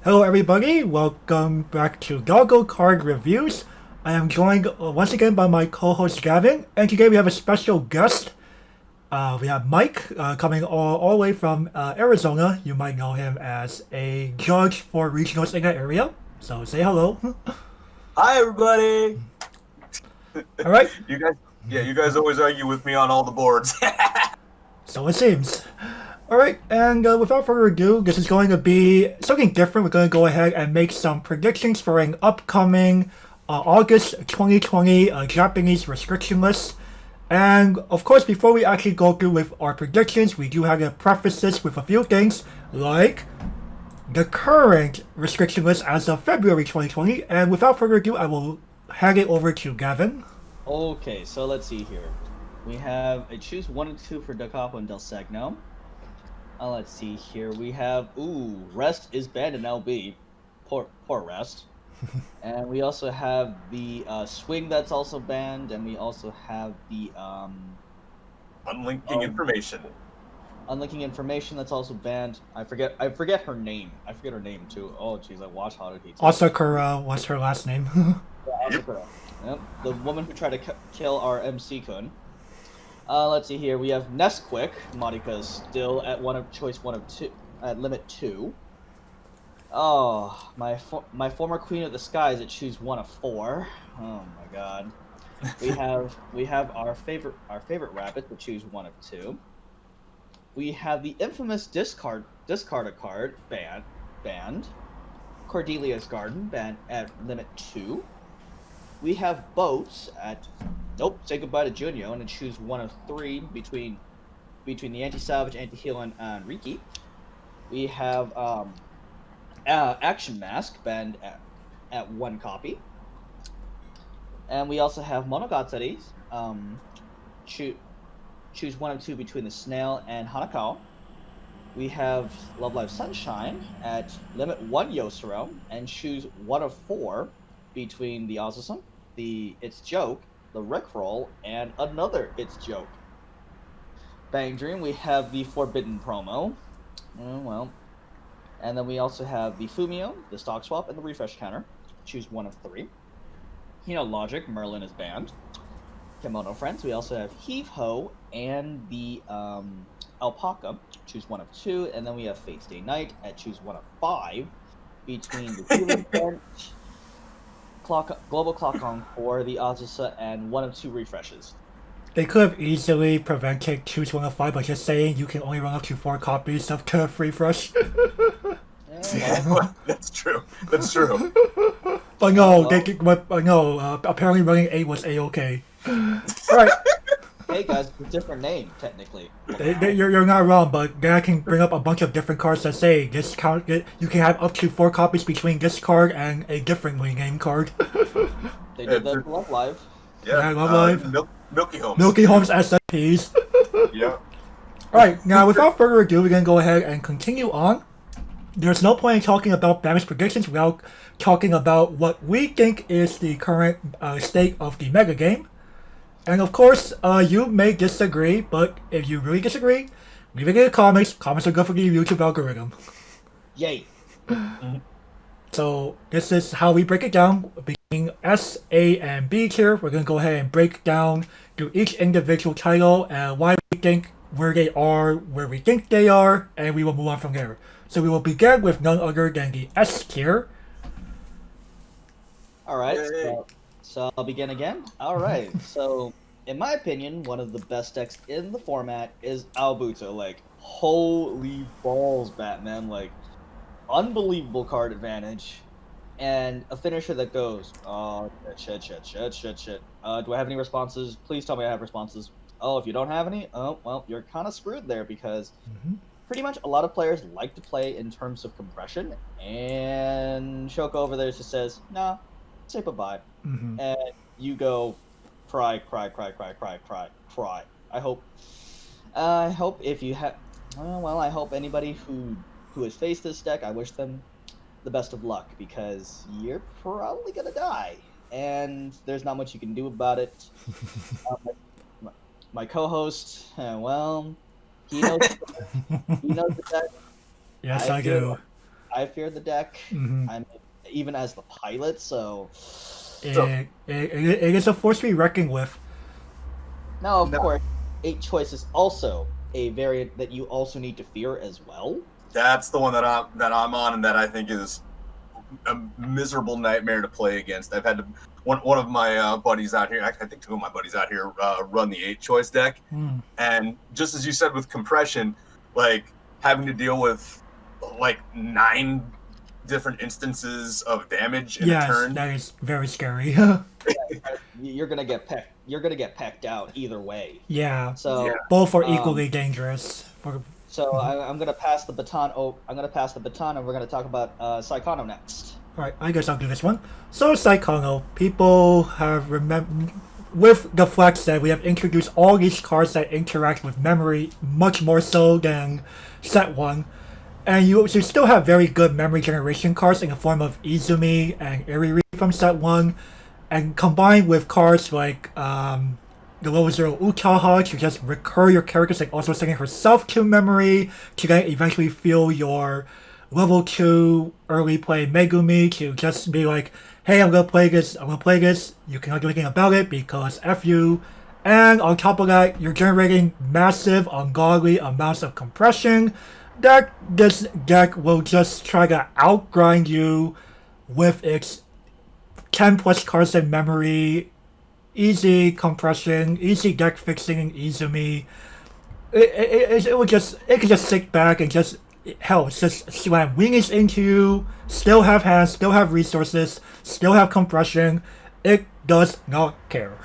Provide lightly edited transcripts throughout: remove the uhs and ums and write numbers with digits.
Hello everybody, welcome back to Doggo Card Reviews. I am joined once again by my co-host Gavin, and today we have a special guest. We have Mike coming all the way from Arizona. You might know him as a judge for regionals in that area. So say hello. Hi, everybody. All right. You guys always argue with me on all the boards. So it seems. Alright, and without further ado, this is going to be something different. We're going to go ahead and make some predictions for an upcoming August 2020 Japanese restriction list. And of course, before we actually go through with our predictions, we do have to preface this with a few things, like the current restriction list as of February 2020. And without further ado, I will hand it over to Gavin. Okay, so let's see here. We have I choose 1 and 2 for Capo and Dal Segno. Let's see here. We have Rest is banned in LB. Poor Rest. And we also have the Swing that's also banned, and we also have the Unlinking information. Unlinking information that's also banned. I forget her name. I forget her name too. Oh jeez, I watched Haruhi. Asakura, what's her last name? Asakura. Yep. The woman who tried to kill our MC-kun. Let's see here. We have Nesquik. Magica is still at choice 1 of 2 at limit 2. Oh, my former Queen of the Skies at choose 1 of 4. Oh my God. We have our favorite rabbit to choose 1 of 2. We have the infamous discard a card banned. Cordelia's Garden banned at limit 2. We have Boats at say goodbye to Junyo and choose 1 of 3 between the Anti-Savage, Anti-Heal, and Riki. We have Action Mask banned at 1 copy. And we also have Monogatari. Choose 1 of 2 between the Snail and Hanako. We have Love Live Sunshine at limit 1 Yosuro and choose 1 of 4 between the Osusum, the It's Joke, the Rickroll, and another It's Joke. Bang Dream, we have the Forbidden promo. And then we also have the Fumio, the Stock Swap, and the Refresh Counter. Choose 1 of 3. Logic, Merlin is banned. Kemono Friends, we also have Heave Ho and the Alpaca. Choose 1 of 2. And then we have Fate's Day Night at choose 1 of 5 between the Healing Bench, Global Clock on for the Azusa, and 1 of 2 refreshes. They could have easily prevented choose 1 of 5 by just saying you can only run up to 4 copies of the refresh. That's true. That's true. But no, apparently running 8 was A-okay. Alright. Hey guys, it's a different name, technically. You're not wrong, but then I can bring up a bunch of different cards that say this count. You can have up to 4 copies between this card and a differently named card. They did that for Love Live. Yeah, Love Live. Milky Holmes. Milky Holmes SFPs. Yeah. Alright, now without further ado, we're going to go ahead and continue on. There's no point in talking about damage predictions without talking about what we think is the current state of the mega game. And of course, you may disagree, but if you really disagree, leave it in the comments. Comments are good for the YouTube algorithm. Yay! So this is how we break it down. Between S, A, and B tier, we're going to go ahead and break down through each individual title and why we think where they are, where we think they are, and we will move on from there. So we will begin with none other than the S tier. Alright, so I'll begin again. Alright, so in my opinion, one of the best decks in the format is Albuto. Like, holy balls, Batman. Like, unbelievable card advantage. And a finisher that goes, shit. Do I have any responses? Please tell me I have responses. Oh, if you don't have any, oh, well, you're kind of screwed there because pretty much a lot of players like to play in terms of compression. And Shoko over there just says, nah, say bye-bye. And you go cry. I hope if you have, I hope anybody who has faced this deck, I wish them the best of luck because you're probably gonna die, and there's not much you can do about it. My co-host, he knows the deck. Yes, I do. I fear the deck. Mhm. I'm even as the pilot, so It is a force to be reckoned with. now of No. course 8 choice is also a variant that you also need to fear as well. That's the one that I'm on, and that I think is a miserable nightmare to play against. I've had to one of my buddies out here. I think 2 of my buddies out here run the 8 choice deck, and just as you said with compression, like having to deal with like 9 different instances of damage in a turn. That is very scary. You're gonna get pecked out either way. Yeah. So Yeah. Both are equally dangerous. So I'm gonna pass the baton. I'm gonna pass the baton, and we're gonna talk about Psychono next. Alright, I guess I'll do this one. So, Psychono, people have with the flex that we have introduced all these cards that interact with memory much more so than set 1. And you still have very good memory generation cards in the form of Izumi and Iriri from set 1. And combined with cards like the level 0 Utaha to just recur your characters and also sending herself to memory to then eventually feel your level 2 early play Megumi to just be like, hey, I'm gonna play this, you cannot do anything about it because F you. And on top of that, you're generating massive, ungodly amounts of compression that this deck will just try to outgrind you with its 10 plus cards in memory, easy compression, easy deck fixing, Izumi. It could just sit back and just, hell, it's just slam wings into you, still have hands, still have resources, still have compression. It does not care.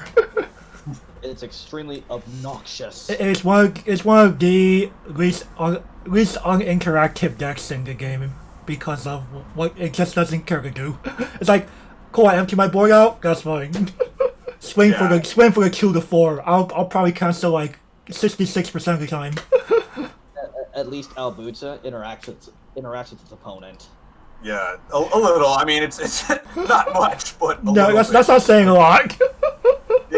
It's extremely obnoxious. It's one of the least uninteractive decks in the game because of what it just doesn't care to do. It's like, cool, I empty my board out, that's fine. swing for the 2 to 4. I'll probably cancel like 66% of the time. At least Albuta interacts with its opponent. Yeah, a little. I mean, it's not much, but No, that's not saying a lot.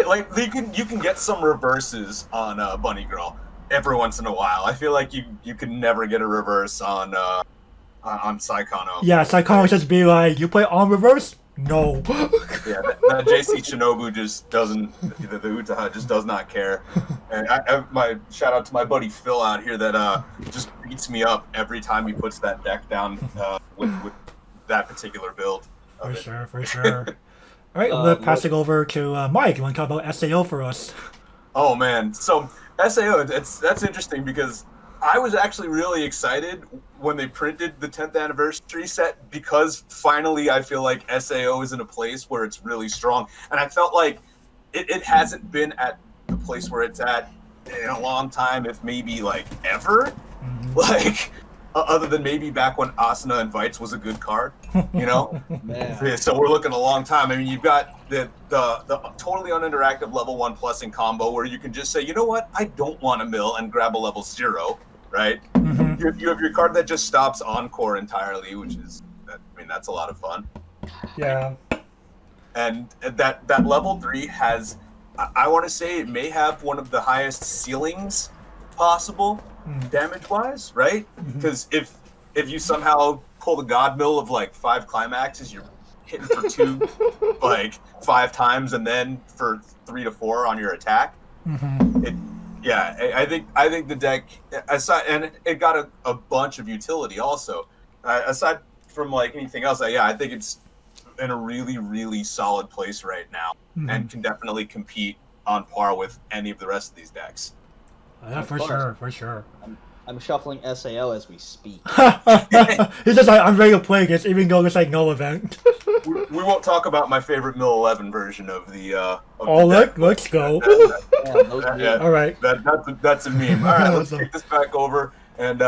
Like you can get some reverses on Bunny Girl every once in a while. I feel like you can never get a reverse on Psychono. Yeah, Psychono just be like, you play on reverse? No. Yeah, that JC Shinobu just doesn't. The Utaha just does not care. And my shout out to my buddy Phil out here that just beats me up every time he puts that deck down with that particular build. For sure. All right, I'm gonna pass it over to Mike. You want to talk about SAO for us? Oh man, so SAO, that's interesting because I was actually really excited when they printed the 10th anniversary set because finally I feel like SAO is in a place where it's really strong. And I felt like it hasn't been at the place where it's at in a long time, if maybe like ever. Mm-hmm. Like, other than maybe back when Asuna Invites was a good card, you know? Man. So we're looking a long time. I mean, you've got the totally uninteractive level 1+ in combo where you can just say, you know what, I don't want to mill and grab a level 0, right? Mm-hmm. You have your card that just stops Encore entirely, which is, that's a lot of fun. Yeah. And that level 3 has, I want to say it may have one of the highest ceilings possible damage-wise, right? Because if you somehow pull the God Mill of like 5 climaxes, you're hitting for 2 like 5 times, and then for 3 to 4 on your attack. I think the deck, aside, and it got a bunch of utility also. Aside from like anything else, I think it's in a really, really solid place right now, and can definitely compete on par with any of the rest of these decks. Yeah, for sure. I'm shuffling SAO as we speak. He's just like, I'm ready to play this, even though it's like no event. we won't talk about my favorite Mill 11 version of the. Let's go. All right. That's a meme. All right, let's take this back over and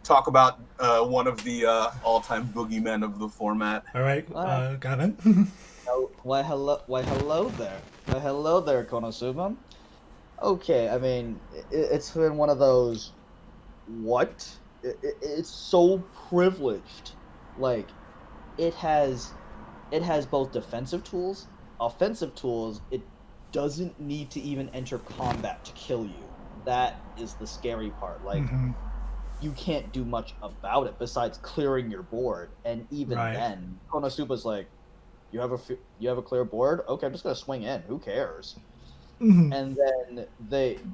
talk about one of the all-time boogeymen of the format. All right, Gavin. Why hello there, Konosuba. Okay, I mean, it's been one of those. What? It's so privileged. Like, it has both defensive tools, offensive tools. It doesn't need to even enter combat to kill you. That is the scary part. Like, you can't do much about it besides clearing your board. And even then, Konosuba's like, you have a clear board? Okay, I'm just gonna swing in. Who cares? Mm-hmm. And then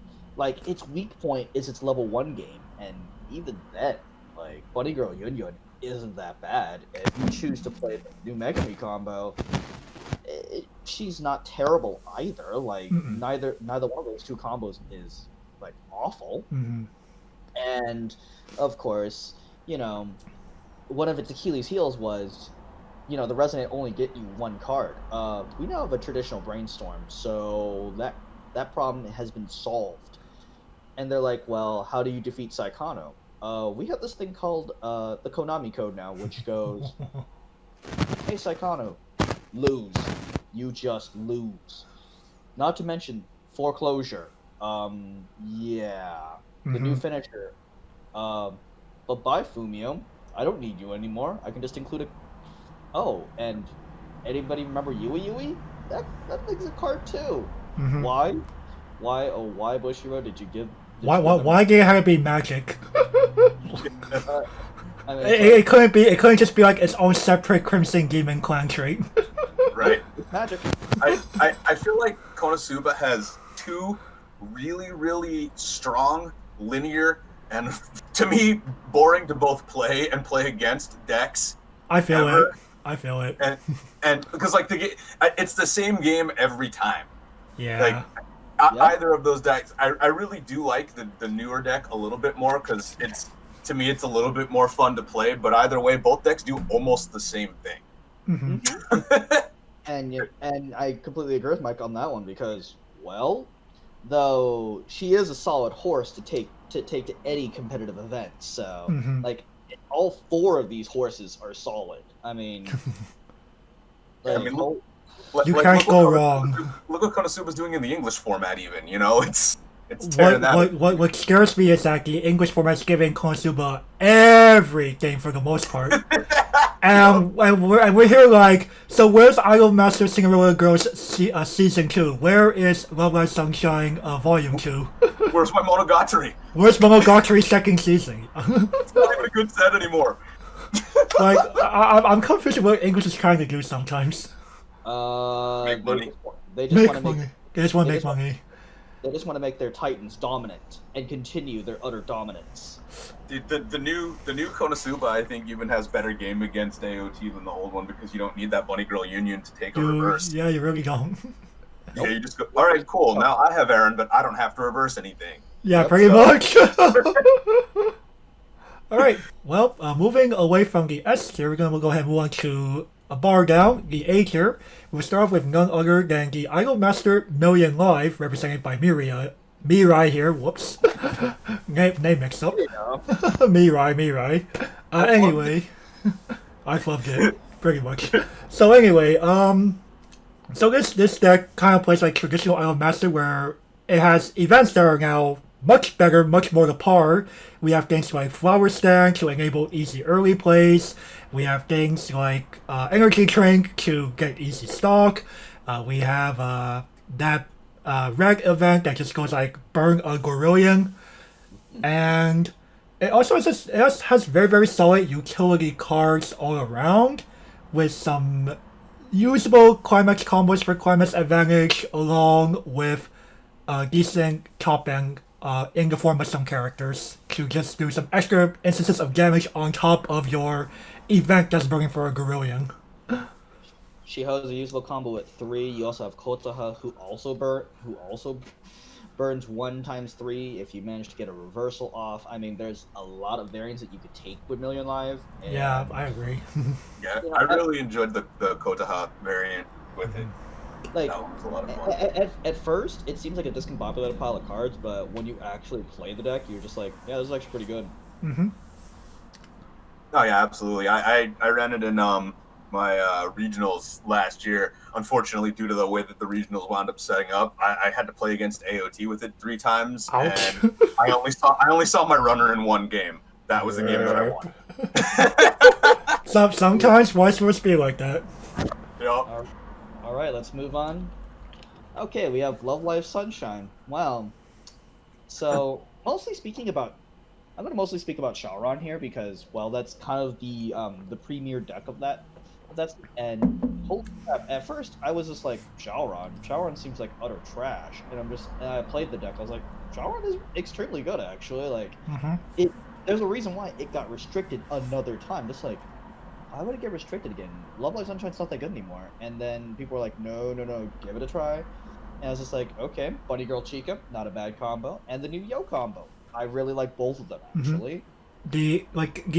its weak point is its level 1 game, and even then, like, Bunny Girl Yun Yun isn't that bad. If you choose to play the new Megami combo, she's not terrible either. Like, neither one of those two combos is like awful. And of course, one of its Achilles' heels was, the Resonate only get you 1 card. We now have a traditional Brainstorm, so that problem has been solved. And they're like, well, how do you defeat Saikano? We have this thing called the Konami code now, which goes, hey Saikano, lose. You just lose. Not to mention Foreclosure. Yeah. The new finisher. But bye, Fumio. I don't need you anymore. I can just include a... Oh, and anybody remember Yui Yui? That thing's a card too. Why? Why Bushiro did you give... Why did it have to be magic? I mean, it couldn't just be like its own separate Crimson Demon clan trait. Right. It's magic. I feel like Konosuba has 2 really, really strong, linear, and to me, boring to both play and play against decks. I feel it. And because like it's the same game every time. Yeah. Like either of those decks, I really do like the newer deck a little bit more because to me it's a little bit more fun to play. But either way, both decks do almost the same thing. And I completely agree with Mike on that one because, well, though she is a solid horse to take to any competitive event, so like all 4 of these horses are solid. I mean, you can't go wrong. Look what Konosuba's doing in the English format, even. It's tearing that. What scares me is that the English format's giving Konosuba everything for the most part. And we're here like, so where's Idol Master Cinderella Girls Season 2? Where is Love Live Sunshine Volume 2? Where's my Monogatari? Where's Monogatari second season? It's not even a good set anymore. Like, I'm confused with what English is trying to do sometimes. Make money. They just want to make. They just want to make money. They just want to make their Titans dominant and continue their utter dominance. Dude, the new Konosuba, I think, even has better game against AOT than the old one because you don't need that Bunny Girl Union to take a reverse. Yeah, you really don't. Yeah, you just go, all right, cool. Now I have Aaron, but I don't have to reverse anything. Yeah, pretty much. All right. Well, moving away from the S tier, we're gonna go ahead and move on to a bar down, the A tier. We'll start off with none other than the Idol Master Million Live, represented by Mirai here. Whoops. name mixed up. Mirai. Anyway, I flubbed it pretty much. So anyway, so this deck kind of plays like traditional Idol Master, where it has events that are now much better, much more to par. We have things like Flower Stand to enable easy early plays. We have things like Energy Drink to get easy stock. We have that reg event that just goes like burn a Gorillion. And it also has very, very solid utility cards all around with some usable climax combos for climax advantage along with decent top end in the form of some characters to just do some extra instances of damage on top of your event that's burning for a Gorillion. She has a usable combo at 3. You also have Kotaha, who also burns 1 times 3 if you manage to get a reversal off. I mean, there's a lot of variants that you could take with Million Live. And, yeah, I agree. Yeah, I really enjoyed the Kotaha variant with it. Like, that was a lot of fun. At first, it seems like a discombobulated pile of cards, but when you actually play the deck, you're just like, yeah, this is actually pretty good. Oh yeah, absolutely. I ran it in my regionals last year. Unfortunately, due to the way that the regionals wound up setting up, I had to play against AOT with it 3 times. Ouch. And I only saw my runner in 1 game. That was the game that I won. Sometimes Weiss Schwarz be like that. Yep. Alright, let's move on. Okay, we have Love Live Sunshine. Wow. So, mostly speaking about I'm gonna mostly speak about Shaoran here because, well, that's kind of the premier deck of that. And holy crap! At first, I was just like Shaoran. Shaoran seems like utter trash, and I played the deck. I was like, Shaoran is extremely good actually. Like, Mm-hmm. there's a reason why it got restricted another time. Just like, why would it get restricted again? Love Live Sunshine's not that good anymore. And then people were like, no, give it a try. And I was just like, okay, Bunny Girl Chica, not a bad combo, and the new Yo combo. I really like both of them actually. The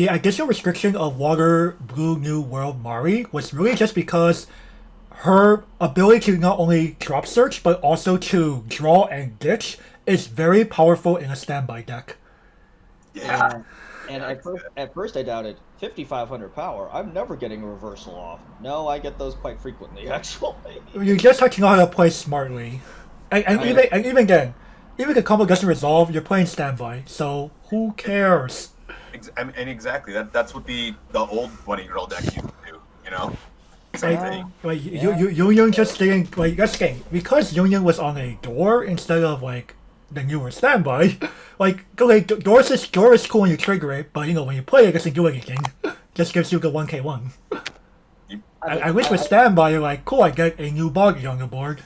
additional restriction of Water Blue New World Mari was really just because her ability to not only drop search but also to draw and ditch is very powerful in a standby deck. Yeah. And at first I doubted 5,500 power. I'm never getting a reversal off. No, I get those quite frequently actually. You just have to know how to play smartly, and even then, even if the combo doesn't resolve, you're playing standby, so who cares? And exactly that's what the old Bunny Girl deck used to do. You know, same thing. Like Union just didn't like that's the thing because Union was on a door instead of like the newer standby. Like okay, door is cool when you trigger it, but you know when you play it, it doesn't do anything. Just gives you the 1k1. I wish with standby you're like cool. I get a new boggy on the board.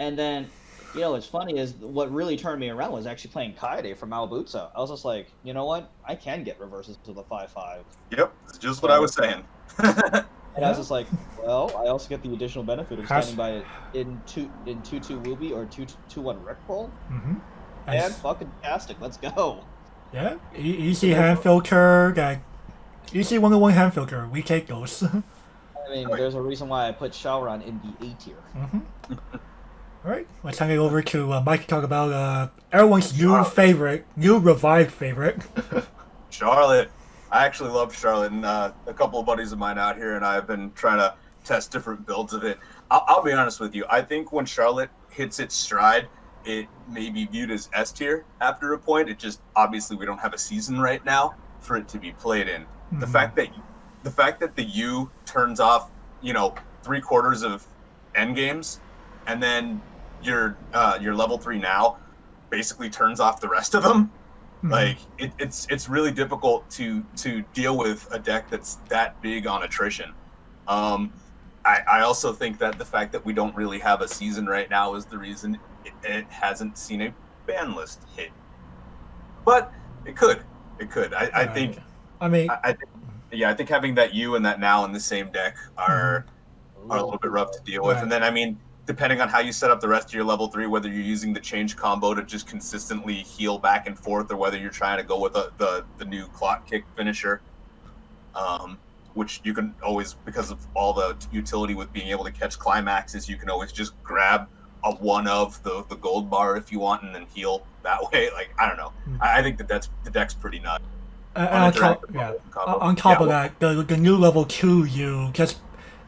And then, you know, what's funny is what really turned me around was actually playing Kaede from Malabutsa. I was just like, you know what? I can get reverses to the 5/5. Yep, that's just what I was saying. And I was just like, well, I also get the additional benefit of standing by it in 2/2 Wooby or 2/1 Rick Roll. And fucking fantastic, let's go. Yeah, easy hand filter, easy 1-on-1 hand filter. We take those. I mean, there's a reason why I put Shaoran in the A tier. Alright, let's hand it over to Mike to talk about everyone's new revived favorite. Charlotte. I actually love Charlotte, and a couple of buddies of mine out here and I have been trying to test different builds of it. I'll be honest with you. I think when Charlotte hits its stride, it may be viewed as S tier after a point. It just obviously we don't have a season right now for it to be played in. The fact that the U turns off, 3/4 of end games, and then your level 3 now basically turns off the rest of them. Like it's really difficult to deal with a deck that's that big on attrition. I also think that the fact that we don't really have a season right now is the reason it hasn't seen a ban list hit. But it could. I think having that U and that now in the same deck are a little bit rough to deal with. And then depending on how you set up the rest of your level 3, whether you're using the change combo to just consistently heal back and forth, or whether you're trying to go with the new clock kick finisher, which you can always, because of all the utility with being able to catch climaxes, you can always just grab a one of the gold bar if you want and then heal that way. Like, I don't know. I think the deck's pretty nuts. On top of that, the new level 2 U just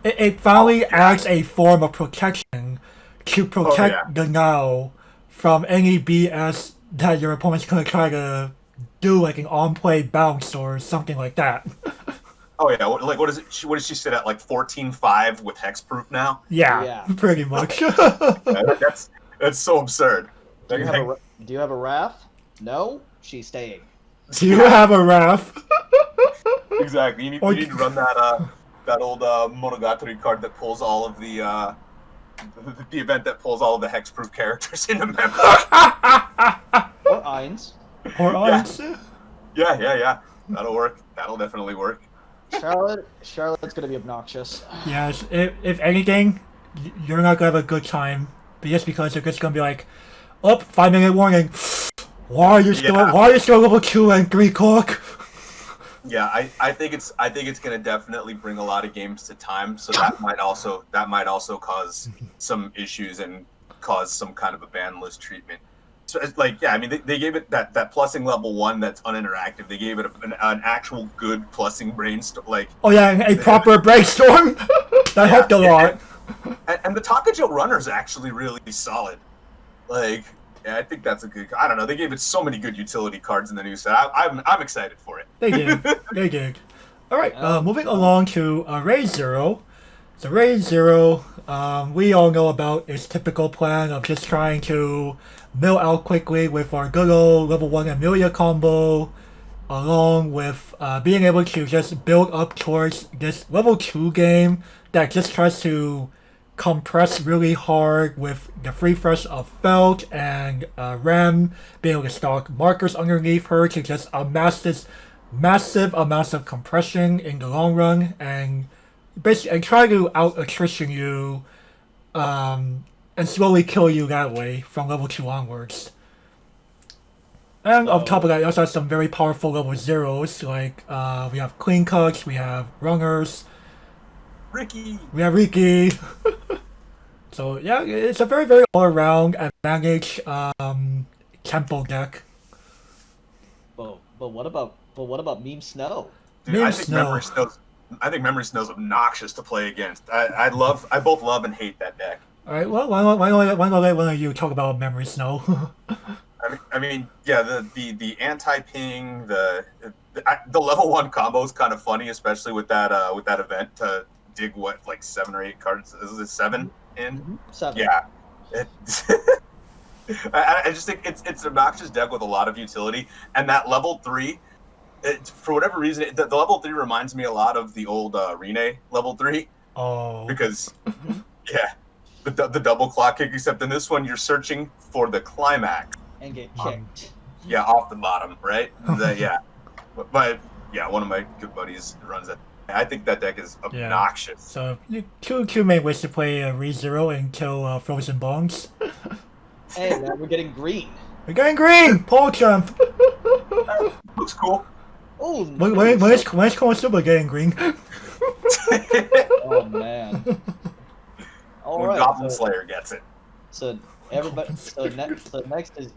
it finally adds a form of protection to protect the now from any BS that your opponent's gonna try to do, like an on-play bounce or something like that. Oh yeah, like what is it? What does she sit at? Like 14-5 with hexproof now? Yeah, pretty much. That's so absurd. Do you have a Wrath? No, she's staying. Do you have a Wrath? Exactly. You need to run that old Monogatari card that pulls all of the event that pulls all of the hexproof characters into memory. Or Ainz. Yeah. That'll work. That'll definitely work. Charlotte's gonna be obnoxious. Yes, if anything, you're not gonna have a good time, just because you're just gonna be like, 5-minute warning. Why are you still level 2 and 3 clock? Yeah, I think it's gonna definitely bring a lot of games to time, so that might also cause some issues and cause some kind of a ban list treatment. So it's like, yeah, I mean they gave it that plussing level 1 that's uninteractive. They gave it an actual good plussing brainstorm, a proper brainstorm. That helped a lot. And the Takajo runner's actually really solid. Like, yeah, I think that's a good. I don't know. They gave it so many good utility cards in the new set. I'm excited for it. They did. All right. Moving along to Ray Zero. So Raid Zero, we all know about its typical plan of just trying to mill out quickly with our good old level 1 Amelia combo, along with being able to just build up towards this level 2 game that just tries to compress really hard with the free fresh of Felt and Rem being able to stock markers underneath her to just amass this massive amounts of compression in the long run and basically and try to out attrition you and slowly kill you that way from level 2 onwards. And on top of that, you also have some very powerful level zeros, like we have clean cuts, we have runners, we have Riki. So yeah, it's a very, very all-around advantage tempo deck. But what about Meme Snow? Dude, Meme I think Snow. Memory Snow's obnoxious to play against. I both love and hate that deck. All right, well, why don't I let one of you talk about Memory Snow? I mean, yeah, the anti-ping, the level 1 combo is kind of funny, especially with that event to dig like 7 or 8 cards. Is it 7 in? Mm-hmm. 7. Yeah. I just think it's an obnoxious deck with a lot of utility, and that level 3. For whatever reason, the level 3 reminds me a lot of the old Rene level 3. Oh. Because, yeah, the double clock kick, except in this one, you're searching for the climax. And get kicked. Yeah, off the bottom, right? Yeah. But, yeah, one of my good buddies runs that. I think that deck is obnoxious. So, two main ways to play ReZero and kill Frozen Bones. Hey, man, we're getting green. We're getting green! Pole jump! Looks cool. Oh, when is Konosuba getting green? Oh, man. All When right. Goblin Slayer gets it. So everybody. Next is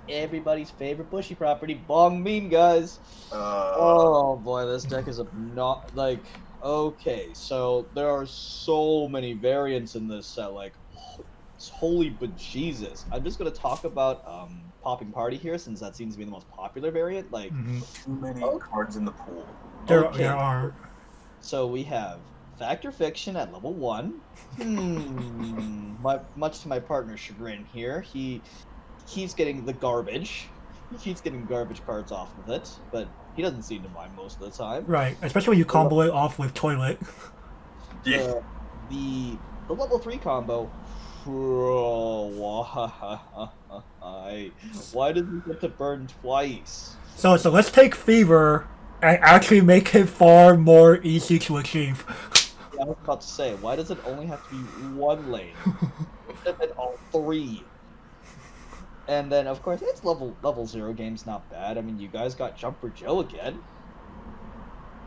everybody's favorite bushy property, Bong Meme, guys. Oh boy, this deck is not like okay. So there are so many variants in this set. Like, holy bejesus! I'm just gonna talk about Popping Party here, since that seems to be the most popular variant. Like, too many cards in the pool. There are. So we have Fact or Fiction at level 1. Much to my partner's chagrin here, he's getting the garbage. He's getting garbage cards off of it, but he doesn't seem to mind most of the time. Right, especially when you combo it off with Toilet. Yeah. The level 3 combo. Why does he get to burn twice? So let's take Fever and actually make it far more easy to achieve. I was about to say, why does it only have to be one lane? Instead of all 3. And then, of course, it's level 0 game's not bad. I mean, you guys got Jumper Joe again.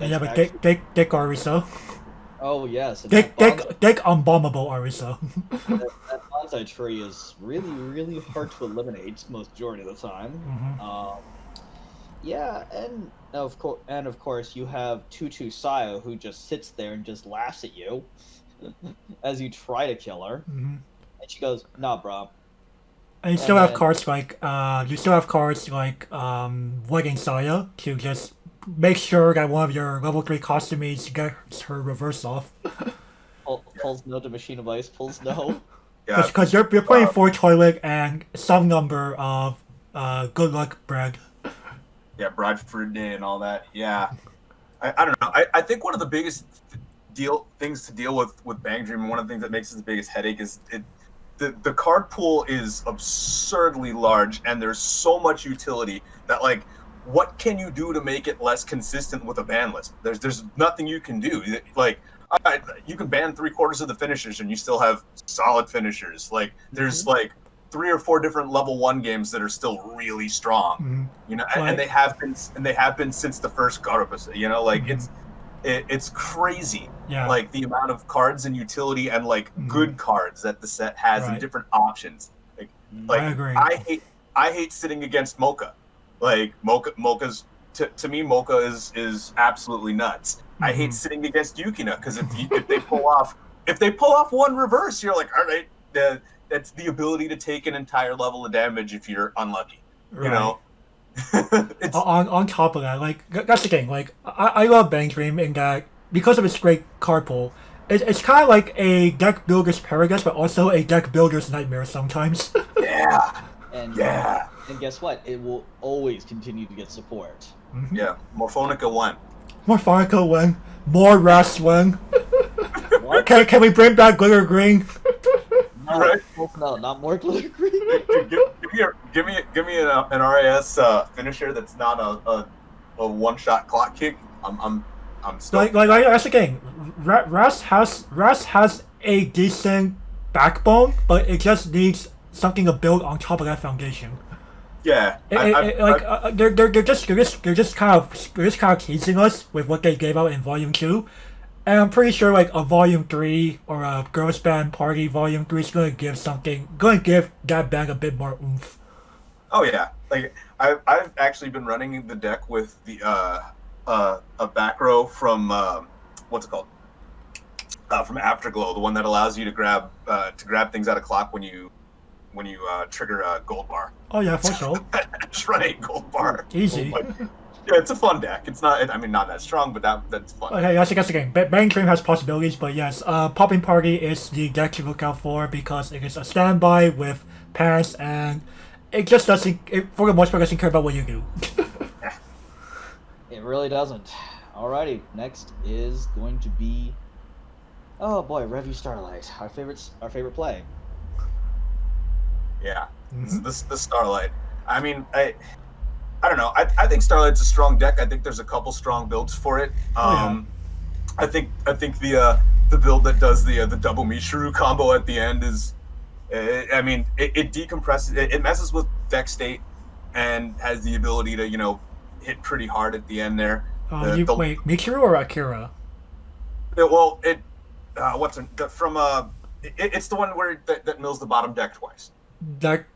Yeah, but Dick Arisa. Oh, yes. Dick Unbombable Arisa. That bonsai tree is really, really hard to eliminate most majority of the time. Yeah, and of course you have Tutu Sayo, who just sits there and just laughs at you as you try to kill her, and she goes, "Nah, bro." And you still have cards like Wedding Saya to just make sure that one of your level 3 costumes gets her reverse off. Pulls no to Machine of Ice. Pulls no. Yeah. Because you're playing 4 Toilet and some number of Good Luck Bread. Yeah, Bradford Day and all that. Yeah, I don't know. I think one of the biggest things to deal with Bang Dream, and one of the things that makes it the biggest headache is the card pool is absurdly large, and there's so much utility that, like, what can you do to make it less consistent with a ban list? There's nothing you can do. Like, you can ban 3/4 of the finishers, and you still have solid finishers. Like, there's like 3 or 4 different level 1 games that are still really strong, you know, and they have been since the first Garupus, you know, like it's crazy, like the amount of cards and utility and like good cards that the set has and different options. Like I agree. I hate sitting against Mocha. Like Mocha's to me Mocha is absolutely nuts. I hate sitting against Yukina because if they pull off one reverse, you're like, all right, that's the ability to take an entire level of damage if you're unlucky. You know? on top of that, like, that's the thing. Like, I love Bang Dream in that because of its great card pool, It's kind of like a deck builder's paradise, but also a deck builder's nightmare sometimes. Yeah. And Yeah. And guess what? It will always continue to get support. Yeah. Morphonica 1. More Farco win. More Ras win. What? Can we bring back Glitter Green? No, Right. no, not more glitter green. Give me an RAS finisher that's not a one-shot clock kick. I'm stoked. Like that's the thing. Ras has a decent backbone, but it just needs something to build on top of that foundation. Yeah. They're just kind of teasing us with what they gave out in Volume 2, and I'm pretty sure like a Volume 3 or a Girls Band Party Volume 3 is going to give that band a bit more oomph. Oh yeah. Like I've actually been running the deck with the a back row from what's it called? From Afterglow, the one that allows you to grab things out of clock when you trigger a gold bar. Oh yeah, for sure. Just run a gold bar. Easy. Like, yeah, it's a fun deck. It's not. I mean, not that strong, but that's fun. Okay, that's the game. Bang Dream has possibilities, but yes, Popping Party is the deck to look out for because it is a standby with pants, and it just doesn't. For the most part, doesn't care about what you do. It really doesn't. Alrighty, next is going to be, oh boy, Revue Starlight, our favorite play. Yeah, the Starlight. I mean, I don't know. I think Starlight's a strong deck. I think there's a couple strong builds for it. I think the build that does the double Mishuru combo at the end is, it decompresses. It messes with deck state and has the ability to hit pretty hard at the end there. Wait, Michiru or Akira? It's the one where that mills the bottom deck twice. That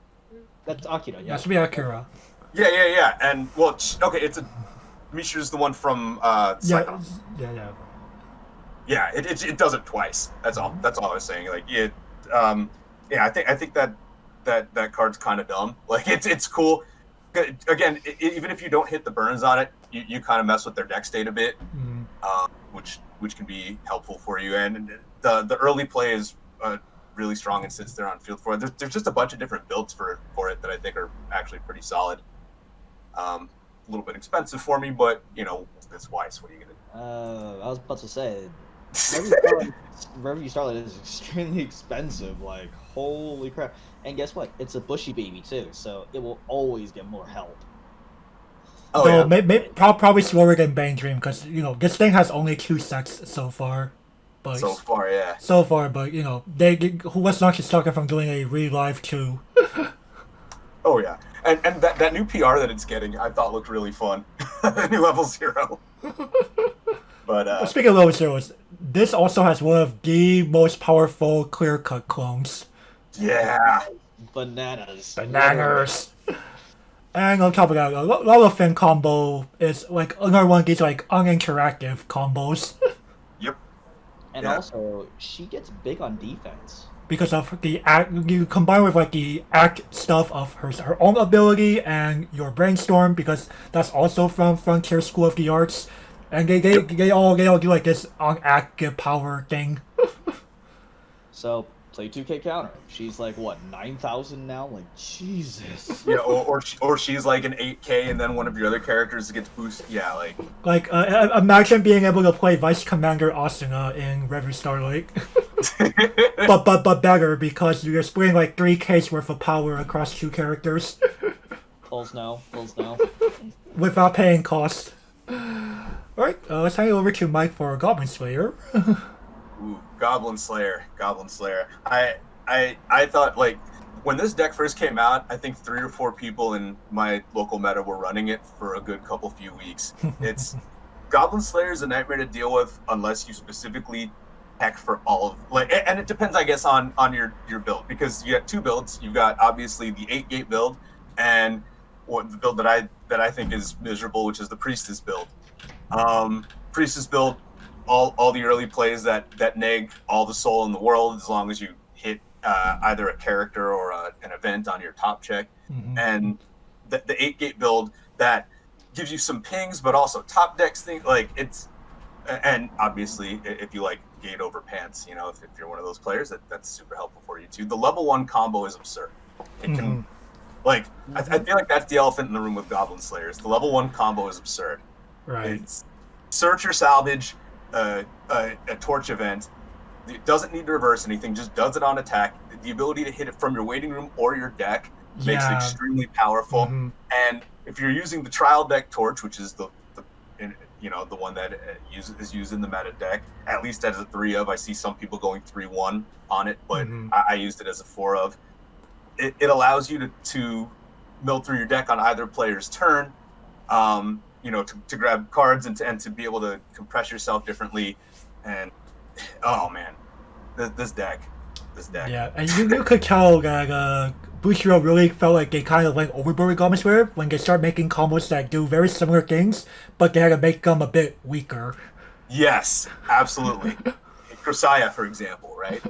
That's Akira, yeah. should be Akira. Yeah. And Mishu's the one from Psycho. Yeah. Yeah, it does it twice. That's all. That's all I was saying. Like I think that card's kind of dumb. Like it's cool. Again, even if you don't hit the burns on it, you kind of mess with their deck state a bit, which can be helpful for you. And the early play is really strong and sits there on field for it. There's just a bunch of different builds for it that I think are actually pretty solid. A little bit expensive for me, but it's Weiss. What are you gonna do? I was about to say, Revue Starlight is extremely expensive. Like, holy crap! And guess what? It's a bushy baby too, so it will always get more help. Oh, yeah. Probably slower than Bang Dream because this thing has only 2 sets so far. But so far, yeah. So far, but what's not just talking from doing a relive 2. Oh yeah, and that new PR that it's getting, I thought looked really fun. New level 0. But speaking of level 0s, this also has one of the most powerful clear-cut clones. Yeah. Bananas. And on top of that, Lolafin combo is like another one of these like uninteractive combos. Yep. And also, she gets big on defense. Because of the act, you combine with like the act stuff of her own ability and your brainstorm, because that's also from Frontier School of the Arts, and they all do like this on act give power thing. So play 2K counter. She's like what 9,000 now? Like Jesus. Yeah, or she's like an 8K, and then one of your other characters gets boosted. Yeah, like imagine being able to play Vice Commander Asuna in Revue Starlight. but better because you're splitting like 3K's worth of power across 2 characters. Pulls now. Without paying cost. Alright, let's hand it over to Mike for Goblin Slayer. Ooh, Goblin Slayer. I thought, like, when this deck first came out, I think 3 or 4 people in my local meta were running it for a good few weeks. It's Goblin Slayer is a nightmare to deal with unless you specifically heck for all of and it depends, I guess, on your build, because you got 2 builds. You've got obviously the 8-gate build and the build that I think is miserable, which is the Priestess build. Priestess build, all the early plays that neg all the soul in the world as long as you hit either a character or an event on your top check. And the 8-gate build that gives you some pings but also top decks things, like And obviously, if you like gate over pants, you know, if you're one of those players, that's super helpful for you too. The level 1 combo is absurd. It can, like, I feel like that's the elephant in the room with Goblin Slayers. The level 1 combo is absurd. Right. It's search or salvage, a torch event. It doesn't need to reverse anything, just does it on attack. The ability to hit it from your waiting room or your deck makes it extremely powerful. And if you're using the trial deck torch, which is the one that is used in the meta deck, at least as a 3 of. I see some people going 3-1 on it, but I used it as a 4 of. It allows you to mill through your deck on either player's turn, to grab cards and to be able to compress yourself differently. And oh man, this deck. Yeah, and you could tell that Bushiroad really felt like they kind of went overboard with Goblin Slayer when they start making combos that do very similar things, but they had to make them a bit weaker. Yes, absolutely. Krosaya, for example, right?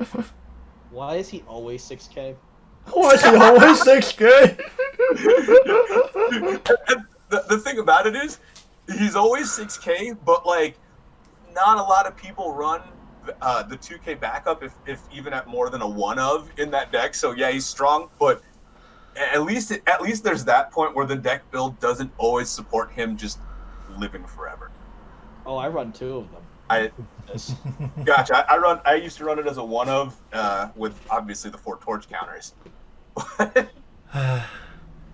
Why is he always 6K? Why is he always 6K? The thing about it is, he's always 6K, but like, not a lot of people run the 2K backup if even at more than a 1 of in that deck. So yeah, he's strong, but at least there's that point where the deck build doesn't always support him just living forever. Oh, I run 2 of them. Gotcha. I used to run it as a 1 of with obviously the 4 torch counters.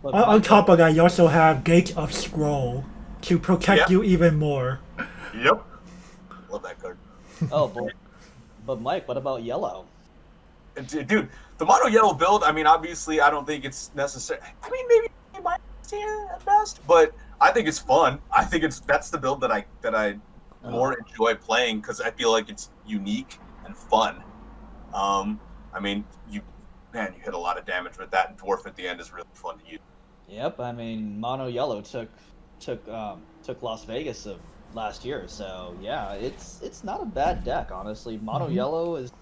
On top of that, you also have Gate of Scroll to protect you even more. Yep. Love that card. Oh, but Mike, what about yellow? Dude, the mono yellow build, I mean, obviously, I don't think it's necessary. I mean, maybe my tier at best, but I think it's fun. I think that's the build that I more enjoy playing because I feel like it's unique and fun. I mean, you hit a lot of damage with that, and Dwarf at the end is really fun to use. Yep, I mean, mono yellow took Las Vegas of last year, so yeah, it's not a bad deck, honestly. Mono yellow is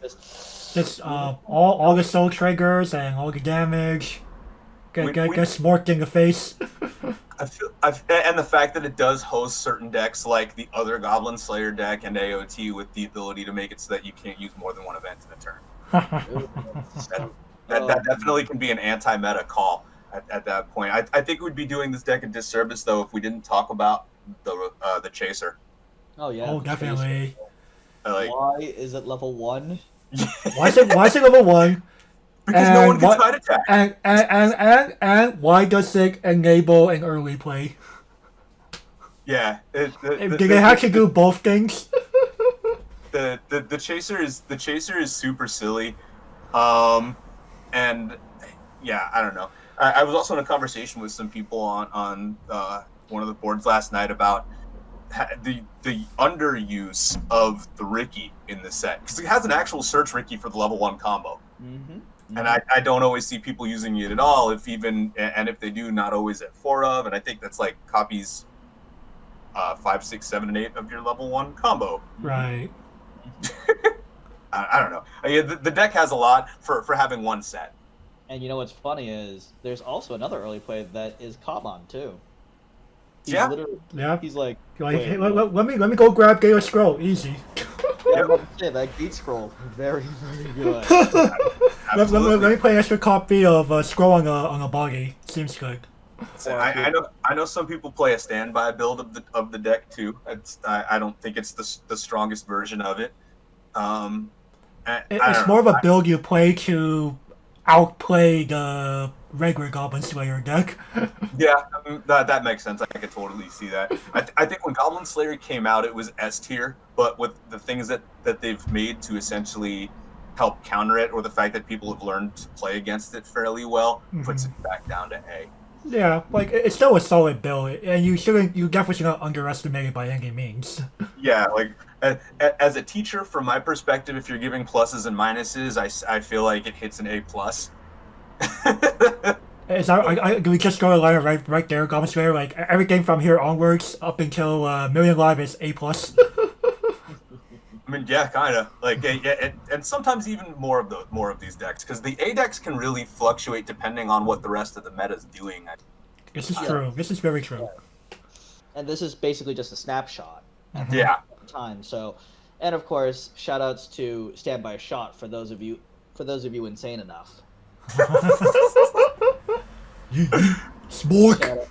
just all the soul triggers and all the damage get smorked in the face. And the fact that it does host certain decks like the other Goblin Slayer deck and AOT with the ability to make it so that you can't use more than 1 event in a turn. that definitely can be an anti-meta call at that point. I think we'd be doing this deck a disservice though if we didn't talk about the Chaser. Oh yeah. Oh, definitely. Why is it level 1? Why is it level 1? Because no one can side attack. And why does it enable an early play? Yeah. Did they have to do both things? The Chaser is super silly. And yeah, I don't know. I was also in a conversation with some people on one of the boards last night about the underuse of the Ricky in the set, because it has an actual search Ricky for the level 1 combo. And I don't always see people using it at all, if they do, not always at 4 of, and I think that's like copies 5, 6, 7, and 8 of your level 1 combo. Right. I don't know. The deck has a lot for having 1 set. And you know what's funny is there's also another early play that is Kamon too. He's like, hey, let me go grab Gate of Scroll. Easy. Yeah, I'm about to say, that Gate Scroll, very, very good. let me play an extra copy of Scroll on a body. Seems good. I know some people play a standby build of the deck too. I don't think it's the strongest version of it. It's more of a build you play to outplay the regular Goblin Slayer deck. Yeah, that makes sense. I could totally see that. I think when Goblin Slayer came out, it was S tier, but with the things that they've made to essentially help counter it, or the fact that people have learned to play against it fairly well, puts it back down to A. Yeah, like it's still a solid build, and you definitely should not underestimate it by any means. Yeah, like as a teacher, from my perspective, if you're giving pluses and minuses, I feel like it hits an A+. Do we just draw a line right there, Goblin Slayer? Like everything from here onwards up until Million Live is A+. I mean, yeah, kind of. Like, and sometimes even more of these decks, because the A decks can really fluctuate depending on what the rest of the meta is doing. This is true. This is very true. And this is basically just a snapshot. Yeah. time. So, and of course, shout outs to Stand by a Shot for those of you insane enough. Smork. Shout out.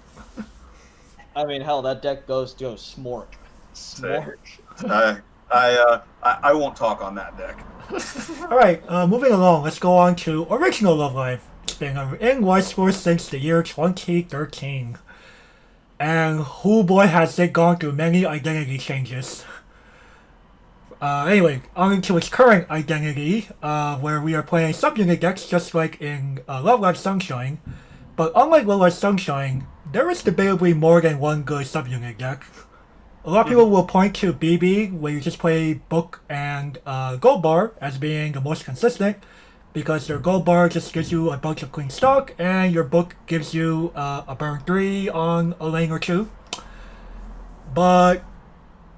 I mean, hell, that deck goes smork. Smork. I won't talk on that deck. Alright, moving along, let's go on to original Love Live. It's been in Weiss Schwarz since the year 2013. And who boy has it gone through many identity changes. Anyway, on to its current identity, where we are playing subunit decks just like in Love Live Sunshine. But unlike Love Live Sunshine, there is debatably more than one good subunit deck. A lot of people will point to BB, where you just play Book and Gold Bar as being the most consistent, because your Gold Bar just gives you a bunch of clean stock, and your Book gives you a burn 3 on a lane or 2. But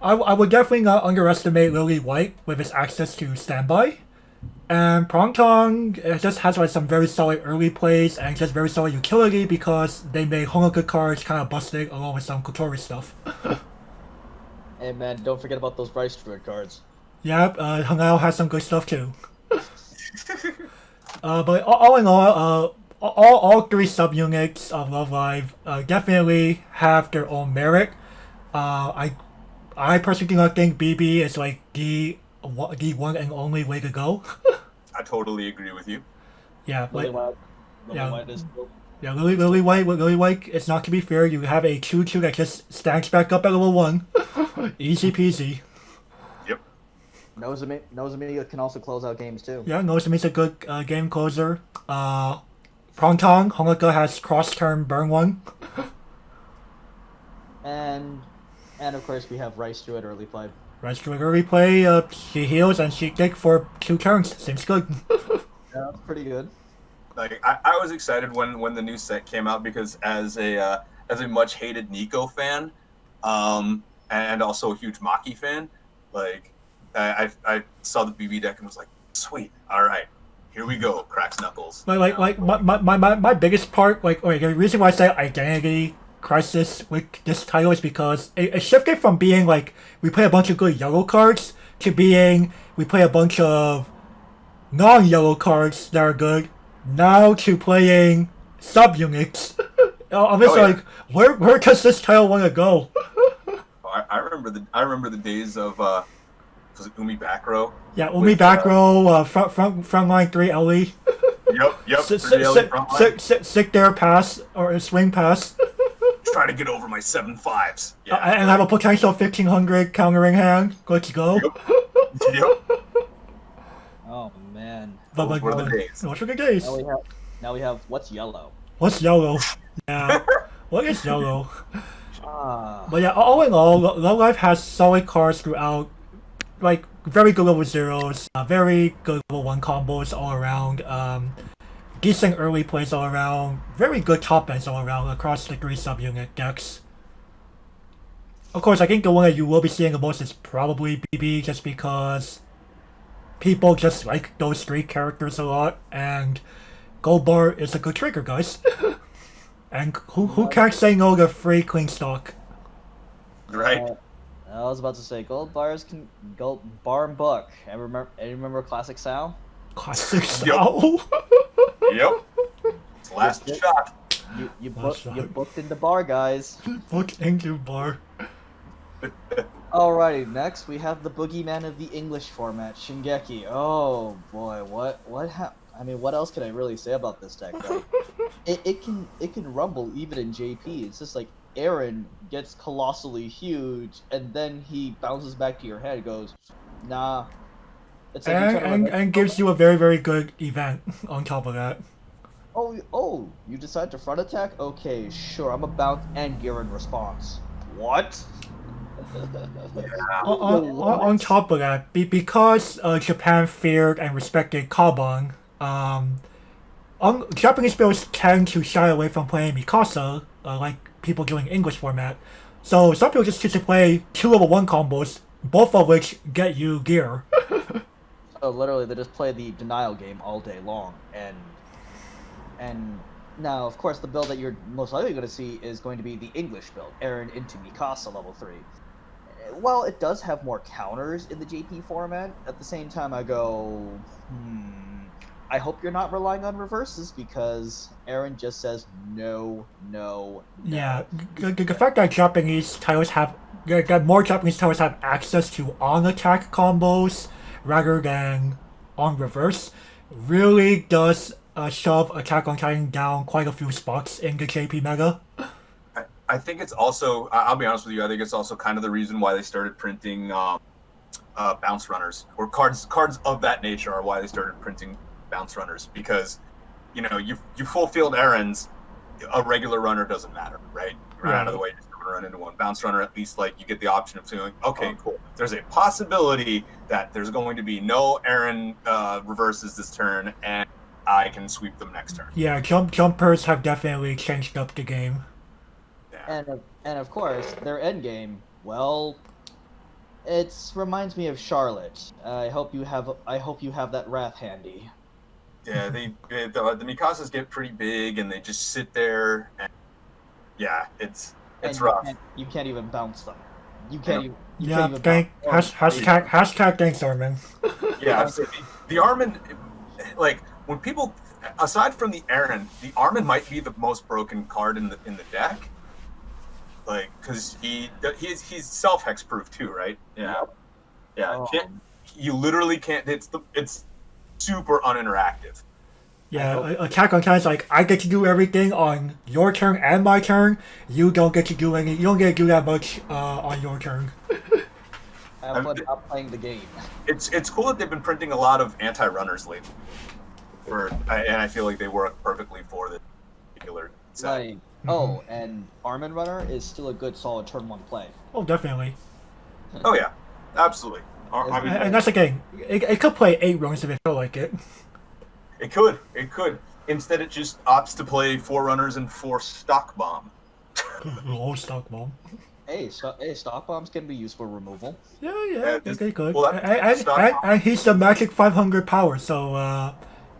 I would definitely not underestimate Lily White with its access to Standby. And Prongtong just has like some very solid early plays and just very solid utility because they made Honoka cards kind of busted along with some Kotori stuff. Hey man, don't forget about those Rice Druid cards. Yep, Hangao has some good stuff too. But all in all three subunits of Love Live definitely have their own merit. I personally do not think BB is like the one and only way to go. I totally agree with you. Yeah, Lily like, White is cool. yeah, Lily White, it's not to be fair, you have a 2/2 that just stacks back up at level 1. Easy peasy. Yep. Nozumi can also close out games too. Yeah, Nozomi's a good game closer. Prongtong, Honoka has cross-turn burn 1. And of course we have Rice Druid early play. Rice to early play, she heals and she dig for 2 turns. Seems good. Yeah, that's pretty good. Like I was excited when the new set came out because as a much hated Nico fan, and also a huge Maki fan, like I saw the BB deck and was like, sweet, all right, here we go, cracks knuckles. Like my biggest part, the reason why I say identity crisis with this title is because it shifted from being like we play a bunch of good yellow cards to being we play a bunch of non-yellow cards that are good, now to playing subunits. I'm just like, where does this title want to go? I remember the days of was it Umi back row? Yeah, Umi back row, front line 3 Ellie. Yep. Sick there pass or swing pass. Trying to get over my 7/5s. Yeah, and have a potential 1500 countering hand. Let's go. Yep. Oh man. Those were the days. Those were the days. Now we have what's yellow? What's yellow? Yeah. What is yellow? Ah. But yeah, all in all, Love Live has solid cards throughout. Like, very good level 0s, very good level 1 combos all around, decent early plays all around, very good top ends all around across the 3 subunit decks. Of course, I think the one that you will be seeing the most is probably BB, just because people just like those 3 characters a lot, and Gold Bar is a good trigger, guys. And who can't say no to free clean stock? Right. I was about to say Gold Bar and Book. And remember Classic Sal? Classic Sal. Yep. It's last shot. You booked in the bar, guys. Booked into bar. Alrighty, next we have the boogeyman of the English format, Shingeki. Oh boy, what else can I really say about this deck? Though? it can rumble even in JP. It's just like Aaron gets colossally huge, and then he bounces back to your head, goes, nah. It's like and gives you a very, very good event on top of that. Oh, you decide to front attack? Okay, sure, I'm a bounce and gear in response. What? On top of that, because Japan feared and respected Kaban, Japanese players tend to shy away from playing Mikasa, like people doing English format. So some people just choose to play 2 level 1 combos, both of which get you gear. So literally, they just play the denial game all day long, and now, of course, the build that you're most likely going to see is going to be the English build, Aaron into Mikasa level 3. while it does have more counters in the JP format, at the same time I go, I hope you're not relying on reverses because Aaron just says no. Yeah, the fact that Japanese titles have that more Japanese titles have access to on attack combos rather than on reverse really does shove Attack on Titan down quite a few spots in the JP meta. I think it's also, I'll be honest with you, I think it's also kind of the reason why they started printing bounce runners, or cards of that nature are why they started printing bounce runners, because, you know, you full field errands, a regular runner doesn't matter, right? Run out of the way, just run into one. Bounce runner, at least, like, you get the option of saying, okay, cool. There's a possibility that there's going to be no errand reverses this turn, and I can sweep them next turn. Yeah, jumpers have definitely changed up the game. And of course, their end game, well, it reminds me of Charlotte. I hope you have that Wrath handy. Yeah, the Mikasas get pretty big, and they just sit there, and yeah, it's rough. You can't even bounce them. You can't even. Hashtag thanks, Armin. Yeah, so the Armin, like, when people, aside from the Aaron, the Armin might be the most broken card in the deck. Like, because he's self-hex proof too, right? Yeah. You literally can't. It's super uninteractive. Yeah, Attack on Titan's like, I get to do everything on your turn and my turn. You don't get to do any. You don't get to do that much on your turn. Have fun not playing the game. It's cool that they've been printing a lot of anti-runners lately, and I feel like they work perfectly for this particular set. Right. Oh, and Armin Runner is still a good solid turn 1 play. Oh, definitely. Oh yeah, absolutely. And that's the game. It could play 8 runs if it felt like it. It could. Instead, it just opts to play 4 runners and 4 stock bomb. Oh, stock bomb. Hey, stock bombs can be used for removal. Yeah, they could. Well, and he's the magic 500 power, so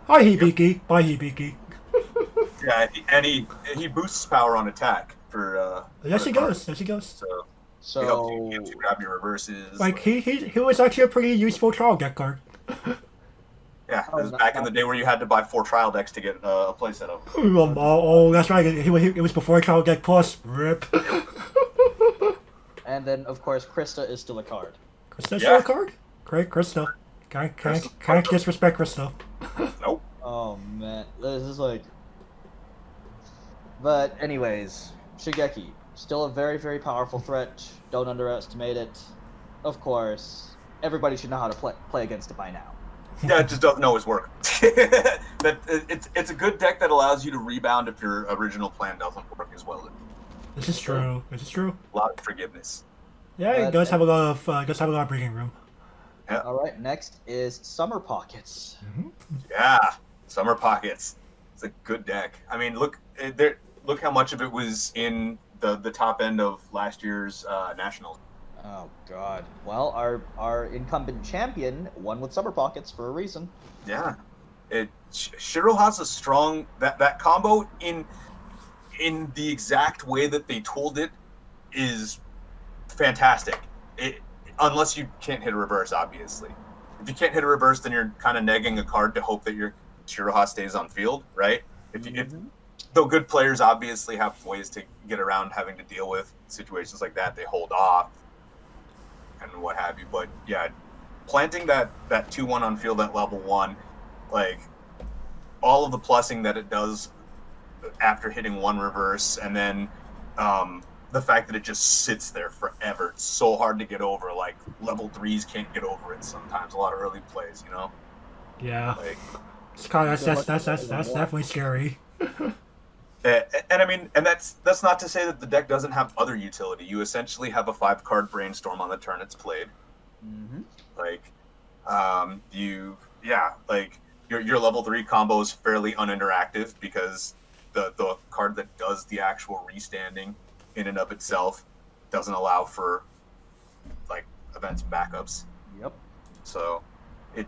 hi Hibiki, bye Hibiki. Yeah, and he boosts power on attack for. Yes, he goes. So he helps you grab your reverses. Like he was actually a pretty useful trial deck card. Yeah, it was back in the day where you had to buy 4 trial decks to get a playset of. Oh, that's right. It was before Trial Deck Plus. Rip. And then, of course, Krista is still a card. Krista's still a card? Great, Krista. Can't disrespect Krista. Nope. Oh man, this is like. But anyways, Shigeki, still a very, very powerful threat. Don't underestimate it. Of course, everybody should know how to play against it by now. Yeah, it just doesn't always work. It's a good deck that allows you to rebound if your original plan doesn't work as well. This is true. A lot of forgiveness. Yeah, it does have a lot of breathing room. Yeah. All right, next is Summer Pockets. Mm-hmm. Yeah, Summer Pockets. It's a good deck. I mean, look how much of it was in the top end of last year's Nationals. Oh God. Well, our incumbent champion won with Summer Pockets for a reason. Yeah, Shiro has a strong that combo in the exact way that they tooled it is fantastic. Unless you can't hit a reverse, obviously. If you can't hit a reverse, then you're kind of negging a card to hope that your Shiroha stays on field, right? Though good players obviously have ways to get around having to deal with situations like that, they hold off and what have you. But yeah, planting that 2-1 on field at level 1, like all of the plussing that it does after hitting 1 reverse, and then the fact that it just sits there forever. It's so hard to get over. Like level 3s can't get over it sometimes. A lot of early plays, you know. Yeah. Like, that's definitely scary. And I mean, and that's not to say that the deck doesn't have other utility. You essentially have a 5-card brainstorm on the turn it's played. Mm-hmm. Like, your level 3 combo is fairly uninteractive because the card that does the actual restanding in and of itself doesn't allow for like events and backups. Yep. So I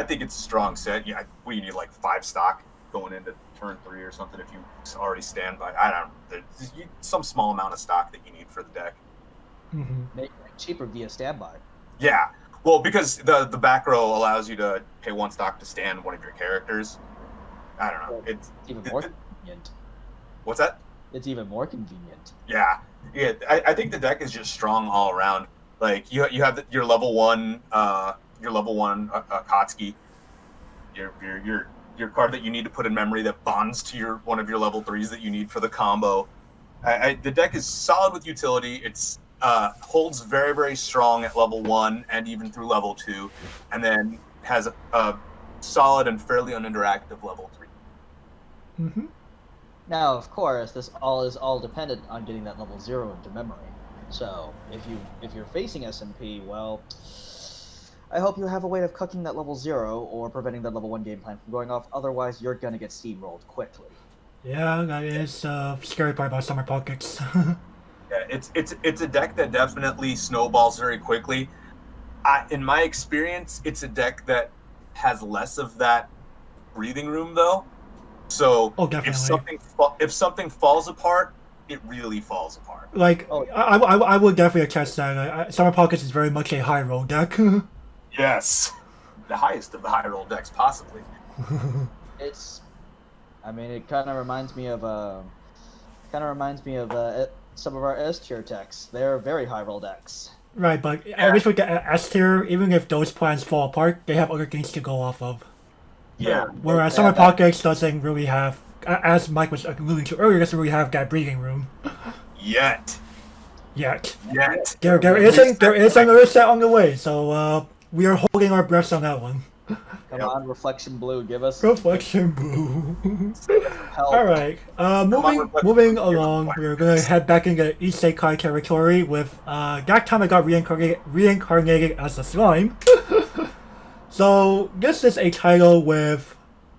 think it's a strong set. Yeah, we need like 5 stock going into turn 3 or something if you already stand by. I don't know. There's some small amount of stock that you need for the deck. Mm-hmm. cheaper via standby. Yeah. Well, because the back row allows you to pay 1 stock to stand one of your characters. I don't know. It's even more convenient. What's that? It's even more convenient. Yeah. I think the deck is just strong all around. Like you have your level 1 Akatsuki, your card that you need to put in memory that bonds to one of your level 3s that you need for the combo. The deck is solid with utility. It's holds very, very strong at level 1 and even through level 2, and then has a solid and fairly uninteractive level 3. Mm-hmm. Now, of course, this is all dependent on getting that level 0 into memory. So, if you're facing SMP, well, I hope you have a way of cooking that level 0 or preventing that level 1 game plan from going off. Otherwise, you're gonna get steamrolled quickly. Yeah, that is scary part about Summer Pockets. Yeah, it's a deck that definitely snowballs very quickly. In my experience, it's a deck that has less of that breathing room, though. So if something falls apart, it really falls apart. Like, I would definitely attest that. Summer Pockets is very much a high roll deck. Yes, the highest of the high roll decks, possibly. It kind of reminds me of some of our S tier decks. They're very high roll decks. Right, but at least with the S tier, even if those plans fall apart, they have other things to go off of. Yeah. Whereas Summer Pockets doesn't really have, as Mike was alluding to earlier, doesn't really have that breathing room. Yet. There is another set on the way, so we are holding our breaths on that one. Come on, Reflection Blue, give us Reflection Blue. help. All right, moving along, we're gonna head back into Isekai territory with that time I got reincarnated as a slime. So this is a title with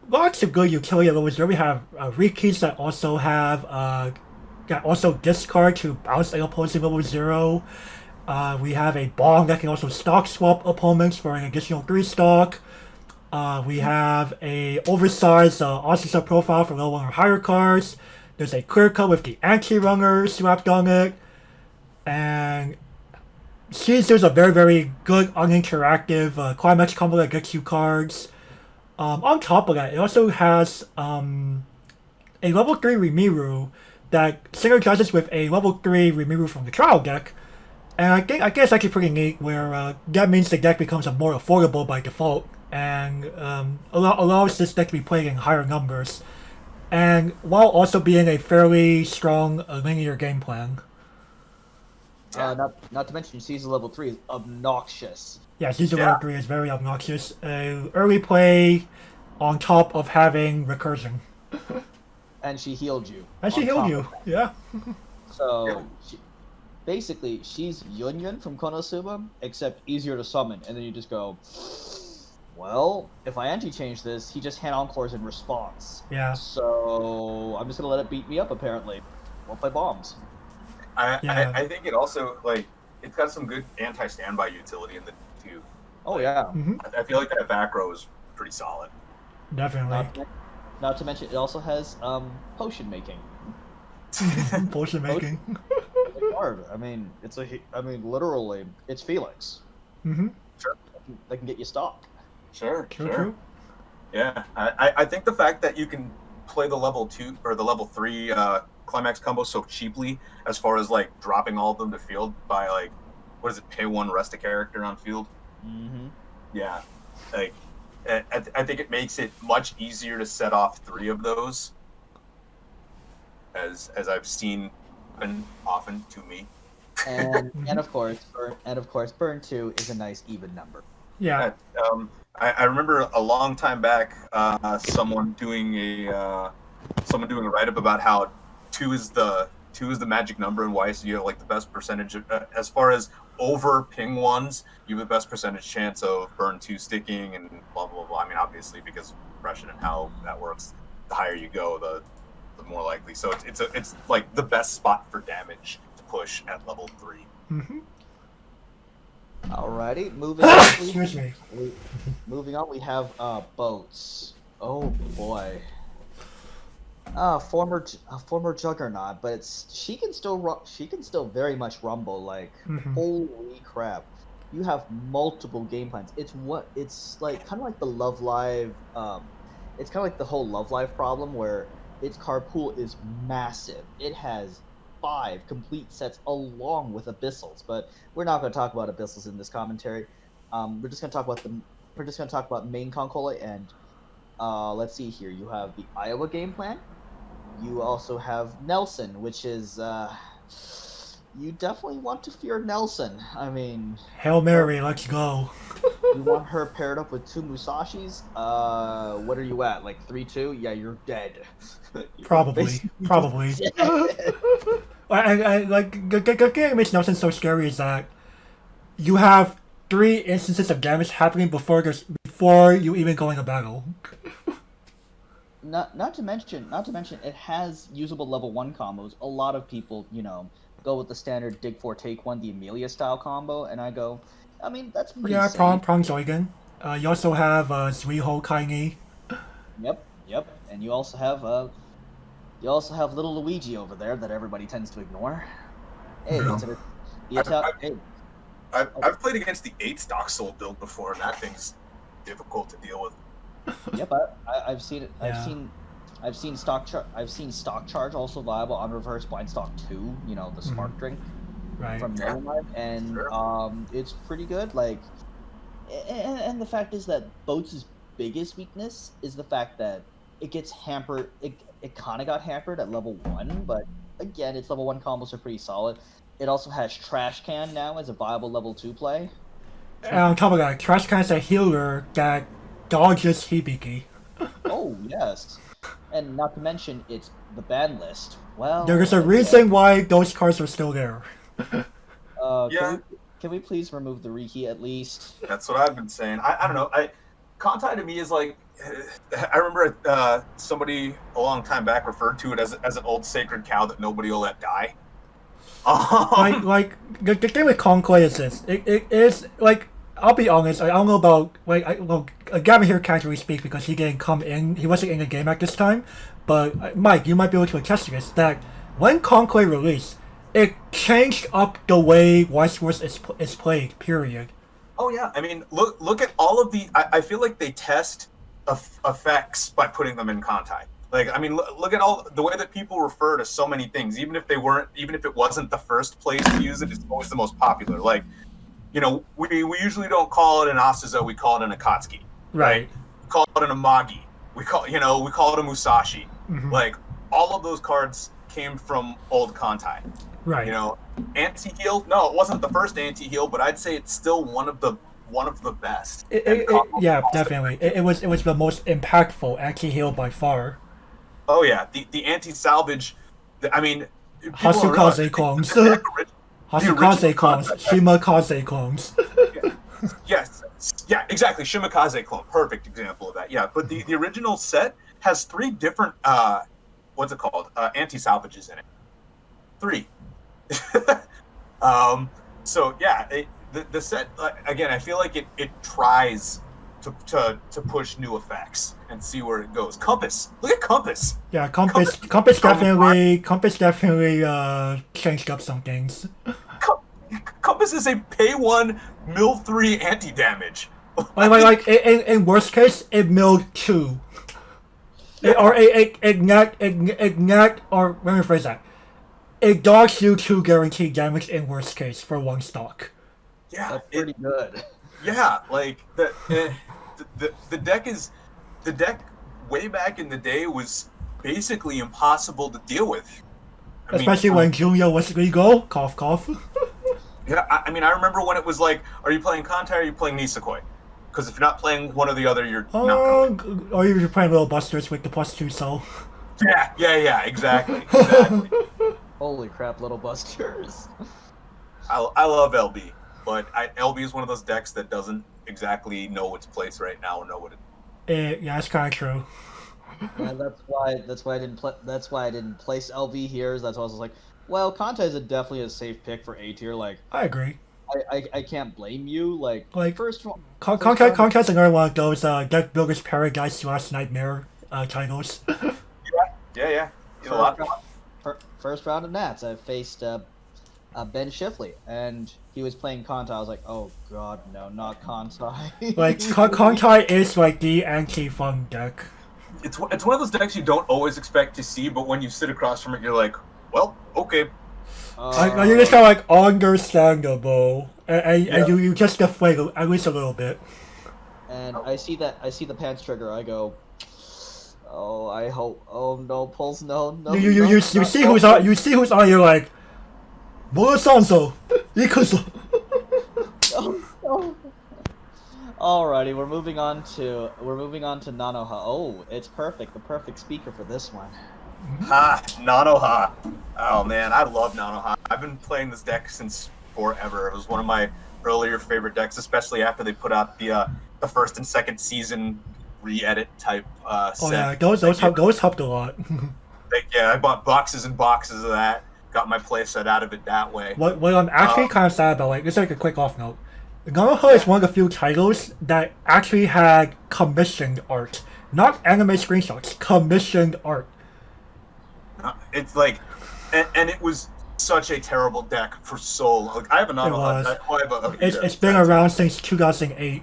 lots of good utility levels. We have Rikis that also have that also discard to bounce an opposing level 0. We have a bomb that can also stock swap opponents for an additional 3 stock. We have a oversized Osisa profile for level 1 or higher cards. There's a clear cut with the anti-runner slapped on it. And Shizu's a very, very good uninteractive climax combo that gets you cards. On top of that, it also has a level 3 Rimuru that synergizes with a level 3 Rimuru from the trial deck. And I think it's actually pretty neat, where that means the deck becomes more affordable by default, and allows this deck to be played in higher numbers, and while also being a fairly strong linear game plan. Not to mention, Caesar level 3 is obnoxious. Yeah, Caesar level 3 is very obnoxious. Early play on top of having recursion. And she healed you. Yeah. So, basically, she's Yun from Konosuba, except easier to summon, and then you just go, well, if I anti-change this, he just hand encores in response. Yeah. So, I'm just gonna let it beat me up, apparently. Won't play bombs. I think it also, it's got some good anti-standby utility in the too. Oh, yeah. Mm-hmm. I feel like that back row is pretty solid. Definitely. Not to mention, it also has potion making. Potion making. Hard. Literally, it's Felix. Mm-hmm. Sure. That can get you stock. Sure. True. Yeah, I think the fact that you can play the level 2 or the level 3 climax combo so cheaply, as far as dropping all of them to field by pay 1, rest a character on field. Mm-hmm. Yeah, I think it makes it much easier to set off 3 of those, as I've seen happen often to me. And of course, burn 2 is a nice even number. Yeah. I remember a long time back, someone doing a write-up about how 2 is the magic number in Weiss. You have the best percentage as far as over ping ones. You have the best percentage chance of burn 2 sticking and blah blah blah. I mean, obviously because of compression and how that works, the higher you go, the more likely. So it's the best spot for damage to push at level 3. Mm-hmm. Alrighty, moving on. Excuse me. Moving on, we have boats. Oh boy. Former juggernaut, but she can still very much rumble. Like, holy crap, you have multiple game plans. It's like kind of like the Love Live. It's kind of like the whole Love Live problem where its card pool is massive. It has 5 complete sets along with abyssals, but we're not going to talk about abyssals in this commentary. We're just going to talk about main Concola, and let's see here. You have the Iowa game plan. You also have Nelson, which is you definitely want to fear Nelson. I mean, Hail Mary, let's go. You want her paired up with 2 Musashis? What are you at? Like 3-2? Yeah, you're dead. Probably. I like the thing that makes Nelson so scary is that you have 3 instances of damage happening before you even go into battle. Not to mention, it has usable level 1 combos. A lot of people, go with the standard dig 4 take 1, the Amelia style combo, and I go, I mean, that's pretty safe. Prong Zoigan. You also have Zuiho Kaini. Yep, and you also have little Luigi over there that everybody tends to ignore. Hey, I've played against the 8 stock soul build before, and that thing's difficult to deal with. Yep, I've seen it. I've seen stock charge also viable on reverse blind stock 2. The smart drink from Nanoha, and it's pretty good. Like, and the fact is that Boats' biggest weakness is the fact that it gets hampered. It kind of got hampered at level 1, but again, its level 1 combos are pretty solid. It also has Trash Can now as a viable level 2 play. And on top of that, Trash Can is a healer that dodges Hibiki. Oh, yes. And not to mention, it's the ban list. Well, there's a reason why those cards are still there. Can we please remove the Riki at least? That's what I've been saying. I don't know. Kantai to me is like, I remember somebody a long time back referred to it as an old sacred cow that nobody will let die. Like the thing with Conquest is this. It is like, I'll be honest. I don't know about Gavin here can't really speak because he didn't come in. He wasn't in the game at this time. But Mike, you might be able to attest to this. That when Conquest released, it changed up the way Weiss Schwarz is played. Period. Oh yeah, I mean, look at all of the. I feel like they test effects by putting them in Kantai. Like, I mean, look at all the way that people refer to so many things, even if it wasn't the first place to use it, it's always the most popular. Like, we usually don't call it an Asuzo, we call it an Akatsuki. Right. We call it an Magi. We call it a Musashi. Mm-hmm. Like, all of those cards came from old Kantai. Right. Anti-heal. No, it wasn't the first anti-heal, but I'd say it's still one of the best. Yeah, definitely. It was the most impactful anti-heal by far. Oh yeah, the anti-salvage. I mean, Hasukaze clones. Hasukaze clones. Shimakaze clones. Yes. Yeah, exactly. Shimakaze clone. Perfect example of that. Yeah, but the original set has 3 different what's it called? Anti-salvages in it. 3. So yeah, the set again. I feel like it tries to push new effects and see where it goes. Compass. Look at Compass. Yeah, Compass definitely changed up some things. Compass is a pay 1 mill 3 anti damage. Like in worst case, it milled 2. Or let me rephrase that. It dogs you 2 guaranteed damage in worst case for 1 stock. Yeah, that's pretty good. Yeah, like the deck way back in the day was basically impossible to deal with. Especially when Julia was legal. Cough, cough. Yeah, I mean, I remember when it was like, are you playing Kantai or are you playing Nisekoi? Because if you're not playing one or the other, you're not going to win. Or you're playing Little Busters with the +2 soul. Yeah, exactly. Holy crap, Little Busters. I love LB, but LB is one of those decks that doesn't exactly know its place right now or know what it. Yeah, that's kind of true. Yeah, that's why I didn't place LV here. That's why I was like, well, Kantai is definitely a safe pick for A tier. Like, I agree. I can't blame you. Like first one, Kantai is another one of those deck builders paradise / nightmare titles. Yeah. You know, a lot. First round of Nats, I faced Ben Shifley, and he was playing Kantai. I was like, oh god, no, not Kantai. Like, Kantai is like the anti-fun deck. It's one of those decks you don't always expect to see, but when you sit across from it, you're like, well, okay. You're just kind of like understandable, and you just deflate at least a little bit. And I see the pants trigger. I go, oh, I hope. Oh no, pulls no. You see who's on. You see who's on. You're like, Morosanso, Ikuso. No. Alrighty, we're moving on to Nanoha. Oh, it's perfect. The perfect speaker for this one. Nanoha. Oh man, I love Nanoha. I've been playing this deck since forever. It was one of my earlier favorite decks, especially after they put out the first and second season re-edit type set. Oh yeah, those helped a lot. Yeah, I bought boxes and boxes of that. Got my playset out of it that way. What I'm actually kind of sad about, like, it's like a quick off note. Nanoha is one of the few titles that actually had commissioned art, not anime screenshots. Commissioned art. It's like, and it was such a terrible deck for so long. Like, I have a Nanoha. It's been around since 2008.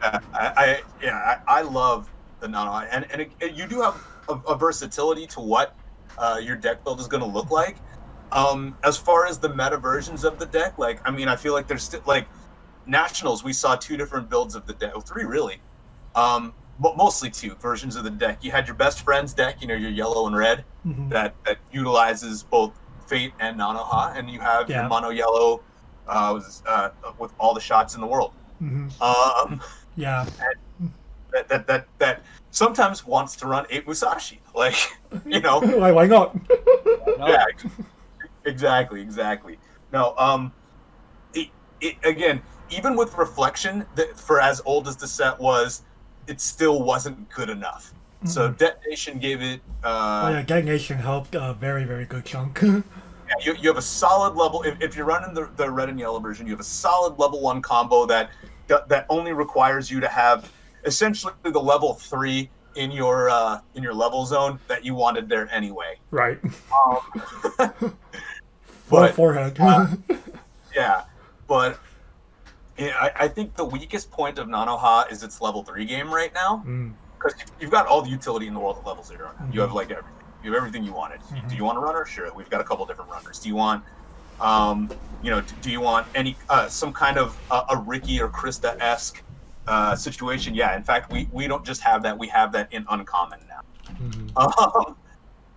I love the Nanoha, and you do have a versatility to what your deck build is going to look like. As far as the meta versions of the deck, like, I mean, I feel like there's still, like, Nationals, we saw 2 different builds of the deck, 3 really, but mostly 2 versions of the deck. You had your best friends deck, your yellow and red, that utilizes both Fate and Nanoha, and you have your mono yellow with all the shots in the world. That sometimes wants to run 8 Musashi, like, Why not? Yeah, exactly. No, again, even with Reflection, for as old as the set was, it still wasn't good enough. So Detonation gave it. Detonation helped a very, very good chunk. You have a solid level. If you're running the red and yellow version, you have a solid level 1 combo that only requires you to have essentially the level 3 in your level zone that you wanted there anyway. Right. Forehead. But I think the weakest point of Nanoha is its level 3 game right now, because you've got all the utility in the world at level 0. You have like everything. You have everything you wanted. Do you want a runner? Sure. We've got a couple different runners. Do you want, do you want any some kind of a Ricky or Krista-esque situation? Yeah. In fact, we don't just have that. We have that in uncommon now.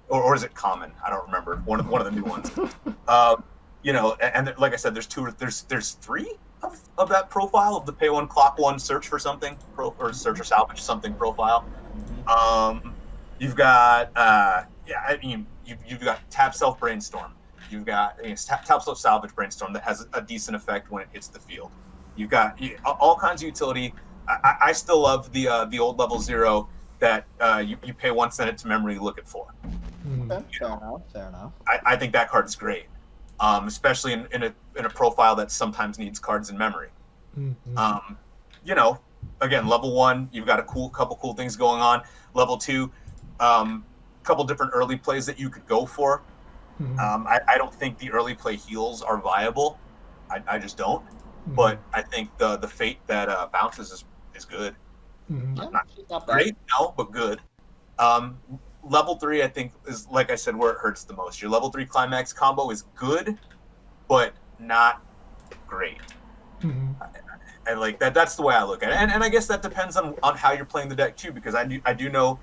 Or is it common? I don't remember. One of the new ones. And like I said, there's 3 of that profile of the pay 1 clock 1 search for something or search or salvage something profile. You've got you've got tap self brainstorm. You've got tap self salvage brainstorm that has a decent effect when it hits the field. You've got all kinds of utility. I still love the old level 0 that you pay 1, send it to memory, look at 4. Okay, fair enough. I think that card is great, especially in a profile that sometimes needs cards in memory. Again, level 1, you've got a couple cool things going on. Level 2, couple different early plays that you could go for. I don't think the early play heals are viable. I just don't. But I think the Fate that bounces is good. Not great, no, but good. Level 3, I think, is, like I said, where it hurts the most. Your level 3 climax combo is good, but not great. And like that's the way I look at it. And I guess that depends on how you're playing the deck too, because I do know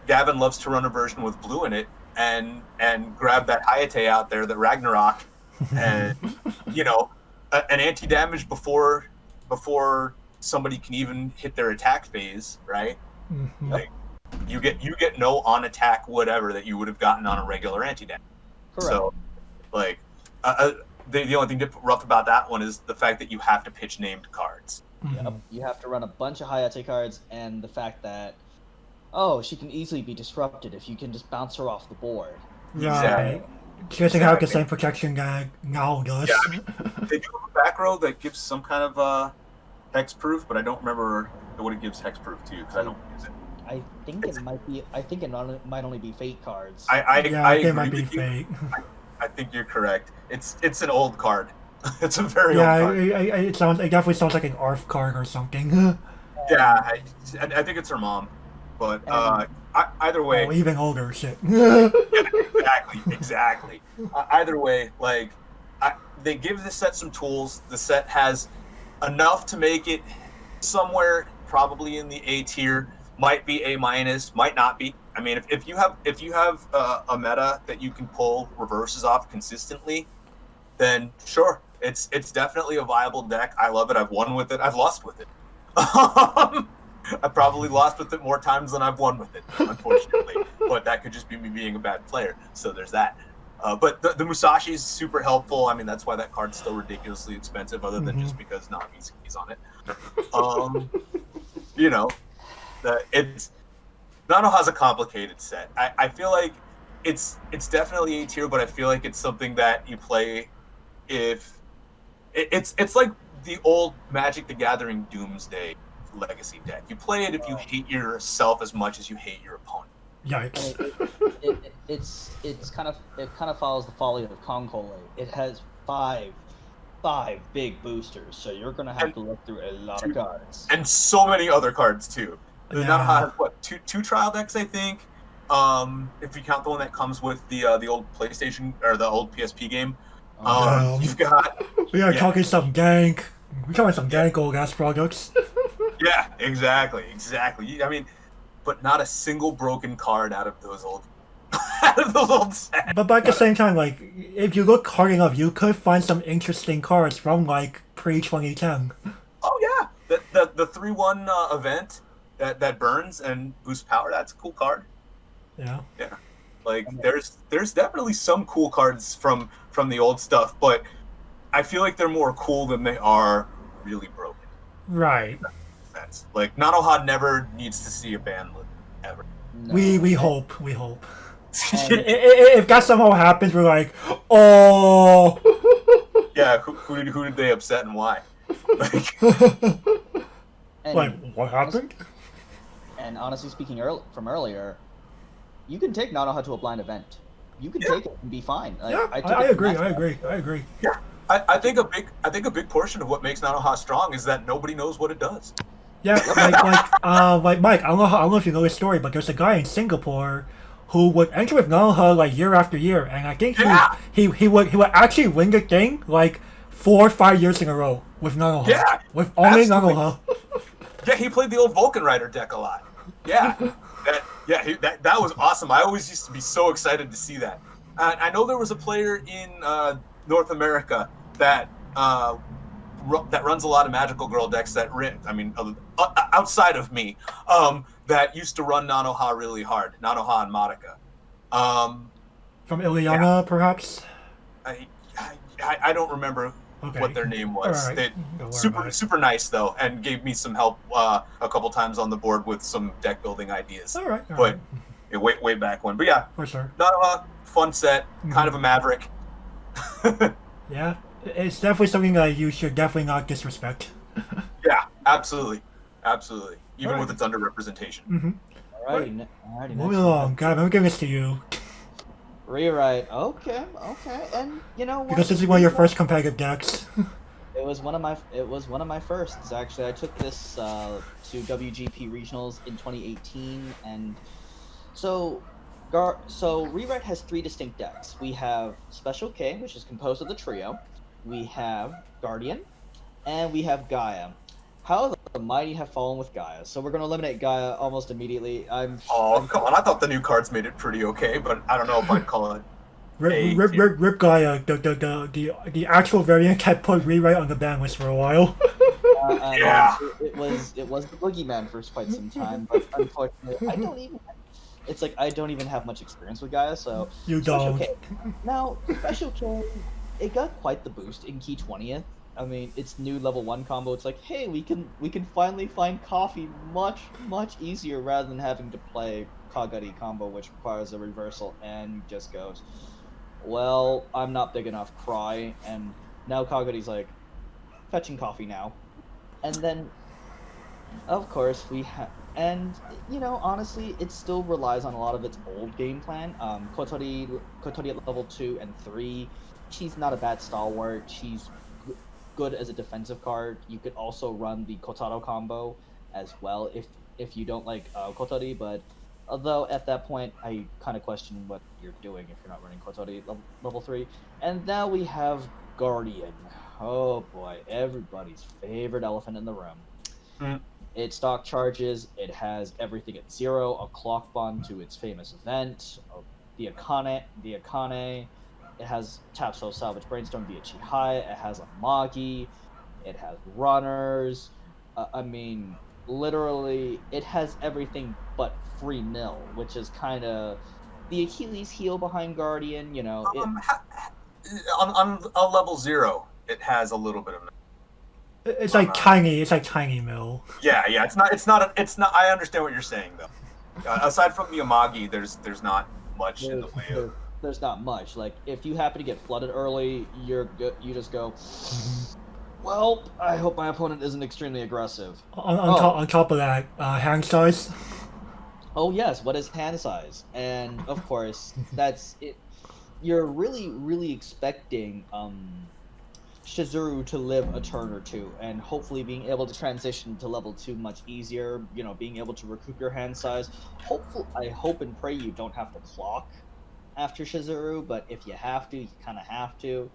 Gavin loves to run a version with blue in it and grab that Hayate out there, the Ragnarok, and an anti-damage before somebody can even hit their attack phase, right? Like you get no on attack whatever that you would have gotten on a regular anti-damage. Correct. So like the only thing rough about that one is the fact that you have to pitch named cards. Yep. You have to run a bunch of Hayate cards, and the fact that she can easily be disrupted if you can just bounce her off the board. Right. She doesn't have the same protection that now does. Yeah, I mean, they do have a back row that gives some kind of hexproof, but I don't remember what it gives hexproof to because I don't use it. I think it might be. I think it might only be fate cards. I They agree might be with you. fake. I think you're correct. It's an old card. It's a very Yeah, old card. it definitely sounds like an ARF card or something. Yeah, I think it's her mom. But either way, Oh, even older shit. exactly. Either way, like they give the set some tools. The set has enough to make it somewhere probably in the A tier. Might be A minus, might not be. I mean, if you have a meta that you can pull reverses off consistently, then sure, it's definitely a viable deck. I love it. I've won with it. I've lost with it. I've probably lost with it more times than I've won with it, unfortunately. But that could just be me being a bad player. So there's that. But the Musashi is super helpful. I mean, that's why that card's still ridiculously expensive, other than just because Nami's on it. You know, it's Nanoha's a complicated set. I feel like it's definitely A tier, but I feel like it's something that you play if it's like the old Magic the Gathering Doomsday Legacy deck. You play it if you hate yourself as much as you hate your opponent. Yikes. It kind of follows the folly of Concole. It has five big boosters, so you're gonna have to look through a lot of cards. And so many other cards too. Yeah. Nanoha has what two trial decks, I think. If you count the one that comes with the old PlayStation or the old PSP game. You've got We are talking some gank. We're talking some gank old ass products. Yeah, exactly. I mean, but not a single broken card out of those old sets. But at the same time, like, if you look hard enough, you could find some interesting cards from like pre-2010. Oh yeah, the 3/1 event that burns and boosts power. That's a cool card. Yeah. Yeah, like there's definitely some cool cards from the old stuff, but I feel like they're more cool than they are really broken. Right. Sense. Like Nanoha never needs to see a ban list ever. No. We hope. If that somehow happens, we're like, oh. Yeah, who did they upset and why? Like, And, Like, what happened? And honestly speaking, from earlier, you can take Nanoha to a blind event. You can take it and be fine. Like, Yeah, took I it to agree. Magica. I agree. yeah, I think a big portion of what makes Nanoha strong is that nobody knows what it does. Yeah, like Mike. I don't know if you know this story, but there's a guy in Singapore who would enter with Nanoha like year after year, and I think he would actually win the thing like 4 or 5 years in a row with Nanoha. Yeah, with only absolutely. Nanoha. Yeah, he played the old Vulcan Rider deck a lot. Yeah, that was awesome. I always used to be so excited to see that. I know there was a player in North America that runs a lot of Magical Girl decks outside of me, that used to run Nanoha really hard. Nanoha and Madoka. From Ileana, perhaps. I don't remember what their name was. Right. Super nice though, and gave me some help a couple times on the board with some deck building ideas. All right. But way back when. But yeah, For sure. Nanoha, fun set, kind of a maverick. Yeah, it's definitely something that you should definitely not disrespect. Yeah, absolutely, even Alright. with its underrepresentation. Alrighty, Moving along, Gavin, I'm giving this to you Rewrite. Okay, and you know what? because this is one of your first competitive decks. It was one of my firsts actually. I took this to WGP regionals in 2018, and so Rewrite has 3 distinct decks. We have Special K, which is composed of the trio. We have Guardian, and we have Gaia. However, the Mighty have fallen with Gaia, so we're going to eliminate Gaia almost immediately. Come on! I thought the new cards made it pretty okay, but I don't know if I'd call it. Rip Gaia, the actual variant kept put Rewrite on the ban list for a while. Yeah. It was the boogeyman for quite some time, but unfortunately, I don't even have much experience with Gaia, so You Special don't. K. Now, Special K, it got quite the boost in Key 20th. I mean, its new level 1 combo. It's like, hey, we can finally find coffee much easier rather than having to play Kageki combo, which requires a reversal, and just goes, well, I'm not big enough, cry, and now Kageki's like, fetching coffee now. And then, of course, And honestly, it still relies on a lot of its old game plan. Kotori at level 2 and 3, she's not a bad stalwart. She's good as a defensive card. You could also run the Kotaro combo as well if you don't like Kotori, but although at that point I kind of question what you're doing if you're not running Kotori level 3. And now we have Guardian. Oh boy, everybody's favorite elephant in the room. Mm. It stock charges, it has everything at 0, a clock bond to its famous event, the Akane, it has tap soul salvage brainstorm via Chihai, it has a Magi, it has runners, literally, it has everything but free nil, which is kind of the Achilles heel behind Guardian, on level 0, it has a little bit of. It's like tiny. It's like tiny mill. Yeah. It's not. I understand what you're saying though. Aside from the Amagi, there's not much in the way of. There's not much. Like if you happen to get flooded early, you're good. You just go. Well, I hope my opponent isn't extremely aggressive. On top of that, hand size. Oh yes, what is hand size? And of course, that's it. You're really, really expecting Shizuru to live a turn or two, and hopefully being able to transition to level 2 much easier, being able to recoup your hand size. I hope and pray you don't have to clock after Shizuru, but if you have to, you kind of have to.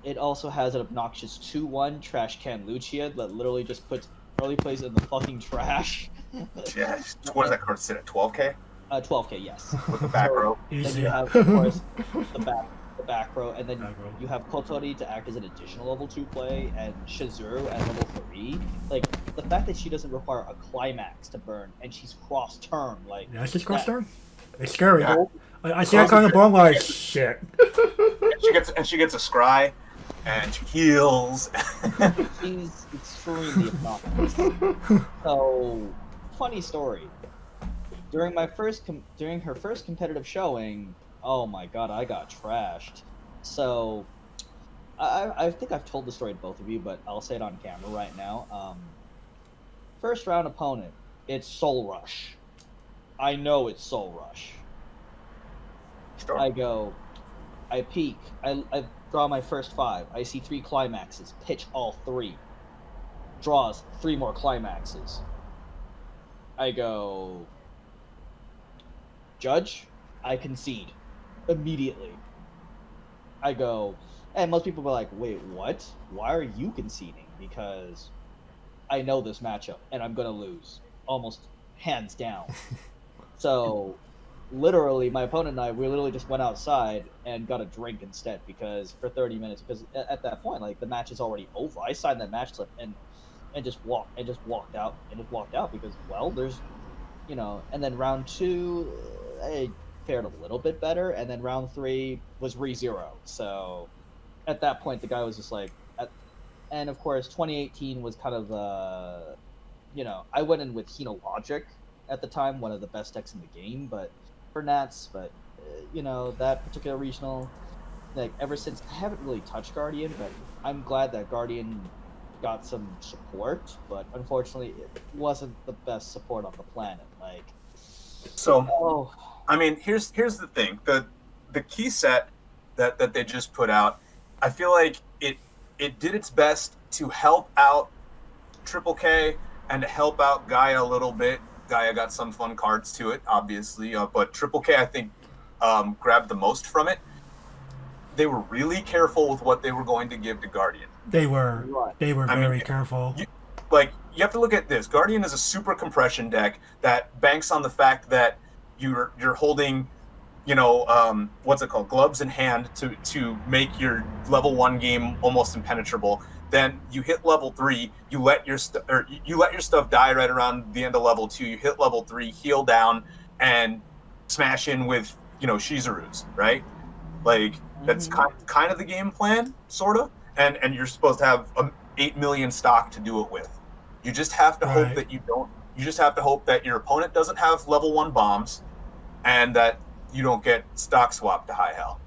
It also has an obnoxious 2-1 Trash Can Lucia that literally just puts early plays in the fucking trash. Yeah, what does that card sit at, 12k? 12k, yes. With the back row. Then you have, of course, the back row, and then you have Kotori to act as an additional level 2 play, and Shizuru at level 3. Like, the fact that she doesn't require a climax to burn, and she's cross-turn, like... Yeah, she's cross-turn? It's scary. Yeah. I see that kind of bone like, shit. And she gets a scry, and she heals. She's extremely obnoxious. So, funny story. During her first competitive showing, oh my god, I got trashed. So, I think I've told the story to both of you, but I'll say it on camera right now. First round opponent, it's Soul Rush. I know it's Soul Rush. Sure. I peek, I draw my first 5. I see 3 climaxes, pitch all 3. Draws 3 more climaxes. I go, Judge, I concede. Immediately. I go, and most people were like, wait, what? Why are you conceding? Because I know this matchup, and I'm going to lose. Almost hands down. So, literally, my opponent and I, we literally just went outside and got a drink instead, because for 30 minutes, because at that point, like, the match is already over. I signed that match slip and just walked out because, well, there's, and then round 2, I fared a little bit better, and then round 3 was re-0. So at that point, the guy was just like, and of course, 2018 was kind of, I went in with Hino Logic at the time, one of the best decks in the game, but for Nats, but that particular regional, like ever since, I haven't really touched Guardian, but I'm glad that Guardian got some support, but unfortunately, it wasn't the best support on the planet. Like, so. I mean, here's the thing. The key set that they just put out, I feel like it did its best to help out Triple K and to help out Gaia a little bit. Gaia got some fun cards to it, obviously, but Triple K, I think, grabbed the most from it. They were really careful with what they were going to give to Guardian. They were very careful. You have to look at this. Guardian is a super compression deck that banks on the fact that you're holding, what's it called, gloves in hand to make your level 1 game almost impenetrable. Then you hit level 3, you let your stuff die right around the end of level 2. You hit level 3, heal down, and smash in with Shizurus, right? Like that's kind of the game plan, sorta. And you're supposed to have 8 million stock to do it with. You just have to hope that you don't. You just have to hope that your opponent doesn't have level 1 bombs, and that you don't get stock swapped to high hell.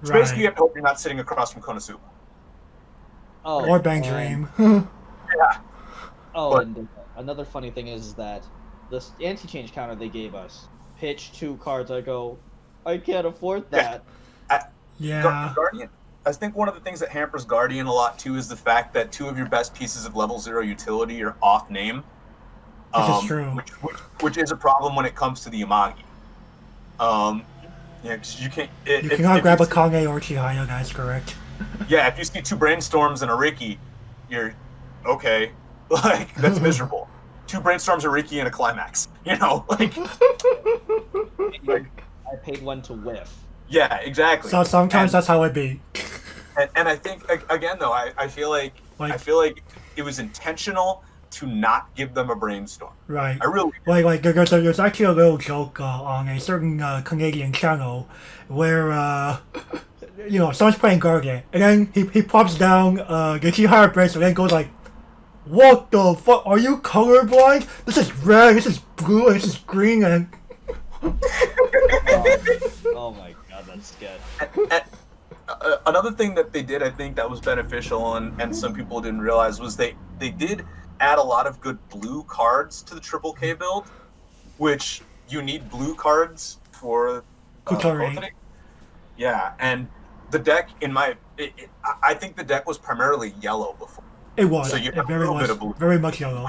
So basically, you have to hope you're not sitting across from Konosuba. Or Bang Dream. Yeah. Oh, and another funny thing is that the anti-change counter they gave us, pitch 2 cards. I go, I can't afford that. Yeah. Guardian. I think one of the things that hampers Guardian a lot too is the fact that 2 of your best pieces of level 0 utility are off name. This is true. Which is a problem when it comes to the Yamagi. Yeah, because you can't. You cannot grab a Kage or Chihaya, that's correct. Yeah, if you see 2 Brainstorms and a Riki, you're okay. Like, that's miserable. 2 Brainstorms, a Riki, and a Climax. You know, like. I paid 1 to whiff. Yeah, exactly. So sometimes that's how it be. And I think again though, I feel like it was intentional to not give them a brainstorm. Right. I really like there's actually a little joke on a certain Canadian channel where someone's playing Guardian and then he pops down the Chihaya bracelet and then goes like, "What the fuck? Are you colorblind? This is red, this is blue, and this is green and." Oh my god, that's good. Another thing that they did, I think, that was beneficial and some people didn't realize was they did add a lot of good blue cards to the Triple K build, which you need blue cards for Kutari. Yeah, and the deck I think the deck was primarily yellow before. It was. So you it have a little bit of blue. Very much yellow.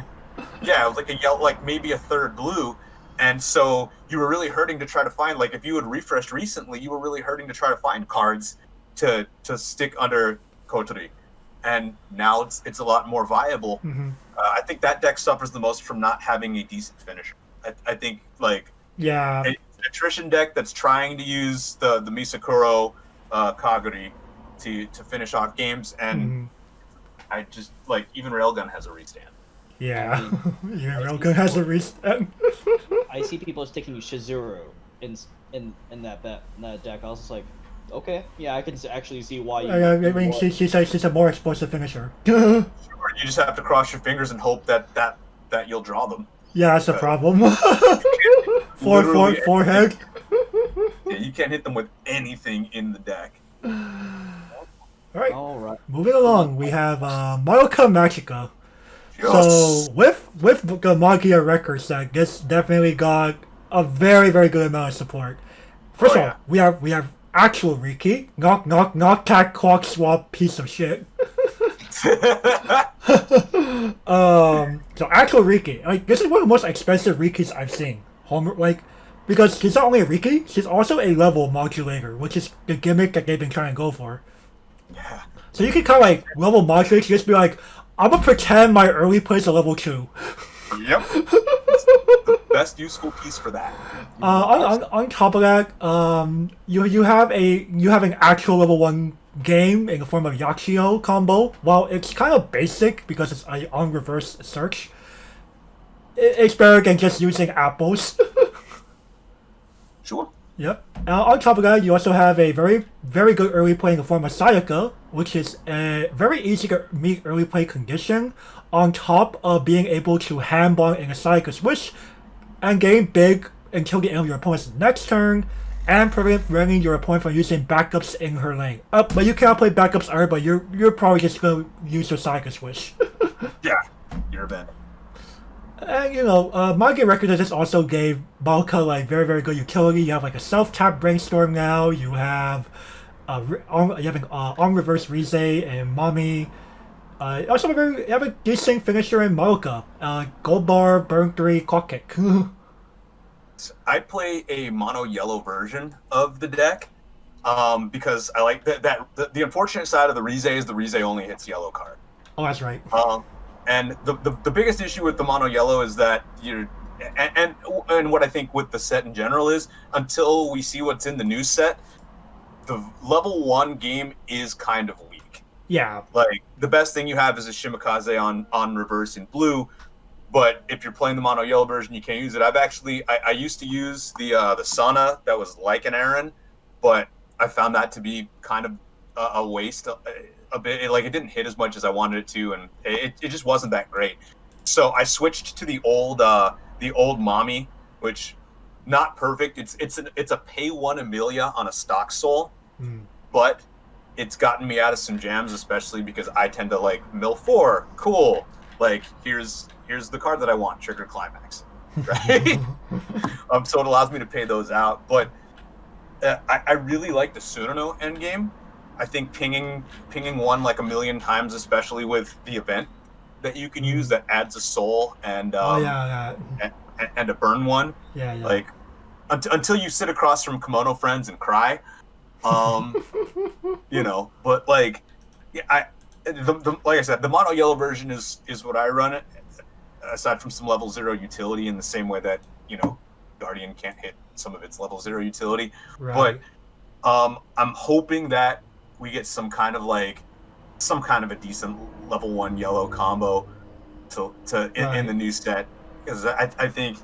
Yeah, it was like a yellow, like maybe a third blue. And so you were really hurting to try to find, like, if you had refreshed recently, you were really hurting to try to find cards to stick under Kotori. And now it's a lot more viable. Mm-hmm. I think that deck suffers the most from not having a decent finisher. I think, like, yeah, it's an attrition deck that's trying to use the Misakuro Kaguri to finish off games, and I just, like, even Railgun has a restand. Yeah, yeah, Railgun has a restand. I see people sticking Shizuru in that deck. I was just like, okay, yeah, I can actually see why you. I mean, she's a more explosive finisher. Sure, you just have to cross your fingers and hope that you'll draw them. Yeah, that's the problem. Forehead. Yeah, you can't hit them with anything in the deck. All right. Moving along, we have Madoka Magica. Yes. So with the Magia record set, this definitely got a very, very good amount of support. First of all, we have actual Riki, not that clock swap piece of shit. So actual Riki, like, this is one of the most expensive Rikis I've seen. Because she's not only a Riki, she's also a level modulator, which is the gimmick that they've been trying to go for. Yeah. So you can kind of like level modulate, just be like, I'm gonna pretend my early play's a level 2. Yep. It's the best useful piece for that. On top of that, you have an actual level 1 game in the form of Yaxio combo. While it's kind of basic because it's on reverse search, it's better than just using apples. Sure. Yep. On top of that, you also have a very, very good early play in the form of Sayaka, which is a very easy to meet early play condition, on top of being able to handball in a Sayaka's Wish, and getting big until the end of your opponent's next turn, and preventing your opponent from using backups in her lane. But you cannot play backups either, but you're probably just going to use your Sayaka's Wish. Yeah, you're a bad. And Magi Record just also gave Madoka like very, very good utility. You have like a self-tap Brainstorm now. You have on reverse Rize and Mami. Also you have a decent finisher in Madoka. Gold Bar, Burn 3, Clock Kick. I play a mono yellow version of the deck because I like that. The unfortunate side of the Rize is the Rize only hits yellow card. Oh, that's right. And the biggest issue with the mono yellow is that and what I think with the set in general is, until we see what's in the new set, the level 1 game is kind of weak. Yeah. Like, the best thing you have is a Shimikaze on reverse in blue, but if you're playing the mono yellow version, you can't use it. I used to use the Sana that was like an Aaron, but I found that to be kind of a waste. A bit, it didn't hit as much as I wanted it to, and it just wasn't that great. So I switched to the old Mami, which not perfect. It's a pay 1 Amelia on a stock soul, but it's gotten me out of some jams, especially because I tend to like mill 4. Cool. Like, here's here's the card that I want, trigger climax, right? So it allows me to pay those out. But I really like the Tsunono endgame. I think pinging one like a million times, especially with the event that you can use that adds a soul and and a burn one. Yeah. Like until you sit across from Kemono Friends and cry, you know. But like, like I said, the mono yellow version is what I run it. Aside from some level 0 utility, in the same way that, you know, Guardian can't hit some of its level 0 utility. Right. But I'm hoping that we get some kind of a decent level 1 yellow combo in the new set, because I think,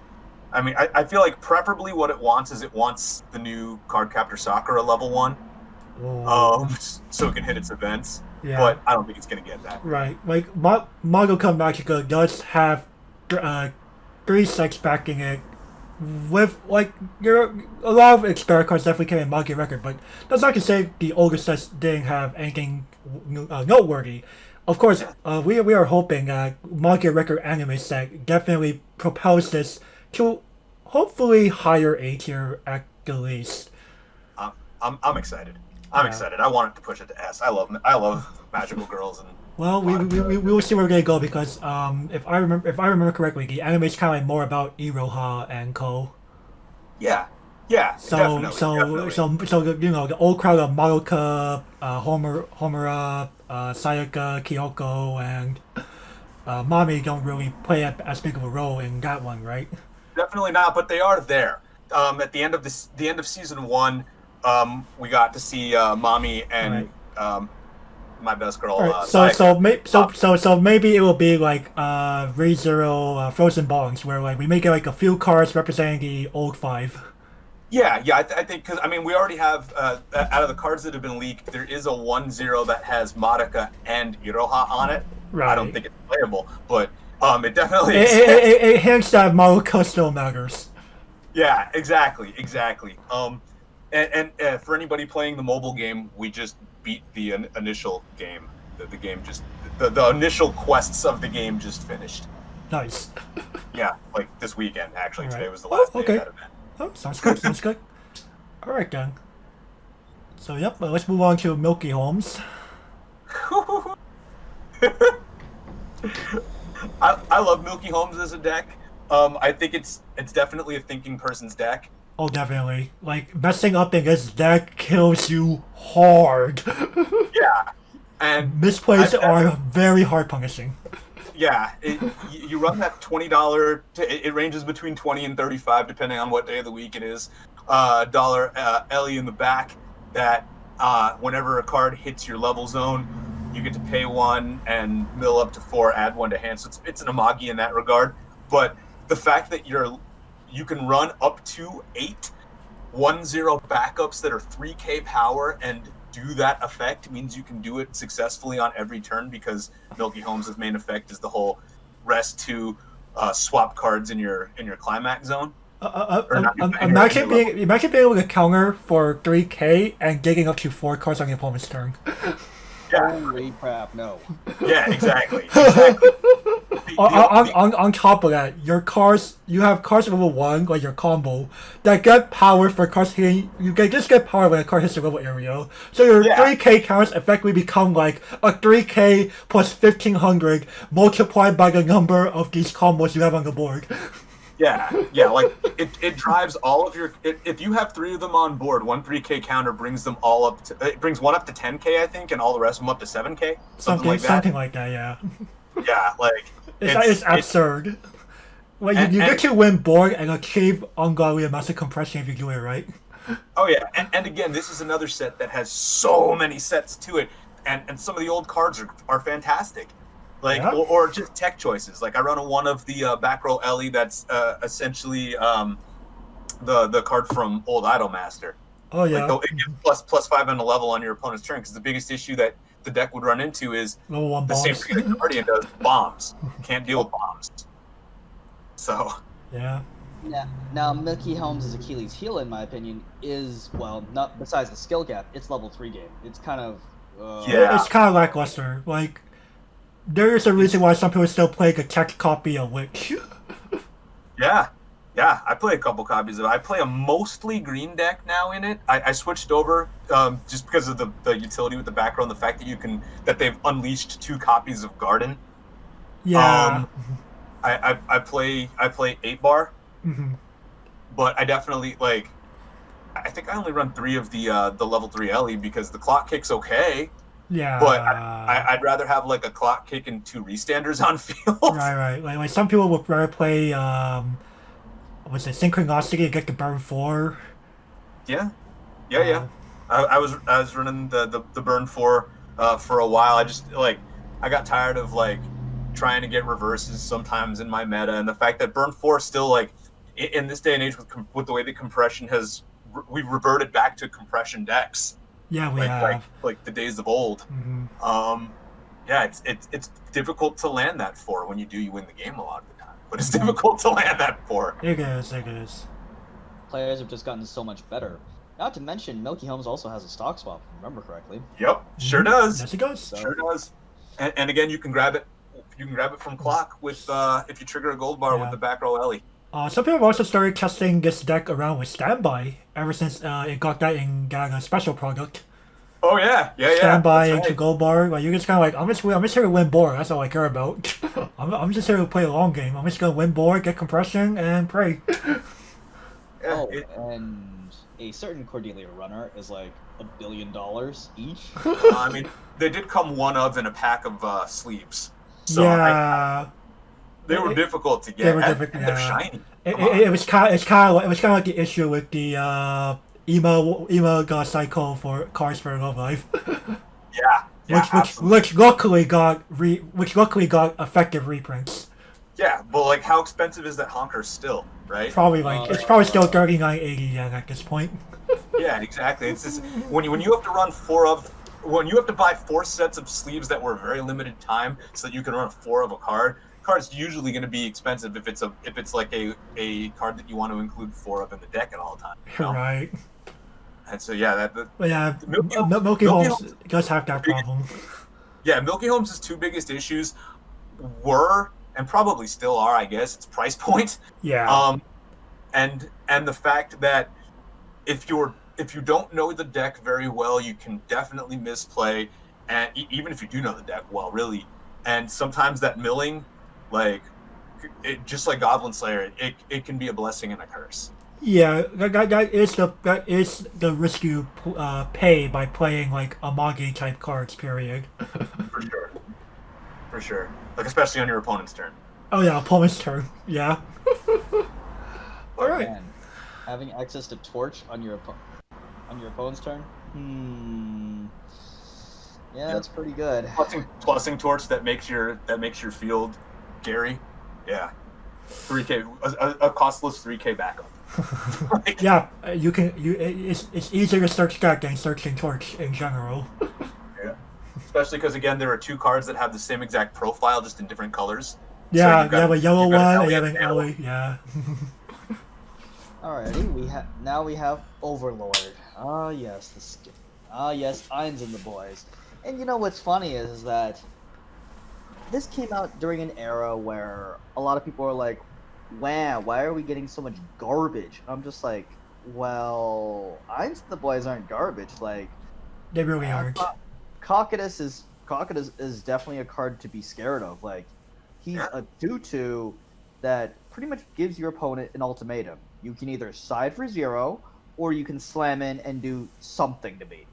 I mean, I feel like preferably what it wants is the new Cardcaptor Sakura level 1, so it can hit its events. Yeah. But I don't think it's gonna get that. Right, like Madoka Magica does have 3 sets backing it, with like a lot of its spare cards definitely came in Magi record, but that's not to say the older sets didn't have anything noteworthy. Of course, we are hoping that Magi record anime set definitely propels this to hopefully higher A tier at the least. I'm excited. I'm excited. I want it to push it to S. I love magical girls and. Well, we will see where they go, because if I remember correctly, the anime is kind of like more about Iroha and Co. Yeah. So you know, the old crowd of Madoka, Homura, Sayaka, Kyoko, and Mami don't really play as big of a role in that one, right? Definitely not, but they are there. At the end of season 1, we got to see Mami and my best girl. Right. So maybe it will be like ReZero Frozen Bonds, where like we make it like a few cards representing the old 5. Yeah. I think, because I mean, we already have out of the cards that have been leaked, there is a 1-0 that has Madoka and Iroha on it. Right. I don't think it's playable, but it definitely it hints that Madoka still matters. Yeah, exactly. And for anybody playing the mobile game, we just beat the initial game. The game just the initial quests of the game just finished. Nice. Yeah, like this weekend actually. Right. Today was the last day of that event. Oh, sounds good. All right then. So let's move on to Milky Holmes. I love Milky Holmes as a deck. I think it's definitely a thinking person's deck. Oh, definitely. Like, messing up in this deck kills you hard. Yeah. And misplays are very hard punishing. Yeah. You run that $20, it ranges between 20 and 35, depending on what day of the week it is. Dollar Ellie in the back that whenever a card hits your level zone, you get to pay 1 and mill up to 4, add 1 to hand. So it's an Amagi in that regard. But the fact that you can run up to 8 1-0 backups that are 3k power and do that effect means you can do it successfully on every turn, because Milky Holmes' main effect is the whole rest to swap cards in your climax zone. Imagine being able to counter for 3k and getting up to 4 cards on your opponent's turn. Yeah. Holy crap, no. Yeah, exactly. On top of that, you have cards level 1, like your combo, that get power for cards hitting. You just get power when a card hits the level area. So your 3k counts effectively become like a 3k plus 1500 multiplied by the number of these combos you have on the board. Yeah, like it drives all of your. If you have 3 of them on board, one 3k counter brings them all up to. It brings one up to 10k, I think, and all the rest of them up to 7k. Something like that, yeah. Yeah, like it's absurd. Like you get to win board and achieve ungodly amounts of compression if you do it right. Oh yeah, and again, this is another set that has so many sets to it, and some of the old cards are fantastic. Like, or just tech choices. Like, I run one of the back row Ellie that's essentially the card from Old Idolmaster. Oh, yeah. Like, it gives +5 on the level on your opponent's turn, because the biggest issue that the deck would run into is the same thing that Guardian does, bombs. Can't deal with bombs. So. Yeah. Yeah. Now, Milky Holmes' Achilles' heel, in my opinion, is, well, not besides the skill gap, it's level 3 game. It's kind of... It's kind of lackluster. Like... There is a reason why some people still play a text copy of Witch. Yeah, I play a couple copies of it. I play a mostly green deck now in it. I switched over just because of the utility with the background, the fact that they've unleashed 2 copies of Garden. Yeah. I play 8-bar, but I definitely like. I think I only run 3 of the level 3 Ellie because the clock kick's okay. Yeah. But I'd rather have like a clock kick and 2 restanders on field. Right. Like some people would rather play what's it, Synchronicity and get the burn 4. Yeah. I was running the burn 4 for a while. I just like I got tired of like trying to get reverses sometimes in my meta, and the fact that burn 4 still like in this day and age with the way the compression has we've reverted back to compression decks. Yeah, we have like the days of old. Yeah, it's difficult to land that 4. When you do, you win the game a lot of the time. But it's difficult to land that 4. It is. Players have just gotten so much better. Not to mention, Milky Holmes also has a stock swap, if I remember correctly. Yep, sure does. Yes, it does. Sure does. And again, you can grab it. You can grab it from clock with if you trigger a gold bar with the back row Ellie. Some people have also started testing this deck around with Standby ever since it got that in that special product. Oh yeah. Standby into gold bar. Like you're just kind of like I'm just here to win board. That's all I care about. I'm just here to play a long game. I'm just gonna win board, get compression, and pray. And a certain Cordelia runner is like $1 billion each. I mean, they did come one of in a pack of sleeves. So they were difficult to get. They were difficult. They're shiny. It was kind of like the issue with the emo cycle for cards for Love Life. Which luckily got effective reprints. Yeah, but like, how expensive is that honker still? Right? Probably it's probably still 39.80 yen at this point. Yeah, exactly. It's just when you have to run when you have to buy 4 sets of sleeves that were very limited time so that you can run 4 of a card. Card's usually going to be expensive if it's like a card that you want to include 4 of in the deck at all times. You know? Right. And so yeah, Milky Holmes does have that problem. Yeah, Milky Holmes' 2 biggest issues were and probably still are, I guess, its price point. Yeah. And the fact that if you don't know the deck very well, you can definitely misplay, and even if you do know the deck well, really. And sometimes that milling, like, just like Goblin Slayer, it can be a blessing and a curse. Yeah, that is the risk you pay by playing like a Magi type cards. Period. For sure. Like especially on your opponent's turn. Oh yeah, opponent's turn. Yeah. All right. Man, having access to Torch on your opponent's turn. Yeah, that's pretty good. Plussing Torch that makes your field Gary. Yeah. 3K, a costless 3K backup. Yeah, it's easier to search that than searching Torch in general. Yeah. Especially because again, there are 2 cards that have the same exact profile, just in different colors. Yeah, you have a yellow one, and you have an Ellie. Yeah. Alrighty, we have Overlord. Ah yes, the skin. Ah yes, Irons and the boys. And you know what's funny is that this came out during an era where a lot of people are like, wow, why are we getting so much garbage? I'm just like, well, Irons and the boys aren't garbage. Like, they really aren't. Cocytus is definitely a card to be scared of. Like, he's a 2/2 that pretty much gives your opponent an ultimatum. You can either side for 0, or you can slam in and do something to me.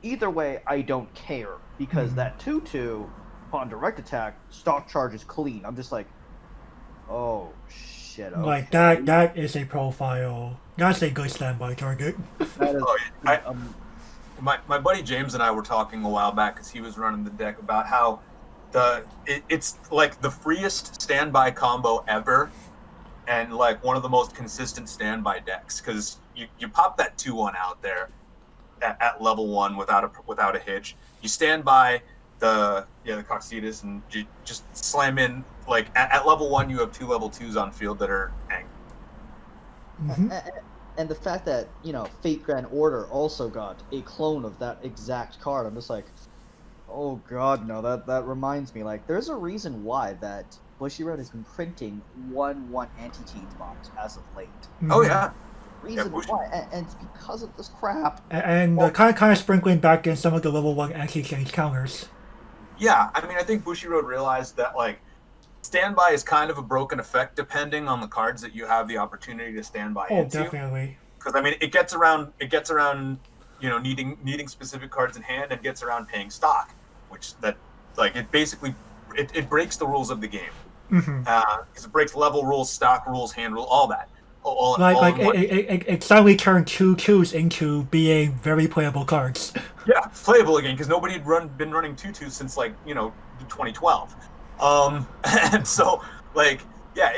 Either way, I don't care, because that 2/2, upon direct attack, stock charge is clean. I'm just like, oh shit. Okay. Like that is a profile. That's a good standby target. My buddy James and I were talking a while back because he was running the deck about how it's like the freest standby combo ever, and like one of the most consistent standby decks because you pop that 2/1 out there at level 1 without a hitch. You stand by the Cocytus and you just slam in. Like at level 1, you have 2 level 2s on field that are angry. And the fact that Fate Grand Order also got a clone of that exact card, I'm just like, Oh god, no, that reminds me, like, there's a reason why that Bushiroad has been printing 1/1 anti-cheat bombs as of late. Oh yeah. Reason why, and it's because of this crap. And kind of sprinkling back in some of the level 1 anti-change counters. Yeah, I mean, I think Bushiroad realized that, like, standby is kind of a broken effect depending on the cards that you have the opportunity to stand by into. Definitely. Because I mean, it gets around, you know, needing specific cards in hand, and gets around paying stock, which that, like, it basically it breaks the rules of the game. Because it breaks level rules, stock rules, hand rule, all that. It suddenly turned 2/2s into being very playable cards. Yeah, playable again, because nobody had been running 2/2s since, like, you know, 2012. And so, like, yeah,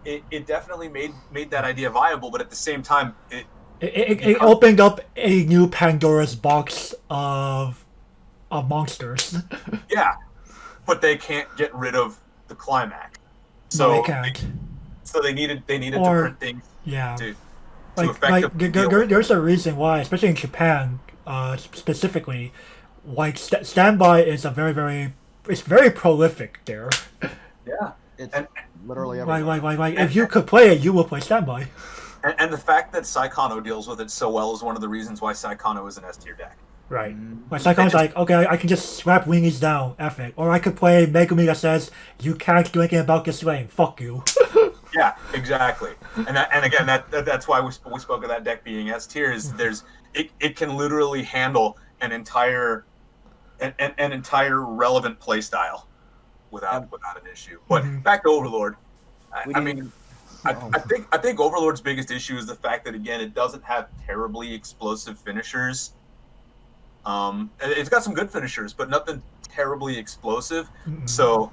it definitely made that idea viable, but at the same time, it opened up a new Pandora's box of monsters. Yeah, but they can't get rid of the climax. So no, they can't. So they needed to print things. Yeah. To there's a reason why, especially in Japan, specifically, like standby is it's very prolific there. Yeah. It's literally everywhere. Like if you could play it, you will play standby. And the fact that Saikano deals with it so well is one of the reasons why Saikano is an S tier deck. Right. Like Saikano's like, okay, I can just slap weenies down, F it. Or I could play Megumi that says, you can't do anything about this lane, fuck you. Yeah, exactly. And again, that's why we spoke of that deck being S tier. Is it can literally handle an entire relevant play style without an issue. But back to Overlord. I think Overlord's biggest issue is the fact that, again, it doesn't have terribly explosive finishers. It's got some good finishers, but nothing terribly explosive. So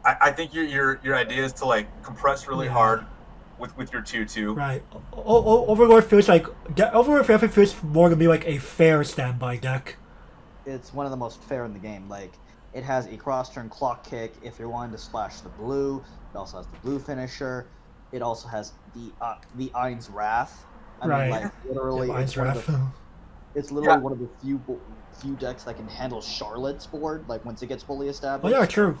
I think your idea is to, like, compress really hard with your 2/2. Right. Overlord feels more to be like a fair standby deck. It's one of the most fair in the game. Like, it has a cross-turn clock kick if you're wanting to splash the blue. It also has the blue finisher. It also has the Ein's Wrath. I mean, like, literally, Ein's Wrath. It's literally one of the few decks that can handle Charlotte's board, like, once it gets fully established. Oh yeah, true.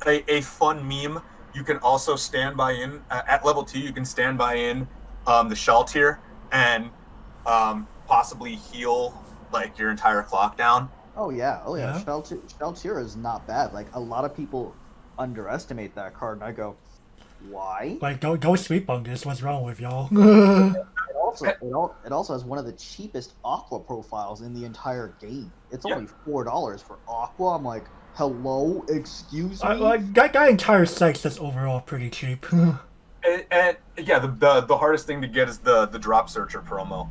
A fun meme. You can also stand by in at level 2. You can stand by in the Shell tier and possibly heal, like, your entire clock down. Oh yeah. Shell tier is not bad. Like, a lot of people underestimate that card, and I go, why? Like, don't sleep on this. What's wrong with y'all? It also has one of the cheapest Aqua profiles in the entire game. It's only $4 for Aqua. I'm like, hello, excuse me. Like that entire set is overall pretty cheap. and yeah, the hardest thing to get is the drop searcher promo.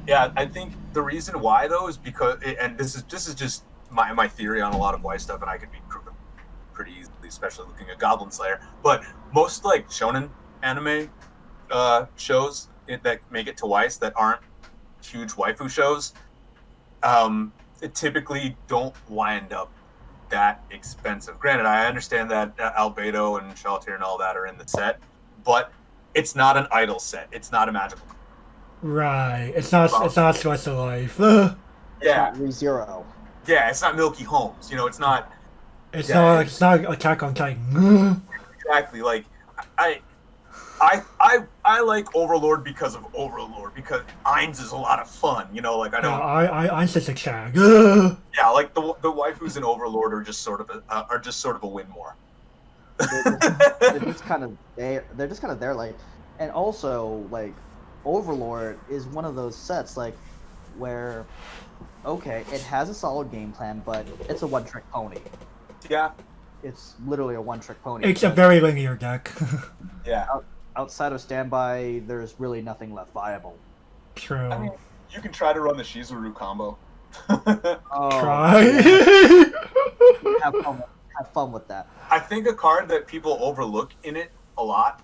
Yeah, I think the reason why though is because, and this is just my theory on a lot of Weiss stuff, and I could be proven pretty easily, especially looking at Goblin Slayer. But most, like, shonen anime shows that make it to Weiss that aren't huge waifu shows, it typically don't wind up that expensive. Granted, I understand that Albedo and Shelter and all that are in the set, but it's not an idol set. It's not a magical. Right. It's not Slice of Life. Yeah. ReZero. Yeah, it's not Milky Holmes. You know, it's not. It's not Attack on Titan. Exactly. Like, I like Overlord because of Overlord, because Ainz is a lot of fun, you know, like, I don't. Ainz is a chag. Yeah, like the waifus in Overlord are just sort of a win more. They're just kind of there. They're just kind of there, like, and also, like, Overlord is one of those sets, like, where, okay, it has a solid game plan, but it's a one-trick pony. Yeah. It's literally a one-trick pony. It's a very linear deck. Yeah. Outside of standby, there's really nothing left viable. True. I mean, you can try to run the Shizuru combo. Try. Have fun with that. I think a card that people overlook in it a lot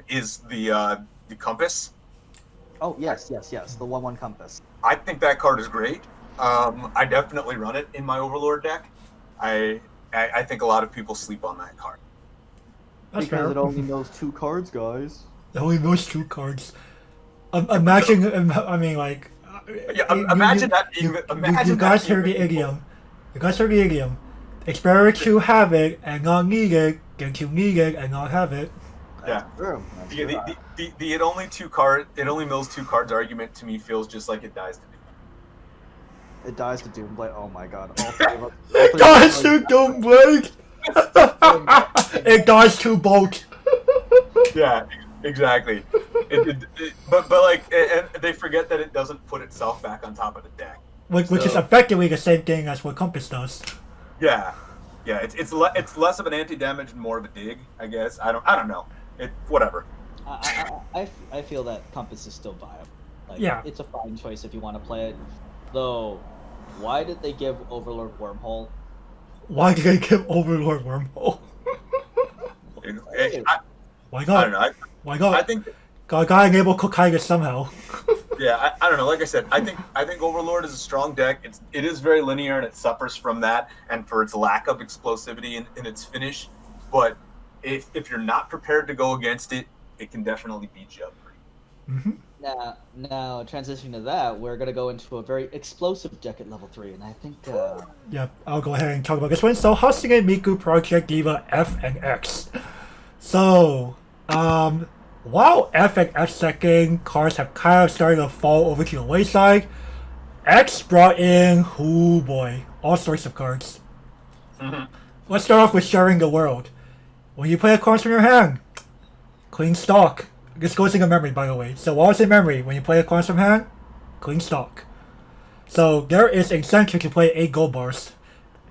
is the Compass. Oh, yes, the 1/1 Compass. I think that card is great. I definitely run it in my Overlord deck. I think a lot of people sleep on that card. That's because fair. it only knows 2 cards, guys. It only knows 2 cards. Imagine, I mean, like, Yeah, imagine that. Imagine you guys that heard the idiom. You guys heard the idiom. It's better to have it and not need it than to need it and not have it. Yeah. True. That's true. The it only mills 2 cards argument to me feels just like it dies to me. It dies to Doomblade. Oh my god. All three of us. It dies to Doomblade! It dies to Bolt! Yeah, exactly. But like, and they forget that it doesn't put itself back on top of the deck. Which is effectively the same thing as what Compass does. Yeah, it's less of an anti-damage and more of a dig, I guess. I don't know. Whatever. I feel that Compass is still viable. Like, Yeah. It's a fine choice if you want to play it. Though, why did they give Overlord Wormhole? Why did they give Overlord Wormhole? Why not? I don't know. Why not? I think. Gotta enable Kokaiga somehow. Yeah, I don't know. Like I said, I think Overlord is a strong deck. It is very linear and it suffers from that and for its lack of explosivity in its finish. But if you're not prepared to go against it, it can definitely beat you up. Mm-hmm. Now, transitioning to that, we're gonna go into a very explosive deck at level 3, and I think. Yep, I'll go ahead and talk about this one. So, Hatsune Miku Project Diva F and X. So, while F and X second cards have kind of started to fall over to the wayside, X brought in, oh boy, all sorts of cards. Mm-hmm. Let's start off with Sharing the World. When you play a card from your hand, clean stock. This goes in your memory, by the way. So while it's in memory, when you play a card from hand, clean stock. So there is incentive to play 8 gold bars.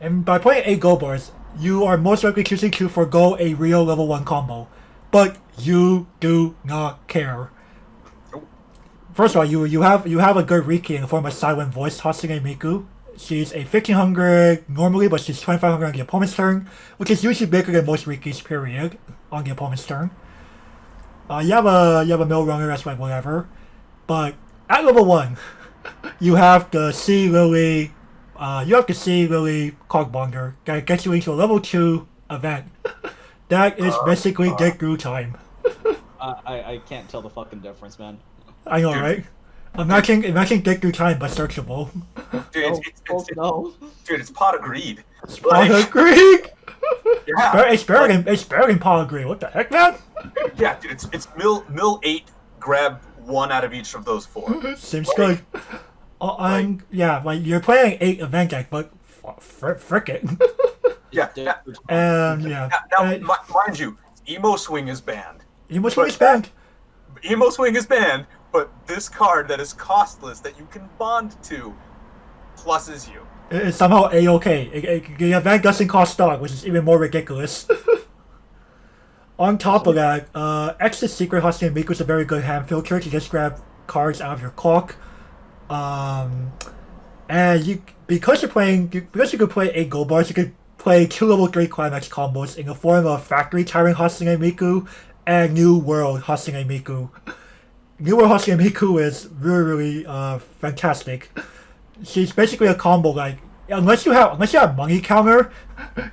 And by playing 8 gold bars, you are most likely choosing to forgo a real level 1 combo. But you do not care. First of all, you have a good Riki in the form of Silent Voice Hatsune Miku. She's a 1500 normally, but she's 2500 on the opponent's turn, which is usually bigger than most Rikis, period, on the opponent's turn. You have a mill runner, that's like whatever. But at level 1, you have the Sea Lily Cogbonder that gets you into a level 2 event. That is basically Dick Gru time. I can't tell the fucking difference, man. I know, right? Imagine Dick Gru time, but searchable. Dude, dude, it's Pot of Greed. Pot of Greed. Yeah, It's better than Pot of Greed. What the heck, man? Yeah, dude, it's mill 8. Grab 1 out of each of those 4. Seems good. Yeah, like you're playing 8 event deck, but frick it. Yeah. And yeah. Now, mind you, Emo Swing is banned. Emo Swing is banned. Emo Swing is banned, but this card that is costless that you can bond to pluses you. It's somehow A-okay. The event doesn't cost stock, which is even more ridiculous. On top of that, X's Secret Hatsune Miku is a very good hand filter to just grab cards out of your clock. And because you could play 8 gold bars, you could play 2 level 3 climax combos in the form of Factory Tyrant Hatsune Miku and New World Hatsune Miku. New World Hatsune Miku is really fantastic. She's basically a combo like unless you have money counter,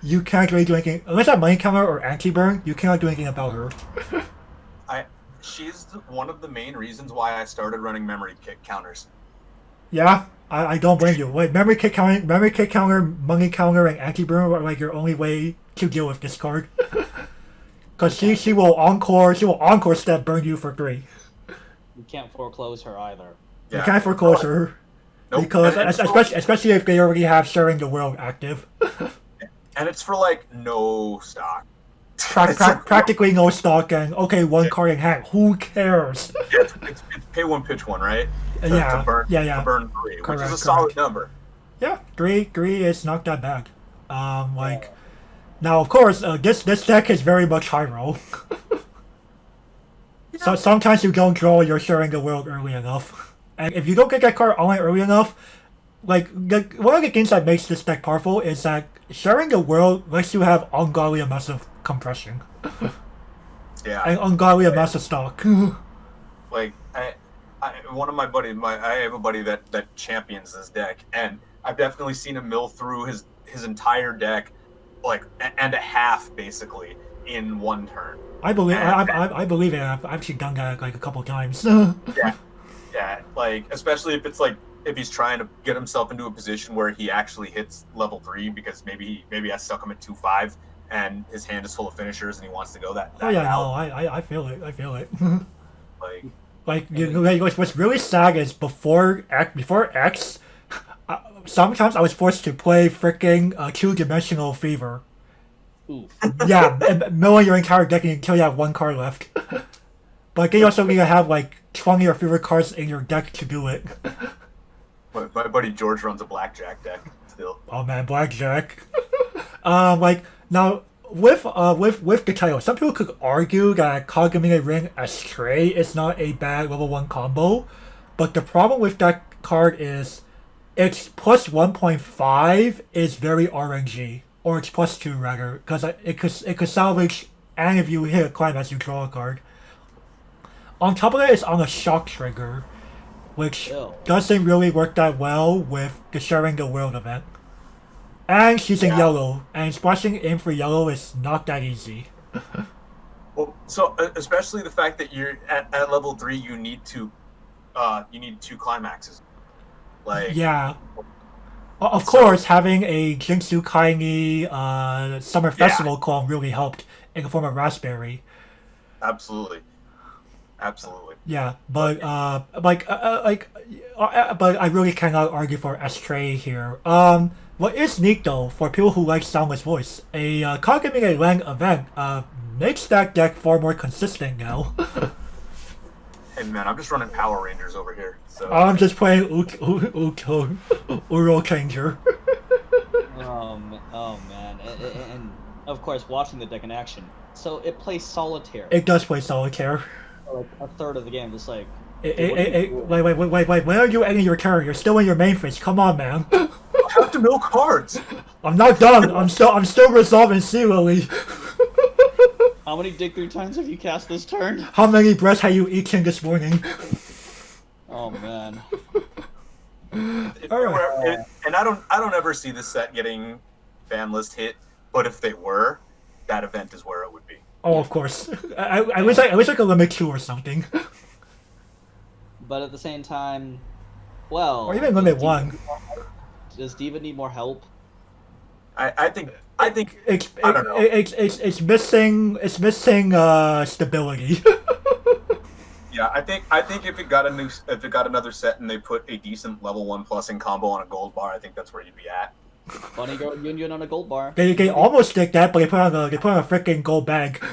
you can't really do anything. Unless you have money counter or anti-burn, you cannot do anything about her. She's one of the main reasons why I started running memory kick counters. Yeah, I don't blame you. Wait, memory kick counter, money counter, and anti-burn are like your only way to deal with this card. Because she will encore step burn you for 3. You can't foreclose her either. Yeah. You can't foreclose her. Nope. Because especially if they already have Sharing the World active. And it's for like no stock. Practically no stock and okay, 1 card in hand. Who cares? It's pay 1, pitch 1, right? To burn 3, which is a solid number. Yeah, 3 is not that bad. Now of course, this deck is very much high roll. So sometimes you don't draw your Sharing the World early enough. And if you don't get that card online early enough, like one of the things that makes this deck powerful is that Sharing the World lets you have ungodly amounts of compression. Yeah. And ungodly amounts of stock. Like one of my buddies, I have a buddy that champions this deck, and I've definitely seen him mill through his entire deck, like and a half basically in 1 turn. I believe it. I've actually done that like a couple times. Yeah, like especially if it's like if he's trying to get himself into a position where he actually hits level 3 because maybe he has stuck him at 2-5 and his hand is full of finishers and he wants to go that Oh yeah, route. no, I feel it. I feel it. Like you know, what's really sad is before X, sometimes I was forced to play freaking 2-dimensional Fever. Oof. Yeah, and milling your entire deck until you have 1 card left. But then you also need to have like 20 or fewer cards in your deck to do it. my buddy George runs a blackjack deck still. Oh man, blackjack. Like now with the title, some people could argue that Kagami Ring Astray is not a bad level 1 combo, but the problem with that card is its plus 1.5 is very RNG, or it's plus 2 rather, because it could salvage, and if you hit a climax, you draw a card. On top of it, it's on a shock trigger, which doesn't really work that well with the Sharing the World event. And she's in yellow, and splashing in for yellow is not that easy. Well, so especially the fact that you're at level 3, you need 2 climaxes. Like yeah. Of course, having a Jinsu Kaini Summer Festival clone really helped in the form of Raspberry. Absolutely. Yeah, but but I really cannot argue for Astray here. What is neat though, for people who like Soundless Voice, a Kagami Lang event makes that deck far more consistent now. Hey man, I'm just running Power Rangers over here. So I'm just playing Uro Changer. Oh man, and of course watching the deck in action. So it plays solitaire. It does play solitaire. Like a third of the game, just like. Wait! When are you ending your turn? You're still in your main phase. Come on, man. I have to mill cards. I'm not done. I'm still resolving serially. How many dig 3 times have you cast this turn? How many breaths have you eaten this morning? Oh man. Alright. And I don't ever see this set getting ban list hit, but if they were, that event is where it would be. Oh, of course. I wish I could limit 2 or something. But at the same time, well. Or even limit 1. Does Diva need more help? I think it's missing stability. Yeah, I think if it got another set and they put a decent level 1+ in combo on a gold bar, I think that's where you'd be at. Bunny Girl Union on a gold bar. They almost did that, but they put on a freaking gold bag.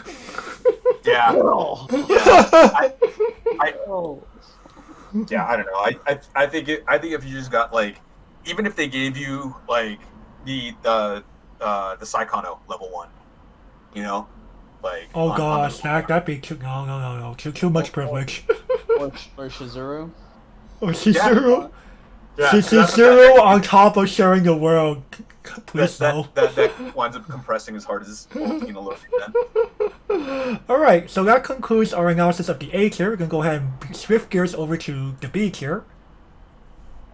Yeah. Oh. Yeah, I don't know. I think if you just got like, even if they gave you like the Psychono level 1, you know, like. Oh gosh, that'd be too too much privilege. Or Shizuru. Or Shizuru. Yeah, Shizuru on top of Sharing the World. Please no. That winds up compressing as hard as Ultimate a little bit. Alright, so that concludes our analysis of the A tier. We're gonna go ahead and shift gears over to the B tier.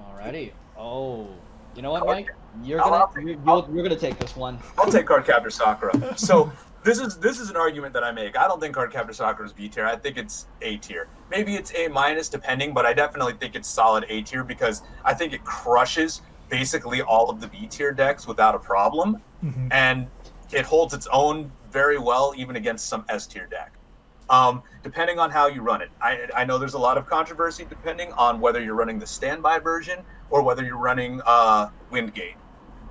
Alrighty. Oh, you know what, Mike? You're gonna take this one. I'll take Cardcaptor Sakura. So this is an argument that I make. I don't think Cardcaptor Sakura is B tier. I think it's A tier. Maybe it's A- depending, but I definitely think it's solid A tier because I think it crushes basically all of the B tier decks without a problem, and it holds its own very well even against some S tier deck. Depending on how you run it. I know there's a lot of controversy depending on whether you're running the standby version or whether you're running Windgate.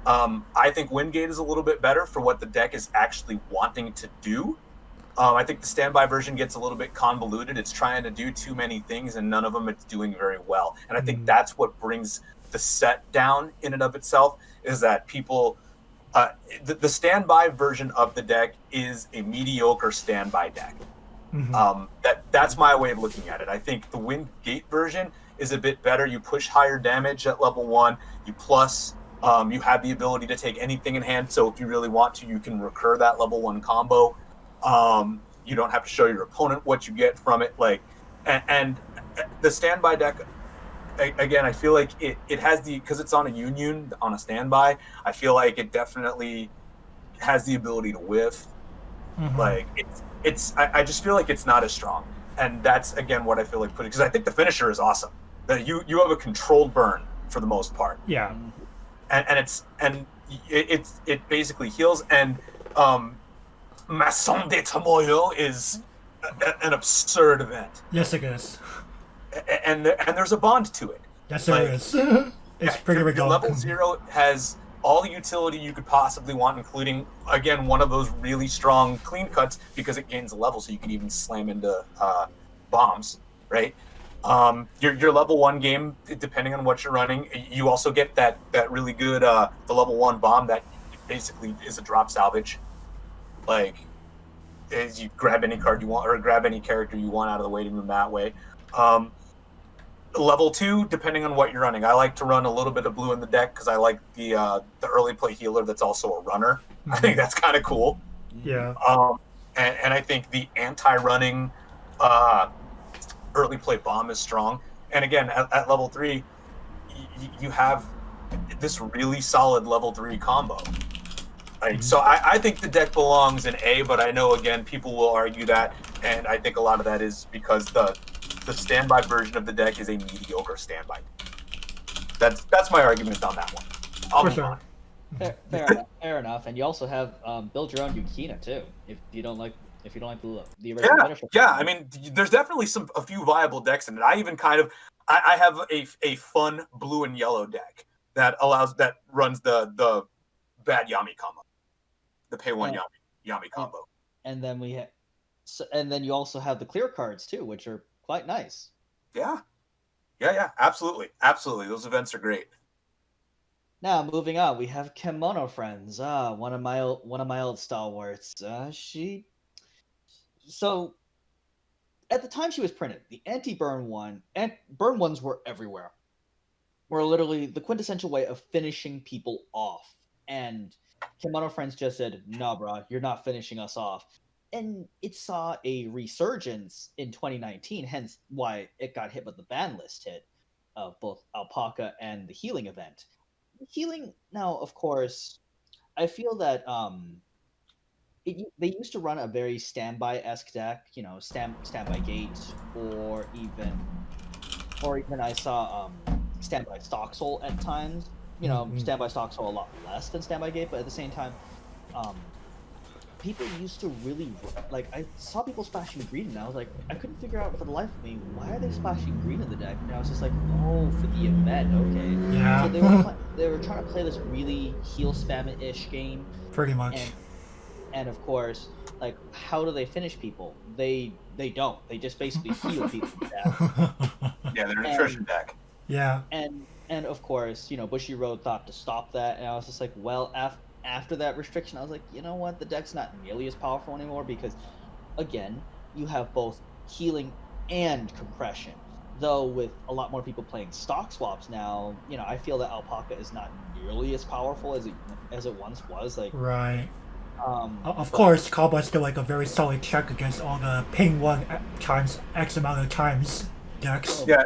I think Windgate is a little bit better for what the deck is actually wanting to do. I think the standby version gets a little bit convoluted. It's trying to do too many things and none of them it's doing very well. And I think that's what brings the set down in and of itself, is that people... the standby version of the deck is a mediocre standby deck. That's my way of looking at it. I think the Windgate version is a bit better. You push higher damage at level 1. You have the ability to take anything in hand. So if you really want to, you can recur that level 1 combo. You don't have to show your opponent what you get from it. And the standby deck, again, I feel like it has because it's on a union, on a standby, I feel like it definitely has the ability to whiff. Like I just feel like it's not as strong. And that's, again, what I feel like because I think the finisher is awesome. That you have a controlled burn for the most part. Yeah. And it basically heals, and Maçon de Tomoyo is an absurd event. Yes, it is. And there's a bond to it. Yes, there is. It's pretty your ridiculous. level 0 has all the utility you could possibly want, including, again, one of those really strong clean cuts, because it gains a level, so you can even slam into bombs, right? Your level 1 game, depending on what you're running, you also get that really good the level 1 bomb that basically is a drop salvage. Like, is you grab any card you want, or grab any character you want out of the waiting room that way. Level 2, depending on what you're running. I like to run a little bit of blue in the deck because I like the early play healer that's also a runner. Mm-hmm. I think that's kind of cool. Yeah. And I think the anti-running early play bomb is strong. And again, at level 3, you have this really solid level 3 combo. Like, so I think the deck belongs in A, but I know, again, people will argue that, and I think a lot of that is because the standby version of the deck is a mediocre standby. That's my argument on that one. I'll move on. Fair enough. And you also have build your own Yukina too, if you don't like the original finisher. Yeah. I mean, there's definitely a few viable decks in it. I even I have a fun blue and yellow deck that runs the bad Yami combo, the pay one Yami combo. And then and then you also have the clear cards too, which are quite nice. Yeah, absolutely. Those events are great. Now, moving on, we have Kemono Friends. One of my old stalwarts. So at the time she was printed, the anti-burn one and burn ones were everywhere. Were literally the quintessential way of finishing people off. And Kemono Friends just said, "Nah, bro, you're not finishing us off." And it saw a resurgence in 2019, hence why it got hit with the ban list hit of both Alpaca and the healing event. Healing, now, of course, I feel that they used to run a very standby-esque deck, standby gate, or even I saw standby stock soul at times. Standby stock soul a lot less than standby gate, but at the same time, people used to really, like, I saw people splashing green, and I was like, I couldn't figure out for the life of me, why are they splashing green in the deck? And I was just like, oh, for the event, okay. Yeah. So they were trying to play this really heal spam-ish game. Pretty much. And of course, like, how do they finish people? They don't. They just basically heal people to death. Yeah, they're an attrition deck. Yeah. And of course, Bushiroad thought to stop that, and I was just like, well, after that restriction, I was like, you know what? The deck's not nearly as powerful anymore because, again, you have both healing and compression. Though with a lot more people playing stock swaps now, I feel that Alpaca is not nearly as powerful as it once was. Like, right. Of course, Capo is still like a very solid check against all the ping 1 times X amount of times decks. Yeah,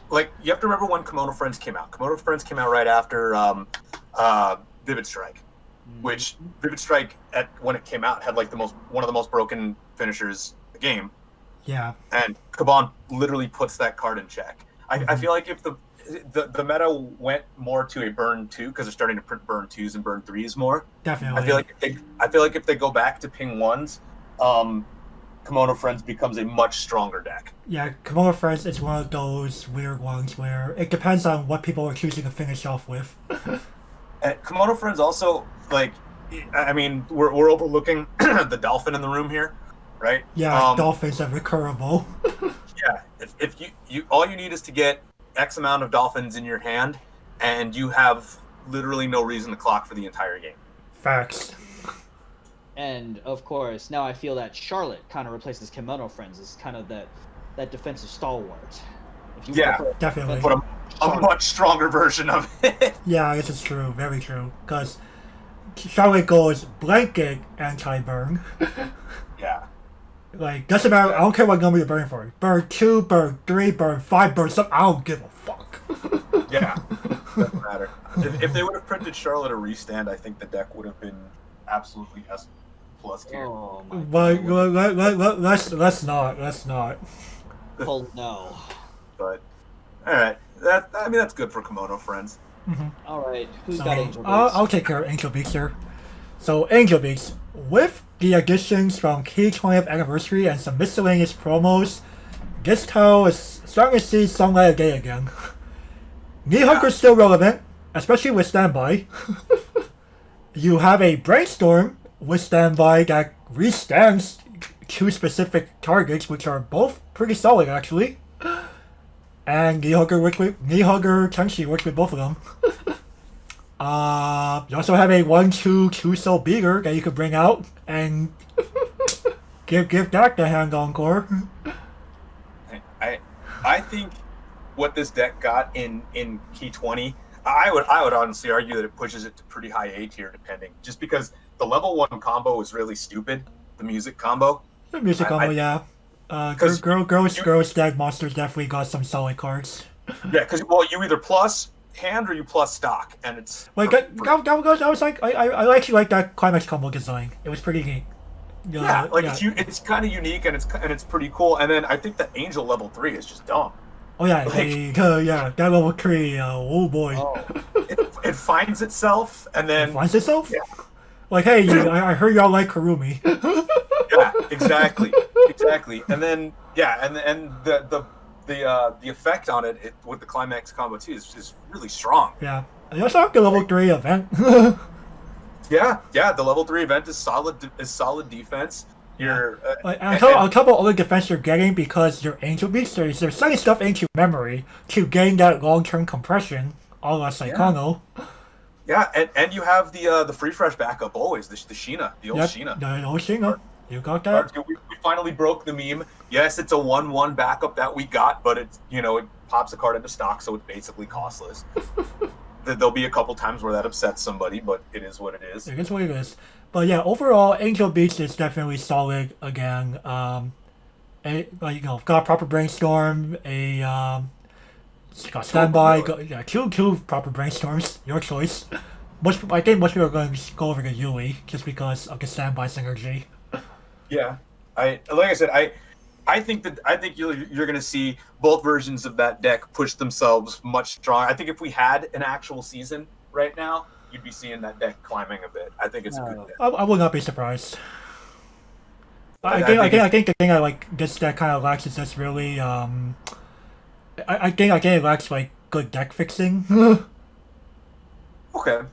like you have to remember when Kemono Friends came out. Kemono Friends came out right after Vivid Strike, which Vivid Strike when it came out had like one of the most broken finishers in the game. Yeah. And Caban literally puts that card in check. I feel like if the meta went more to a burn 2, because they're starting to print burn 2s and burn 3s more. Definitely. I feel like if they go back to ping 1s, Kemono Friends becomes a much stronger deck. Yeah, Kemono Friends is one of those weird ones where it depends on what people are choosing to finish off with. And Kemono Friends also, like, I mean, we're overlooking the dolphin in the room here, right? Yeah, dolphins are recurable. Yeah, if you all you need is to get X amount of dolphins in your hand, and you have literally no reason to clock for the entire game. Facts. And of course, now I feel that Charlotte kind of replaces Kemono Friends as kind of that defensive stalwart. Definitely. But a much stronger version of it. Yeah, this is true. Very true. Because Charlotte goes blanket anti-burn. Yeah. Like, doesn't matter. I don't care what number you're burning for. Burn 2, burn 3, burn 5, burn something. I don't give a fuck. Yeah. Doesn't matter. If they would have printed Charlotte a restand, I think the deck would have been absolutely S+ tier. Oh my but God. let's not. Oh no. But all right, that's good for Kemono Friends. All right, who's So got Angel Beats? I'll take care of Angel Beats here. So Angel Beats, with the additions from Key 20th Anniversary and some miscellaneous promos, this title is starting to see some light of day again. Knee Hugger's still relevant, especially with Standby. You have a Brainstorm with Standby that restands 2 specific targets, which are both pretty solid actually. And Knee Hugger Tenshi works with both of them. You also have a 1/2 soul beater that you could bring out and give that the hand encore. I think what this deck got in Key 20, I would honestly argue that it pushes it to pretty high A tier depending, just because the level 1 combo is really stupid. The music combo. The music combo, yeah. Girls Dead Monsters definitely got some solid cards. Yeah, because you either plus hand or you plus stock, and it's like I was like I actually like that climax combo design. It was pretty neat. It's kind of unique and it's pretty cool. And then I think the Angel level 3 is just dumb. Oh yeah, that level 3. Oh boy. Oh. It finds itself and then finds itself. Yeah. Like hey, I heard y'all like Karumi. Yeah, exactly. And then and the effect on it with the climax combo too is really strong. Yeah, and you also have the level 3 event. Yeah, the level 3 event is solid defense. You're a couple other defense you're getting because your Angel Beats, they're sending stuff into memory to gain that long-term compression, a la Saikano. Yeah, and you have the free fresh backup always, the Sheena, the old Sheena. The old Sheena. You got that? We finally broke the meme. Yes, it's a 1/1 backup that we got, but it's it pops a card into stock, so it's basically costless. There'll be a couple times where that upsets somebody, but it is what it is. It is what it is. But yeah, overall, Angel Beats is definitely solid again. Got proper Brainstorm, got Standby, two proper Brainstorms, your choice. I think most people are going to go over to Yui just because of the Standby synergy. Yeah, I think you're going to see both versions of that deck push themselves much stronger. I think if we had an actual season right now, you'd be seeing that deck climbing a bit. I think it's a good deck. I would not be surprised. I think the thing I like this deck kind of lacks is just really I think it lacks like good deck fixing. Okay.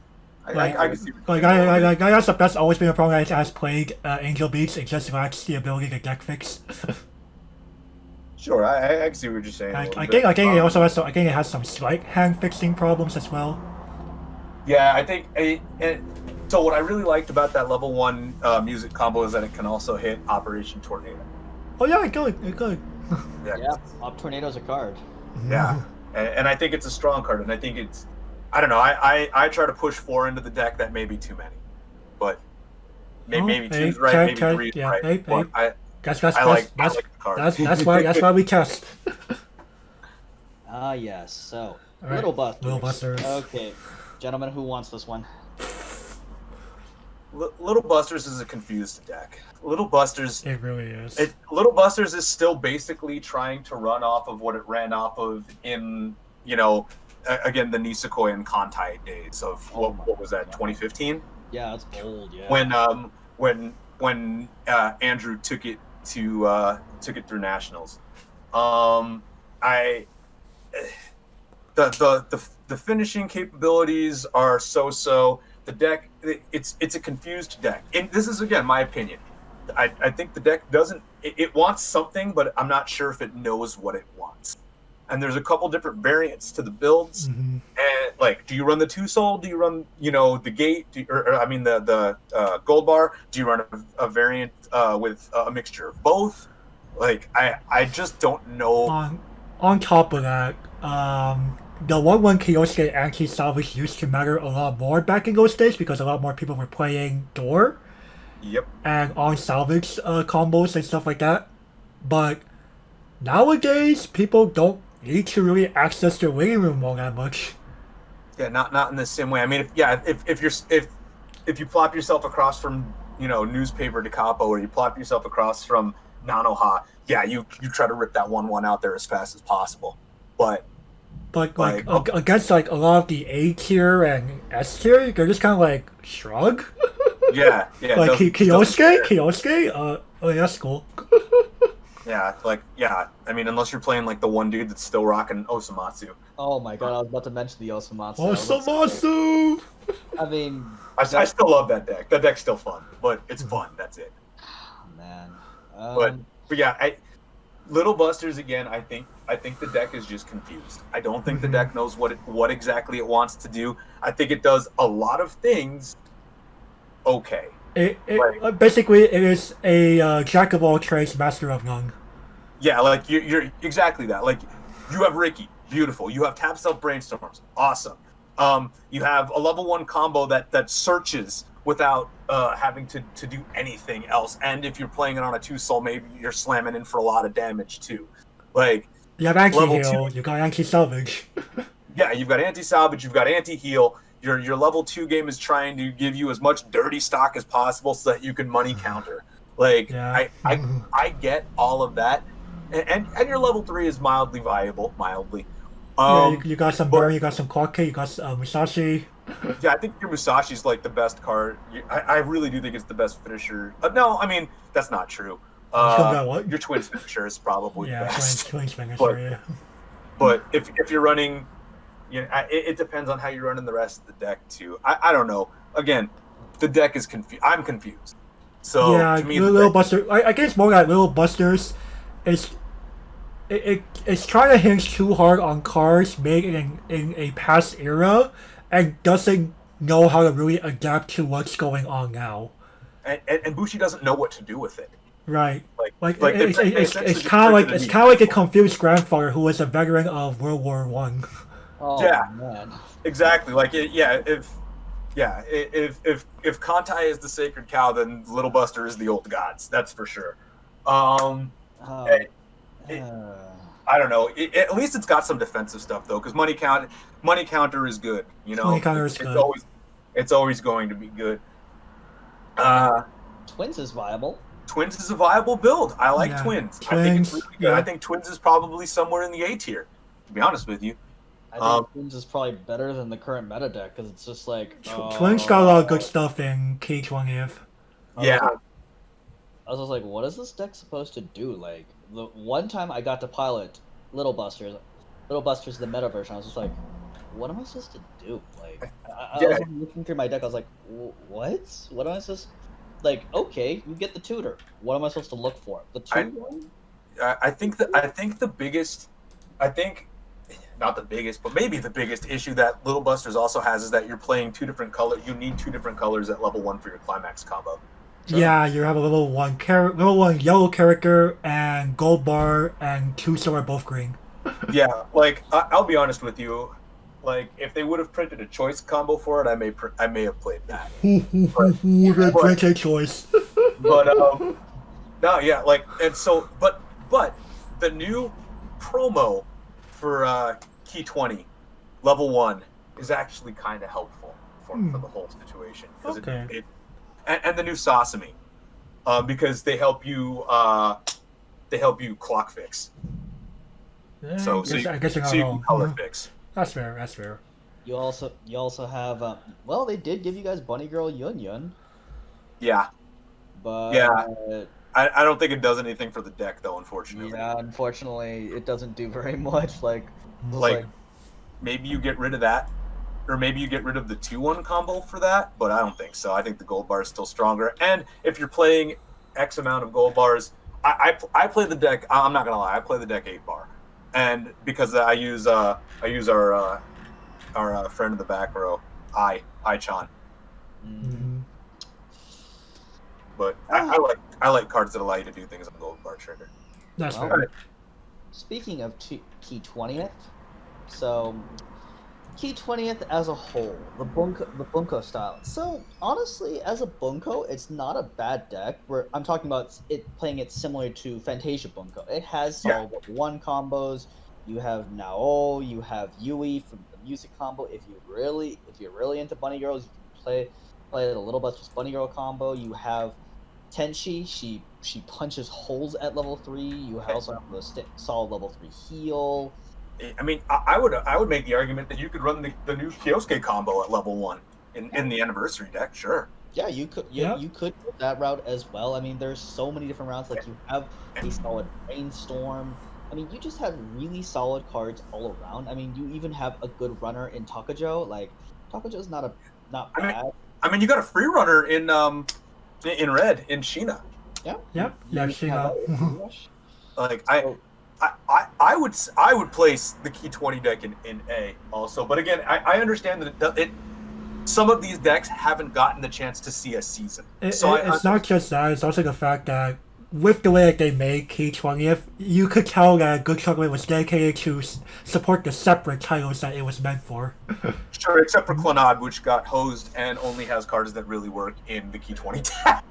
I can see. I guess that's always been a problem that has plagued Angel Beats. It just lacks the ability to deck fix. Sure, I can see what you're saying. I think it also has it has some slight hand fixing problems as well. Yeah, I think. So what I really liked about that level 1 music combo is that it can also hit Operation Tornado. Oh yeah, it could. Yeah, Op Tornado's a card. Yeah, and I think it's a strong card, and I think it's. I don't know. I try to push 4 into the deck. That may be too many, but maybe 2's right, maybe 3's right. I like the card. That's why we test. Yes. So right. Little Busters. Busters. Okay, gentlemen, who wants this one? Little Busters is a confused deck. Little Busters. It really is. Little Busters is still basically trying to run off of what it ran off of in again, the Nisekoi and Kantai days of what was that, 2015? Yeah, it's old. Yeah. When Andrew took it through nationals, the finishing capabilities are so. The deck, it's a confused deck, and this is again my opinion. I think the deck doesn't. It wants something, but I'm not sure if it knows what it wants. And there's a couple different variants to the builds. Mm-hmm. And do you run the 2 soul? Do you run the gate? The gold bar? Do you run a variant with a mixture of both? I just don't know. On top of that, the 1/1 Kyosuke anti-salvage used to matter a lot more back in those days because a lot more people were playing door. Yep. And on salvage combos and stuff like that. But nowadays, people don't need to really access their waiting room all that much. Yeah, not in the same way. I mean, if you plop yourself across from newspaper to Capo, or you plop yourself across from Nanoha, yeah, you try to rip that 1/1 out there as fast as possible. But But Like, against like a lot of the A tier and S tier, they're just kind of like shrug. yeah, Like doesn't care. Kiyosuke. Oh yeah, that's cool. Yeah, like, yeah. I mean, unless you're playing like the one dude that's still rocking Osamatsu. Oh my god, I was about to mention the Osamatsu. I was about to say- Osamatsu. I mean, I still love that deck. That deck's still fun, but it's fun. That's it. man. But yeah, Little Busters again. I think the deck is just confused. I don't think the deck knows what exactly it wants to do. I think it does a lot of things. Okay. Basically, it is a jack of all trades, master of none. Yeah, like you're exactly that. Like you have Ricky, beautiful. You have Tap Self Brainstorms, awesome. You have a level 1 combo that searches without having to do anything else. And if you're playing it on a 2-soul, maybe you're slamming in for a lot of damage too. Like You have anti-heal, you got anti-salvage. Yeah, you've got anti-salvage, you've got anti-heal. Your level 2 game is trying to give you as much dirty stock as possible so that you can money counter. Like Yeah. I get all of that. And your level 3 is mildly viable, mildly. You got some Burn, you got some Kageki, you got Musashi. Yeah, I think your Musashi's like the best card. I really do think it's the best finisher. No, I mean that's not true. What? Your Twins finisher is probably the best. Twins finisher, yeah. But if you're running, it depends on how you're running the rest of the deck too. I don't know. Again, the deck is confused. I'm confused. So yeah, to me, Little Buster. I guess more like Little Busters is. It's trying to hinge too hard on cards made in a past era, and doesn't know how to really adapt to what's going on now. And Bushi doesn't know what to do with it. Right. It's kind of like a confused grandfather who was a veteran of World War One. Oh Yeah. man. Exactly. Like if Kantai is the sacred cow, then Little Buster is the old gods. That's for sure. I don't know. At least it's got some defensive stuff though, because money counter is good. Money counter is good. It's always going to be good. Twins is viable. Twins is a viable build. I like Twins. I think it's really good. Yeah. I think Twins is probably somewhere in the A tier. To be honest with you. I think Twins is probably better than the current meta deck because it's just like Twins got a lot of good stuff in K20th. Yeah. I was just like, what is this deck supposed to do? Like the one time I got to pilot Little Busters, the meta version, I was just like, what am I supposed to do? Like I was looking through my deck, I was like, what? What am I supposed to... Like, okay, you get the tutor. What am I supposed to look for? The tutor? I think not the biggest, but maybe the biggest issue that Little Busters also has is that you're playing two different colors. You need two different colors at level 1 for your climax combo. Sure. Yeah, you have a level one yellow character and gold bar, and 2 silver both green. Yeah, like I'll be honest with you, like if they would have printed a choice combo for it, I may have played that. Printed choice. But no, yeah, like and so, but the new promo for Key 20 level 1 is actually kind of helpful for the whole situation because and the new Sasami, because they help you clock fix. Yeah, So you can color fix. That's fair. You also have well, they did give you guys Bunny Girl Yun. Yeah. But yeah. I don't think it does anything for the deck though, unfortunately. Yeah, unfortunately it doesn't do very much. Like maybe you get rid of that. Or maybe you get rid of the 2-1 combo for that, but I don't think so. I think the gold bar is still stronger. And if you're playing X amount of gold bars, I play the deck. I'm not gonna lie, I play the deck 8-bar, and because I use our friend in the back row, I-chan. Mm-hmm. But I like cards that allow you to do things on gold bar trigger. That's fair. Speaking of Key 20th, so. Key 20th as a whole, the Bunko style. So honestly, as a Bunko, it's not a bad deck. I'm talking about it playing it similar to Fantasia Bunko. It has solid 1 combos. You have Nao, you have Yui from the music combo. If you're really into Bunny Girls, you can play the Little Busters Bunny Girl combo. You have Tenshi. She punches holes at level 3. You also have the solid level 3 heal. I mean, I would make the argument that you could run the new Kyosuke combo at level 1 in the anniversary deck. Sure. Yeah, you could. Yeah. You could go that route as well. I mean, there's so many different routes. Like you have a solid brainstorm. I mean, you just have really solid cards all around. I mean, you even have a good runner in Takajo. Like Takajo's not bad. I mean, you got a free runner in red in Sheena. Yeah. Yep. Yeah, You have Sheena. that rush. Like So- I would place the Key 20 deck in A also, but again, I understand that some of these decks haven't gotten the chance to see a season. It's not just that, it's also the fact that with the way that they made Key 20th, you could tell that a good chunk of it was dedicated to support the separate titles that it was meant for. Sure, except for Clannad, which got hosed and only has cards that really work in the Key 20 deck.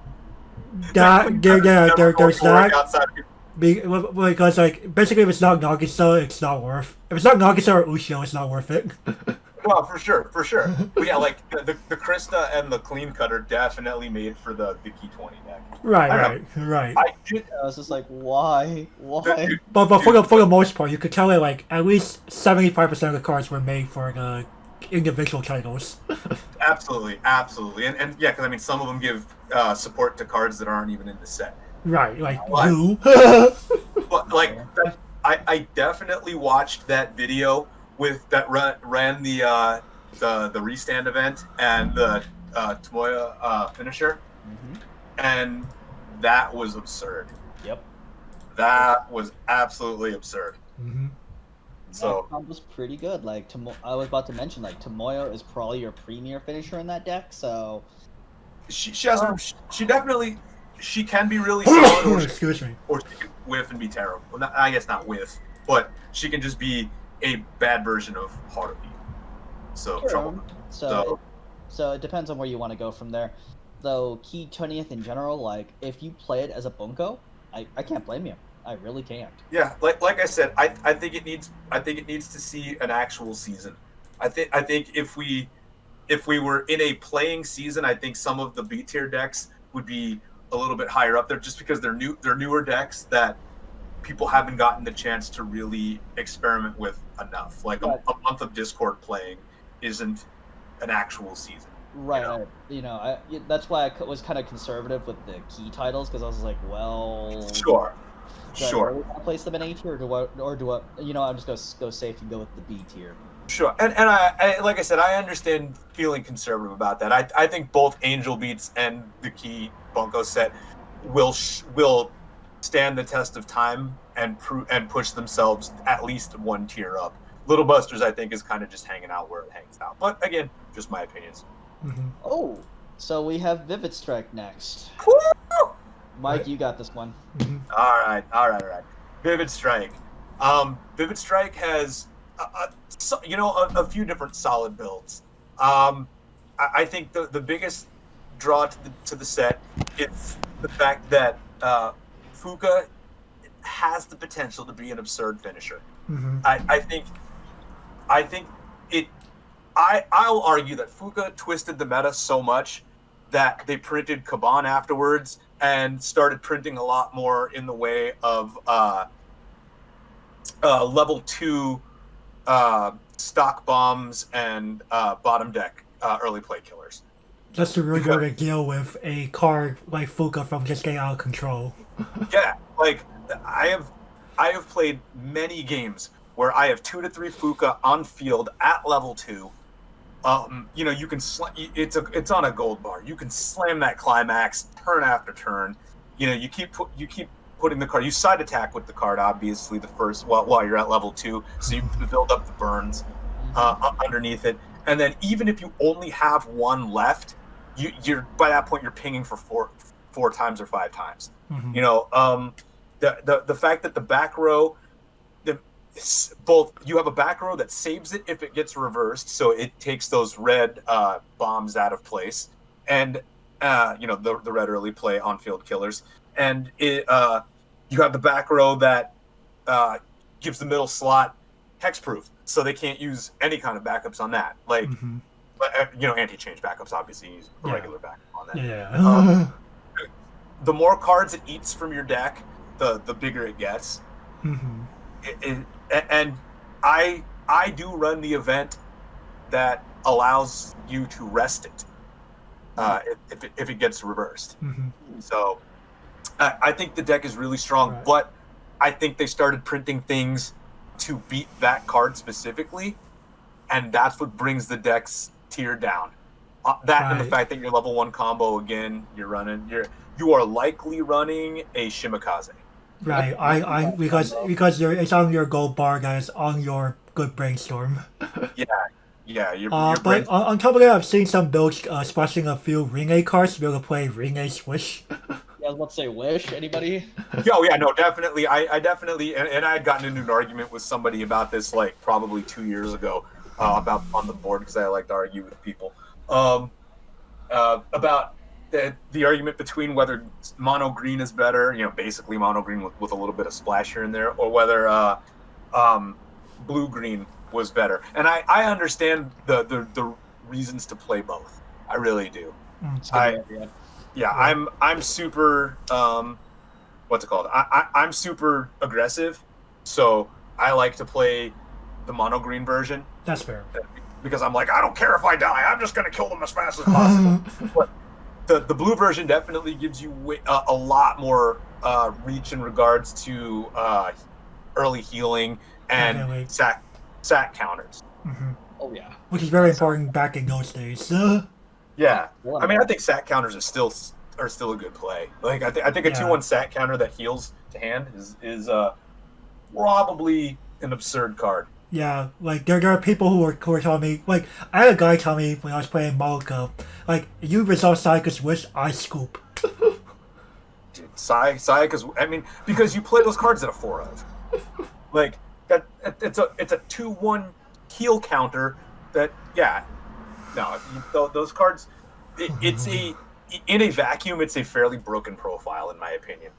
There's that. Outside Because, like, basically, if it's not Nagisa, it's not worth. If it's not Nagisa or Ushio, it's not worth it. Well, for sure. But yeah, like the Krista and the Clean Cut are definitely made for the Key 20 deck. Right. I was just like, why? But for the most part, you could tell that like at least 75% of the cards were made for the individual titles. Absolutely, and yeah, because I mean, some of them give support to cards that aren't even in the set. Right, like What? you. But like, I definitely watched that video with that ran the restand event and the Tomoya finisher, and that was absurd. Yep. That was absolutely absurd. So that was pretty good. Like I was about to mention, like Tomoya is probably your premier finisher in that deck. So she can be really solid, or Excuse me. or she can whiff and be terrible. Well, I guess not whiff, but she can just be a bad version of Haruhi. So trouble. So it depends on where you want to go from there. Though Key 20th in general, like if you play it as a Bunko, I can't blame you. I really can't. Yeah, like I said, I think it needs to see an actual season. I think if we were in a playing season, I think some of the B tier decks would be a little bit higher up there, just because they're newer decks that people haven't gotten the chance to really experiment with enough. Like a month of Discord playing isn't an actual season. Right. That's why I was kind of conservative with the key titles, because I was like, well, Sure. do I really want to place them in A tier, or do I I'm just gonna go safe and go with the B tier. Sure, and I like I said, I understand feeling conservative about that. I think both Angel Beats and the Key Bunko set will stand the test of time and push themselves at least one tier up. Little Busters, I think, is kind of just hanging out where it hangs out. But again, just my opinions. Oh, so we have Vivid Strike next. Woo! Mike, you got this one. All right. Vivid Strike. Vivid Strike has a few different solid builds. I think the biggest draw to the set is the fact that Fuka has the potential to be an absurd finisher. I'll argue that Fuka twisted the meta so much that they printed Kaban afterwards and started printing a lot more in the way of level 2 stock bombs and bottom deck early play killers. Just to really go to deal with a card like Fuka from just getting out of control. Yeah, like I have played many games where I have 2 to 3 Fuka on field at level 2. You can it's on a gold bar. You can slam that climax turn after turn. You keep putting the card. You side attack with the card, obviously the first while you're at level 2, so you build up the burns underneath it. And then even if you only have one left, you're by that point you're pinging for four times or 5 times. The fact that the back row, both you have a back row that saves it if it gets reversed, so it takes those red bombs out of place, and the red early play on field killers, and you have the back row that gives the middle slot hexproof, so they can't use any kind of backups on that. Like anti-change backups, obviously you use a regular backup on that. Yeah. The more cards it eats from your deck, the bigger it gets. And I do run the event that allows you to rest it if it gets reversed. So I think the deck is really strong, Right. but I think they started printing things to beat that card specifically, and that's what brings the deck's tier down. That and the Right. fact that your level 1 combo again, you are likely running a Shimikaze. Right. I because it's on your gold bar, guys, on your good brainstorm. Yeah, your But brain. on top of that, I've seen some builds splashing a few Ring A cards to be able to play Ring A Swish. Yeah, I was about to say, Wish. Anybody? Yeah, no, definitely. I definitely, and I had gotten into an argument with somebody about this like probably 2 years ago about on the board because I like to argue with people about the argument between whether mono green is better, basically mono green with a little bit of splash here and there, or whether blue green was better. And I understand the reasons to play both. I really do. I'm super what's it called? I'm super aggressive, so I like to play the mono green version. That's fair. Because I'm like, I don't care if I die, I'm just gonna kill them as fast as possible. But the blue version definitely gives you a lot more reach in regards to early healing and sack counters. Oh yeah. Which is very important back in those days. Yeah, I mean, I think sack counters are still a good play. Like I think a 2/1 sack counter that heals to hand is probably an absurd card. Yeah, like there are people who were telling me, like I had a guy tell me when I was playing Madoka, like you resolve Sayaka's wish, I scoop. Dude, Sayaka's, I mean, because you play those cards at a 4 of, like that. It's a 2/1 heal counter. That those cards. It's in a vacuum. It's a fairly broken profile in my opinion.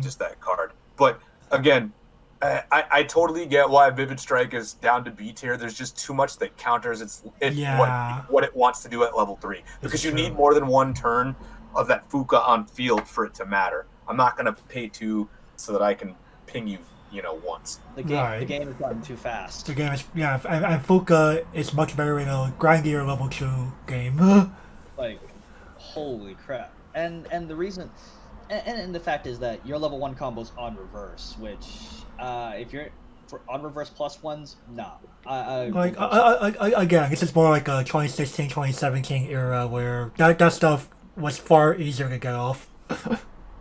Just that card, but again. I totally get why Vivid Strike is down to B tier. There's just too much that counters what it wants to do at level 3. Because you need more than one turn of that Fuka on field for it to matter. I'm not going to pay 2 so that I can ping you, once. The game has gotten too fast. The game is, and Fuka is much better in a grindier level 2 game. Like, holy crap. And the reason... And the fact is that your level 1 combo's on reverse, which if you're on reverse +1s, no. Again, this is more like a 2016, 2017 era where that stuff was far easier to get off.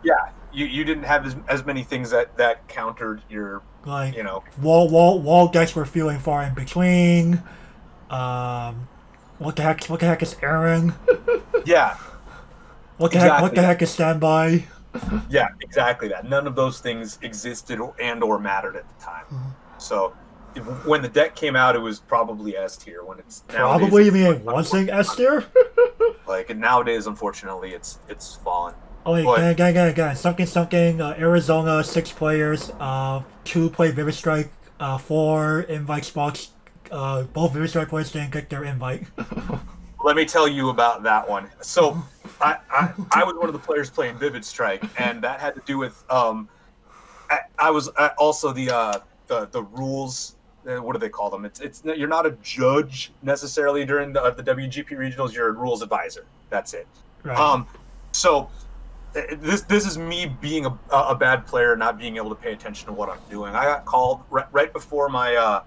Yeah, you didn't have as many things that countered your, wall decks were few and far in between. What the heck is Aaron? Yeah. What the heck is Standby? Yeah, exactly that. None of those things existed or mattered at the time. So when the deck came out, it was probably S tier. When it's probably, you mean one thing S tier? Like nowadays, unfortunately, it's fallen. Oh wait, gang, something. Arizona 6 players. 2 play Vivid Strike. 4 invite spots. Both Vivid Strike players didn't get their invite. Let me tell you about that one. So I was one of the players playing Vivid Strike, and that had to do with I was also the rules. What do they call them? It's you're not a judge necessarily during the WGP regionals. You're a rules advisor. That's it. Right. So this is me being a bad player, not being able to pay attention to what I'm doing. I got called right before my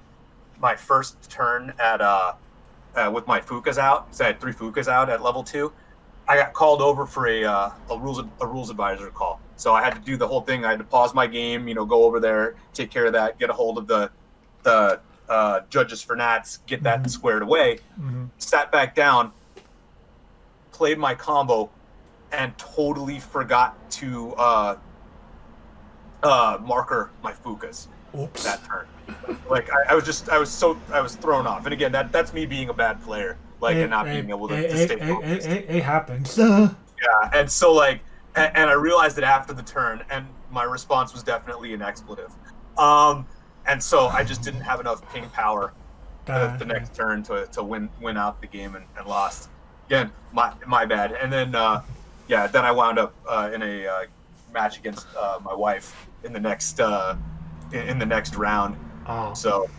my first turn at with my Fukas out. So I had 3 Fukas out at level 2. I got called over for a rules advisor call. So I had to do the whole thing. I had to pause my game, go over there, take care of that, get a hold of the judges for Nats, get that squared away. Sat back down, played my combo, and totally forgot to marker my Fukas. Oops. That turn. Like I was thrown off. And again, that's me being a bad player, and not being able to stay focused. It happens. Yeah, and so and I realized it after the turn, and my response was definitely an expletive. And so I just didn't have enough ping power the next turn to win out the game and lost. Again, my bad. And then then I wound up in a match against my wife in the next round. Oh. So,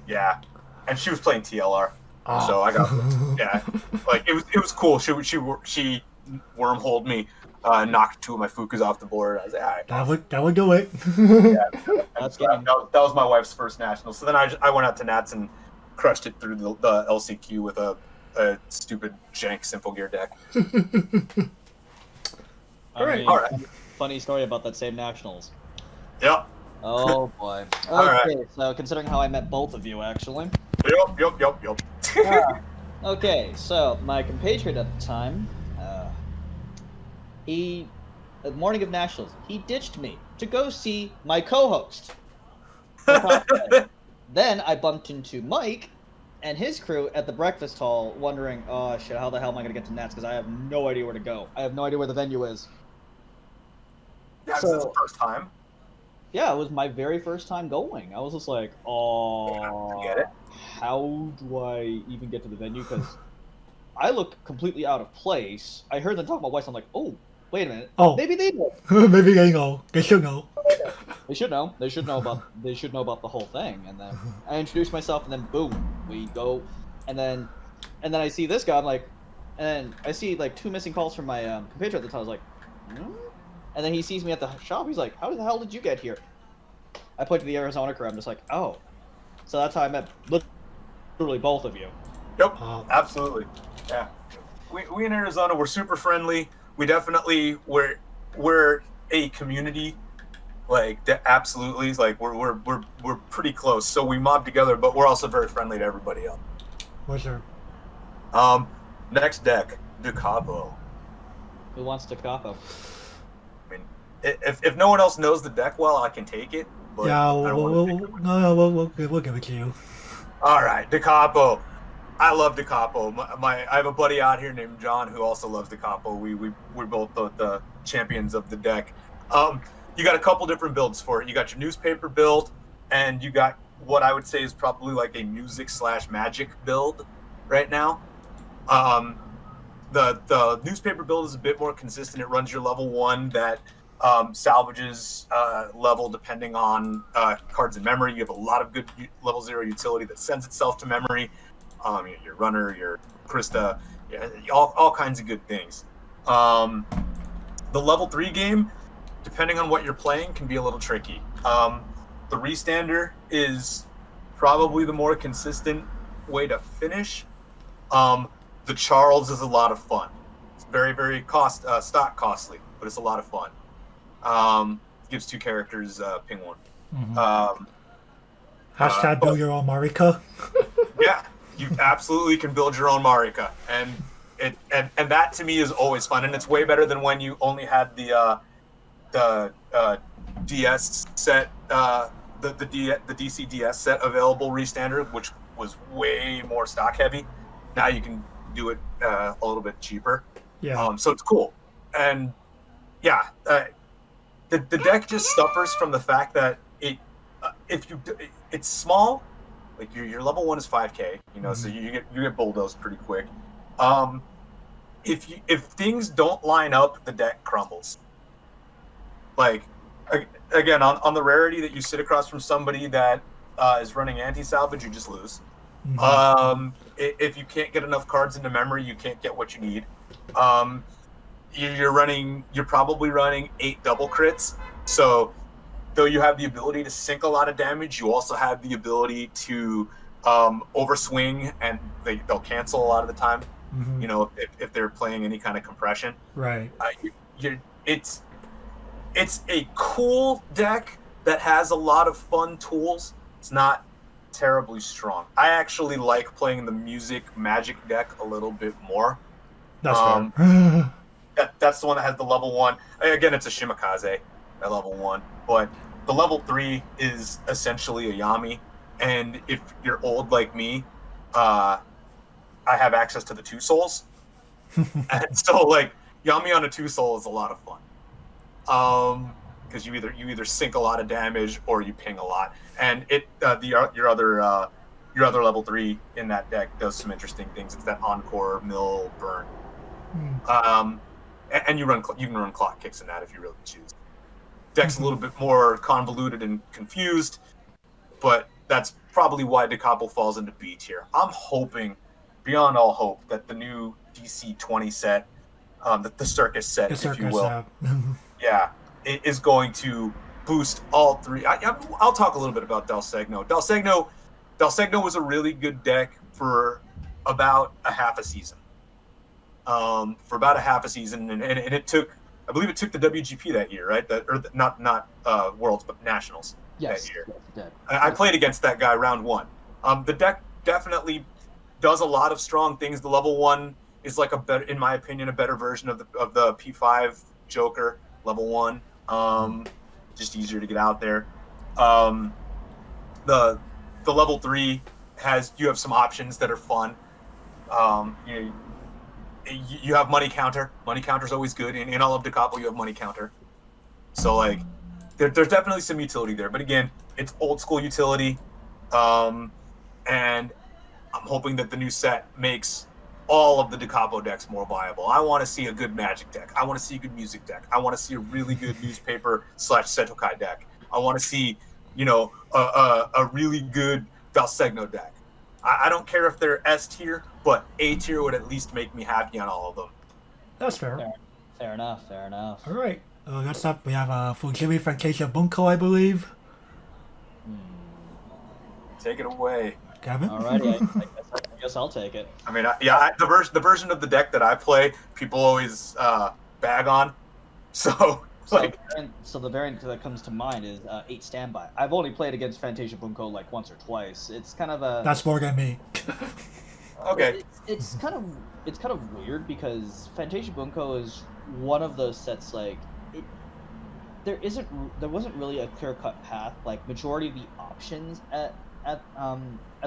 yeah, and she was playing TLR. Oh. So I got, yeah, like it was cool. She wormholed me, knocked 2 of my Fukas off the board. I was like, all right, awesome. That would do it. Yeah, That's so that was my wife's first national. So then I went out to Nats and crushed it through the LCQ with a stupid jank Simple Gear deck. I mean, All right. funny story about that same nationals. Yep. Oh boy. Okay, All so considering how I met both of you, actually. Yep. Okay, so my compatriot at the time, the morning of nationals, he ditched me to go see my co-host. Then I bumped into Mike and his crew at the breakfast hall, wondering, oh shit, how the hell am I gonna get to Nats? Because I have no idea where to go. I have no idea where the venue is. Yeah, So- this is the first time. Yeah, it was my very first time going. I was just like, oh, Get it? how do I even get to the venue? Because I look completely out of place. I heard them talk about Weiss. I'm like, oh, wait a minute. Oh. Maybe they know. Maybe they know. They should know. They should know. They should know about. They should know about the whole thing. And then I introduce myself, and then boom, we go. And then I see this guy. I'm like, and I see like 2 missing calls from my compatriot at the time. I was like, hmm? And then he sees me at the shop. He's like, how the hell did you get here? I point to the Arizona crew. I'm just like, oh. So that's how I met literally both of you. Yep, Oh. absolutely. Yeah, we in Arizona, we're super friendly. We definitely we're a community, like absolutely. Like we're pretty close. So we mob together, but we're also very friendly to everybody else. What's your... Next deck, Capo. Who wants to Capo? I mean, if no one else knows the deck well, I can take it. But Yeah, I don't wanna take it. we'll give it to you. All right, Capo. I love Capo. I have a buddy out here named John who also loves Capo. We're both the champions of the deck. You got a couple different builds for it. You got your newspaper build, and you got what I would say is probably like a music/magic build right now. The newspaper build is a bit more consistent. It runs your level 1 that salvages level depending on cards in memory. You have a lot of good level 0 utility that sends itself to memory. Your runner, your Krista, all kinds of good things. The level 3 game, depending on what you're playing, can be a little tricky. The restander is probably the more consistent way to finish. The Charles is a lot of fun. It's very, very stock costly, but it's a lot of fun. Gives 2 characters ping 1. Mm-hmm. Hashtag build your own Marika. Yeah, you absolutely can build your own Marika, and that to me is always fun, and it's way better than when you only had the DS set, the DC DS set available restander, which was way more stock heavy. Now you can do it a little bit cheaper. Yeah. So it's cool, and yeah, the deck just suffers from the fact that it's small. Like your level 1 is 5K, so you get bulldozed pretty quick. If things don't line up, the deck crumbles. Like again, on the rarity that you sit across from somebody that is running anti-salvage, you just lose. Mm-hmm. If you can't get enough cards into memory, you can't get what you need. You're probably running 8 double crits. So though you have the ability to sink a lot of damage, you also have the ability to overswing, and they'll cancel a lot of the time. Mm-hmm. If they're playing any kind of compression. Right. It's a cool deck that has a lot of fun tools. It's not terribly strong. I actually like playing the magic deck a little bit more. That's fair. That's the one that has the level 1. Again, it's a Shimakaze at level 1, but the level 3 is essentially a Yami. And if you're old like me, I have access to the 2 souls, and so like Yami on a 2 soul is a lot of fun. Because you either sink a lot of damage or you ping a lot, and your other level 3 in that deck does some interesting things. It's that Encore Mill Burn, and you can run clock kicks in that if you really choose. Deck's a little bit more convoluted and confused, but that's probably why DeCapo falls into B tier. I'm hoping, beyond all hope, that the new DC 20 set, the circus set, if you will, yeah, it is going to boost all three. I'll talk a little bit about Dal Segno. Dal Segno was a really good deck for about a half a season. And it took, I believe it took the WGP that year, right? Not Worlds, but Nationals that year. Yes, it did. I played against that guy round one. The deck definitely does a lot of strong things. The level 1 is like in my opinion, a better version of the P5 Joker level 1. Just easier to get out there. The level 3 you have some options that are fun. You have money counter. Money counter is always good. In all of DeCapo, you have money counter. So like, there's definitely some utility there. But again, it's old school utility, and I'm hoping that the new set makes all of the DeCapo decks more viable. I want to see a good Magic deck. I want to see a good music deck. I want to see a really good newspaper / Setokai deck. I want to see, a really good Dal Segno deck. I don't care if they're S tier, but A tier would at least make me happy on all of them. That's fair. Fair enough. All right. Next up, we have Fujimi Fantasia Bunko, I believe. Take it away, Gavin. Alrighty, I guess I'll take it. I mean, the version of the deck that I play, people always bag on. So the variant that comes to mind is 8 standby. I've only played against Fantasia Bunko like once or twice. It's kind of a. That's more than me. Okay. It's kind of weird because Fantasia Bunko is one of those sets like there wasn't really a clear cut path. Like majority of the options at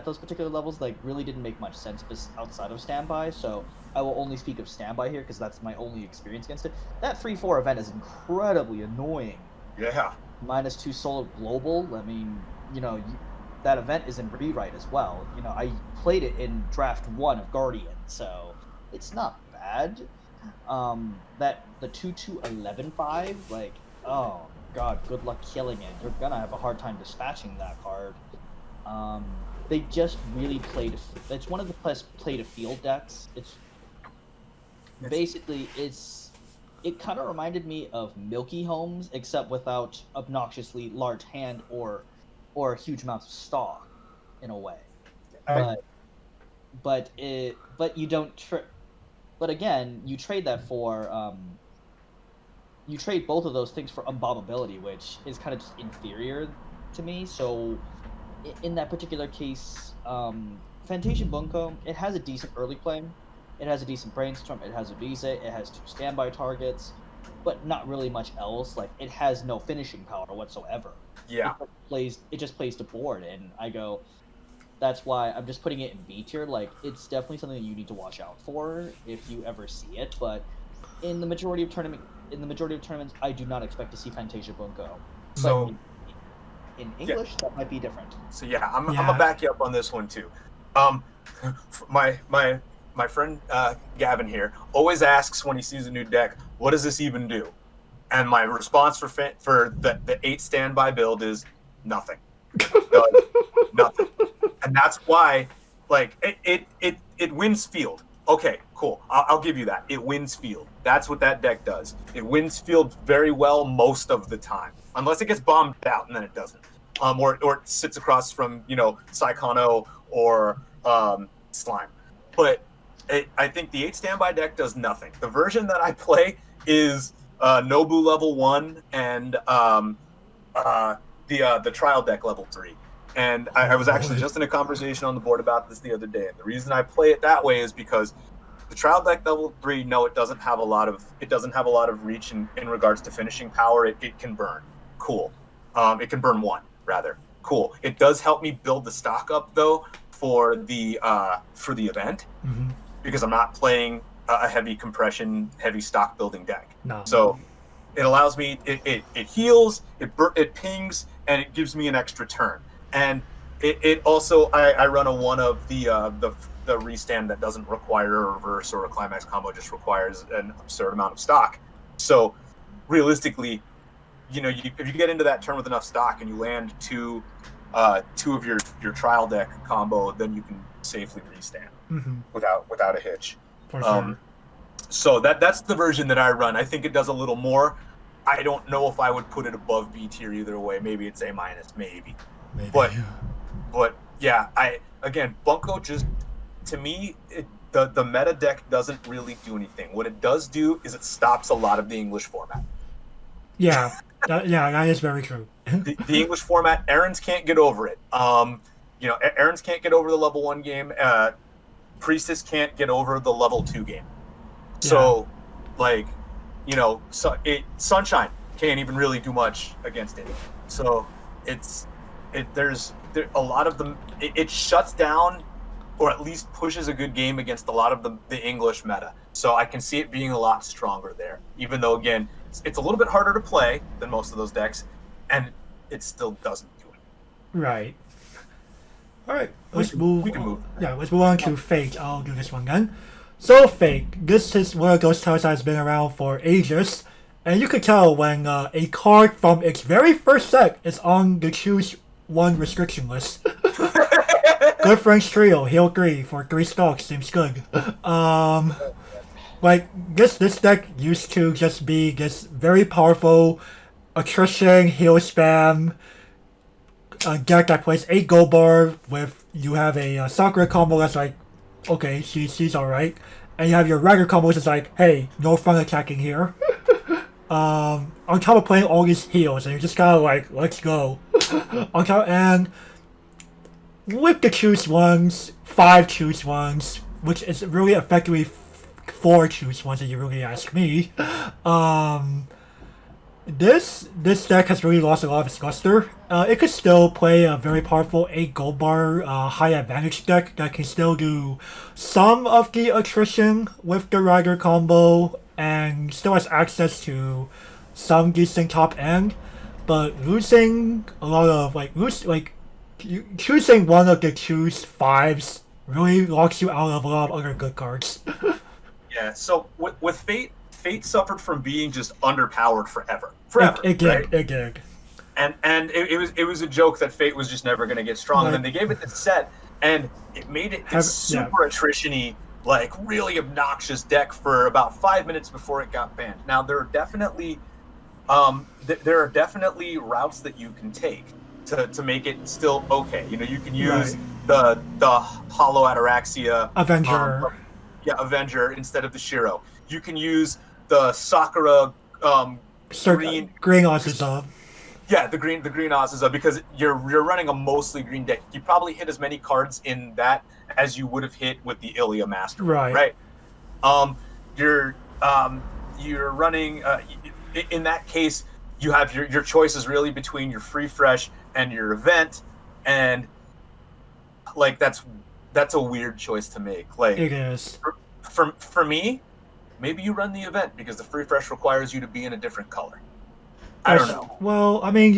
those particular levels like really didn't make much sense outside of standby. So I will only speak of standby here because that's my only experience against it. That 3/4 event is incredibly annoying. Yeah. -2 solo global. I mean, that event is in rewrite as well. I played it in draft 1 of Guardian, so it's not bad. That the 2/2/11/5, like, oh god, good luck killing it. You're gonna have a hard time dispatching that card. They just really played. It's one of the best play to field decks. It kind of reminded me of Milky Holmes, except without obnoxiously large hand or huge amounts of stock, in a way. But you don't. But again, you trade that for. You trade both of those things for unbombability, which is kind of just inferior to me. So, in that particular case, Fantasia Bunko, it has a decent early play. It has a decent brainstorm. It has a visa. It has 2 standby targets, but not really much else. Like, it has no finishing power whatsoever. Yeah. It just plays to board, and I go, that's why I'm just putting it in B tier. Like, it's definitely something that you need to watch out for if you ever see it. But in the majority of tournaments, I do not expect to see Fantasia Bunko. So in English, that might be different. So I'm gonna back you up on this one too. My friend Gavin here always asks when he sees a new deck, what does this even do? And my response for the 8 standby build is nothing. Nothing. And that's why, like, it wins field. Okay, cool. I'll give you that. It wins field. That's what that deck does. It wins field very well most of the time, unless it gets bombed out, and then it doesn't. Or it sits across from Saikano or Slime. But I think the 8 standby deck does nothing. The version that I play is Nobu level 1 and the trial deck level 3. And I was actually just in a conversation on the board about this the other day. And the reason I play it that way is because the trial deck level 3, no, it doesn't have a lot of reach in regards to finishing power. It can burn. Cool. It can burn 1 rather. Cool. It does help me build the stock up though for the event, because I'm not playing a heavy compression, heavy stock building deck. No. So it allows me. It heals. It pings, and it gives me an extra turn. And it also I run a one of the restand that doesn't require a reverse or a climax combo, just requires an absurd amount of stock. So realistically, if you get into that turn with enough stock and you land 2 two of your trial deck combo, then you can safely restand without a hitch. For sure. So that's the version that I run. I think it does a little more. I don't know if I would put it above B tier either way. Maybe it's A-, maybe. But yeah, Bunko just, to me, the meta deck doesn't really do anything. What it does do is it stops a lot of the English format. Yeah, that is very true. The English format, Errands can't get over it. Errands can't get over the level 1 game. Priestess can't get over the level 2 game. So, Sunshine can't even really do much against it. So there's a lot of them. It shuts down, or at least pushes a good game against a lot of the English meta. So I can see it being a lot stronger there. Even though, again, it's a little bit harder to play than most of those decks, and it still doesn't do it. Right. All right. We can move. Yeah, let's move on to Fate. I'll do this one then. So Fate, this is one of those titles that has been around for ages, and you could tell when a card from its very first set is on the choose one restriction list. Good Friends Trio, heal 3 for 3 stocks, seems good. This deck used to just be this very powerful attrition, heal spam deck that plays 8 gold bar with, you have a Sakura combo that's like, okay, she's alright. And you have your Rider combos that's like, hey, no fun attacking here. On top of playing all these heals, and you're just kind of like, let's go. And with the choose ones, 5 choose ones, which is really effectively 4 choose ones if you really ask me. This deck has really lost a lot of its luster. It could still play a very powerful 8 gold bar high advantage deck that can still do some of the attrition with the Rider combo and still has access to some decent top end, but losing a lot of choosing one of the choose 5s really locks you out of a lot of other good cards. Yeah, so with Fate suffered from being just underpowered forever. It did. And it was a joke that Fate was just never going to get strong. And then they gave it this set, and it made it this super attrition-y, really obnoxious deck for about 5 minutes before it got banned. Now there are definitely routes that you can take to make it still okay. You can use the Hollow Ataraxia Avenger. Avenger instead of the Shiro. You can use the Sakura green Azusa. Yeah, the green Azusa, because you're running a mostly green deck. You probably hit as many cards in that as you would have hit with the Ilya Master. Right. You're running in that case. You have your choices really between your Free Fresh and your Event, and that's a weird choice to make. It is. For me, maybe you run the Event because the Free Fresh requires you to be in a different color. I don't know. Well, I mean,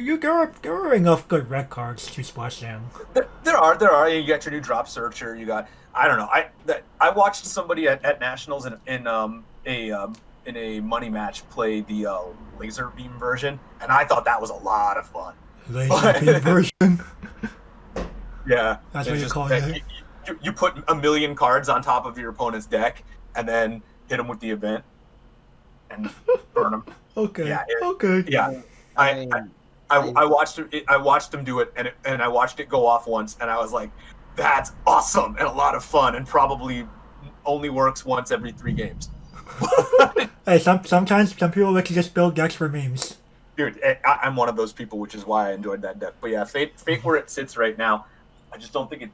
there are enough good red cards to splash in. There are. You got your new Drop Searcher. You got, I don't know. I watched somebody at Nationals in a money match play the laser beam version, and I thought that was a lot of fun. Laser beam version. Yeah, that's what you call it. You put a million cards on top of your opponent's deck, and then hit them with the Event, and burn them. Okay. Yeah. Yeah. I watched him do it, and I watched it go off once, and I was like, "That's awesome and a lot of fun, and probably only works once every 3 games." Hey, sometimes some people like to just build decks for memes. Dude, I'm one of those people, which is why I enjoyed that deck. But yeah, Fate where it sits right now, I just don't think it.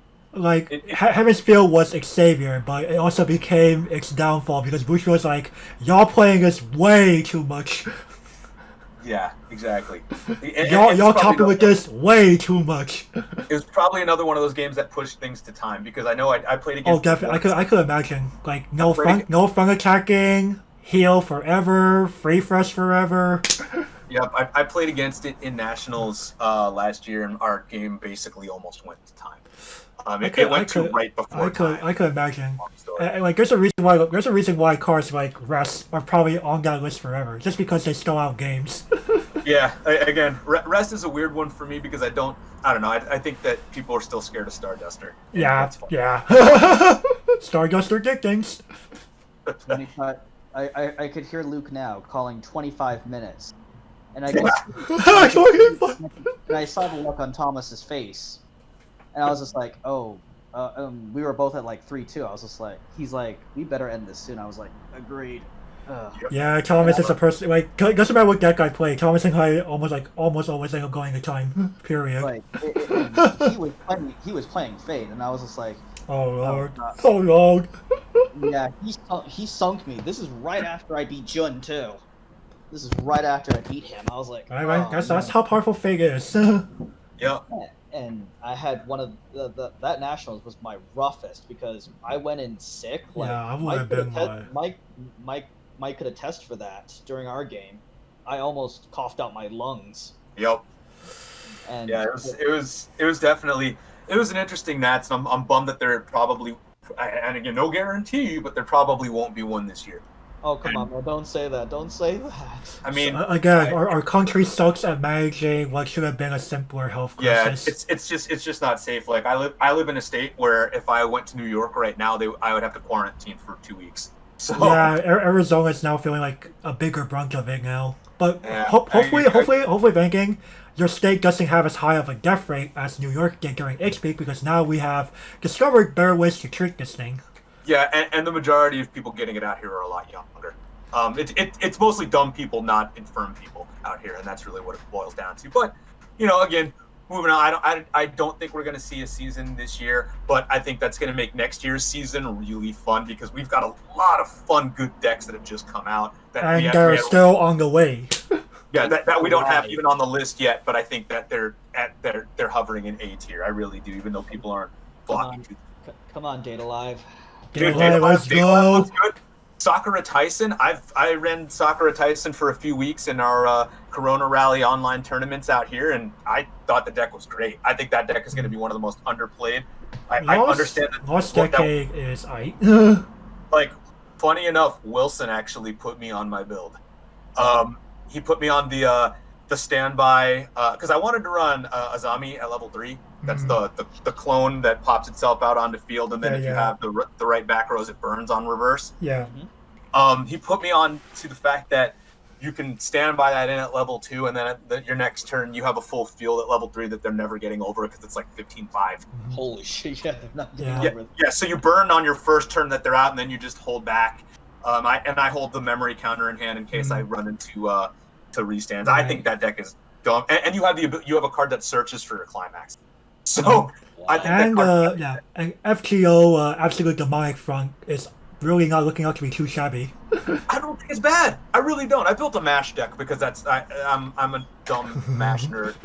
Heaven's Feel was Xavier, but it also became its downfall because Bush was like, y'all playing this way too much. Yeah, exactly. Y'all copying with this way too much. It was probably another one of those games that pushed things to time because I know I played against. Oh, definitely. I could imagine no fun attacking, heal forever, Free Fresh forever. Yep, I played against it in Nationals last year, and our game basically almost went to time. It went to right before time. I could imagine. There's a reason why cards like Rest are probably on that list forever, just because they still out games. Yeah, again, rest is a weird one for me because I don't know. I think that people are still scared of Starduster. Yeah, That's fine. yeah. Starduster did things. 25. I could hear Luke now calling 25 minutes, and I could, and I saw the look on Thomas's face, and I was just like, oh, we were both at like 3-2. I was just like, he's like, we better end this soon. I was like, agreed. Yeah, Thomas is a person. Like, doesn't matter what deck I play. Thomas and I almost always end up going to time. Period. Like, he was playing Fate, and I was just like, oh lord, oh lord. Yeah, he sunk me. This is right after I beat Jun too. This is right after I beat him. I was like, Right. That's how powerful Fate is. Yeah. And I had one of that nationals was my roughest because I went in sick. Like, Yeah, I would have been Mike could attest for that during our game. I almost coughed out my lungs. Yep. And yeah, it was definitely an interesting Nats. And I'm bummed that there probably, and again, no guarantee, but there probably won't be one this year. Oh come on, man! Don't say that. Don't say that. I mean, again, our country sucks at managing what should have been a simpler health crisis. Yeah, it's just not safe. Like I live in a state where if I went to New York right now, I would have to quarantine for 2 weeks. So yeah, Arizona is now feeling like a bigger brunt of it now. But yeah, hopefully, thinking your state doesn't have as high of a death rate as New York did during its peak because now we have discovered better ways to treat this thing. Yeah, and the majority of people getting it out here are a lot younger. It's mostly dumb people, not infirm people out here, and that's really what it boils down to. But, again, moving on, I don't think we're going to see a season this year, but I think that's going to make next year's season really fun because we've got a lot of fun, good decks that have just come out. And they're still on the way. Yeah, that we don't have even on the list yet, but I think that they're hovering in A tier. I really do, even though people aren't flocking to. Come on, Data Live. Dude, let's go. Sakura Tyson. I ran Sakura Tyson for a few weeks in our Corona Rally online tournaments out here, and I thought the deck was great. I think that deck is going to be one of the most underplayed. I understand that Lost Decade is like, funny enough, Wilson actually put me on my build. He put me on the standby because I wanted to run Azami at level 3. That's the clone that pops itself out onto field, and then if you have the right back rows, it burns on reverse. Yeah. He put me on to the fact that you can stand by that in at level 2, and then at your next turn you have a full field at level 3 that they're never getting over because it's like 15-5. Holy shit! Yeah, they're not getting over. Yeah. So you burn on your first turn that they're out, and then you just hold back. I hold the memory counter in hand in case I run into to restands. Right. I think that deck is dumb, and you have a card that searches for your climax. So I think and FTO Absolute Demonic Front is really not looking out to be too shabby. I don't think it's bad. I really don't. I built a MASH deck because I'm a dumb MASH nerd,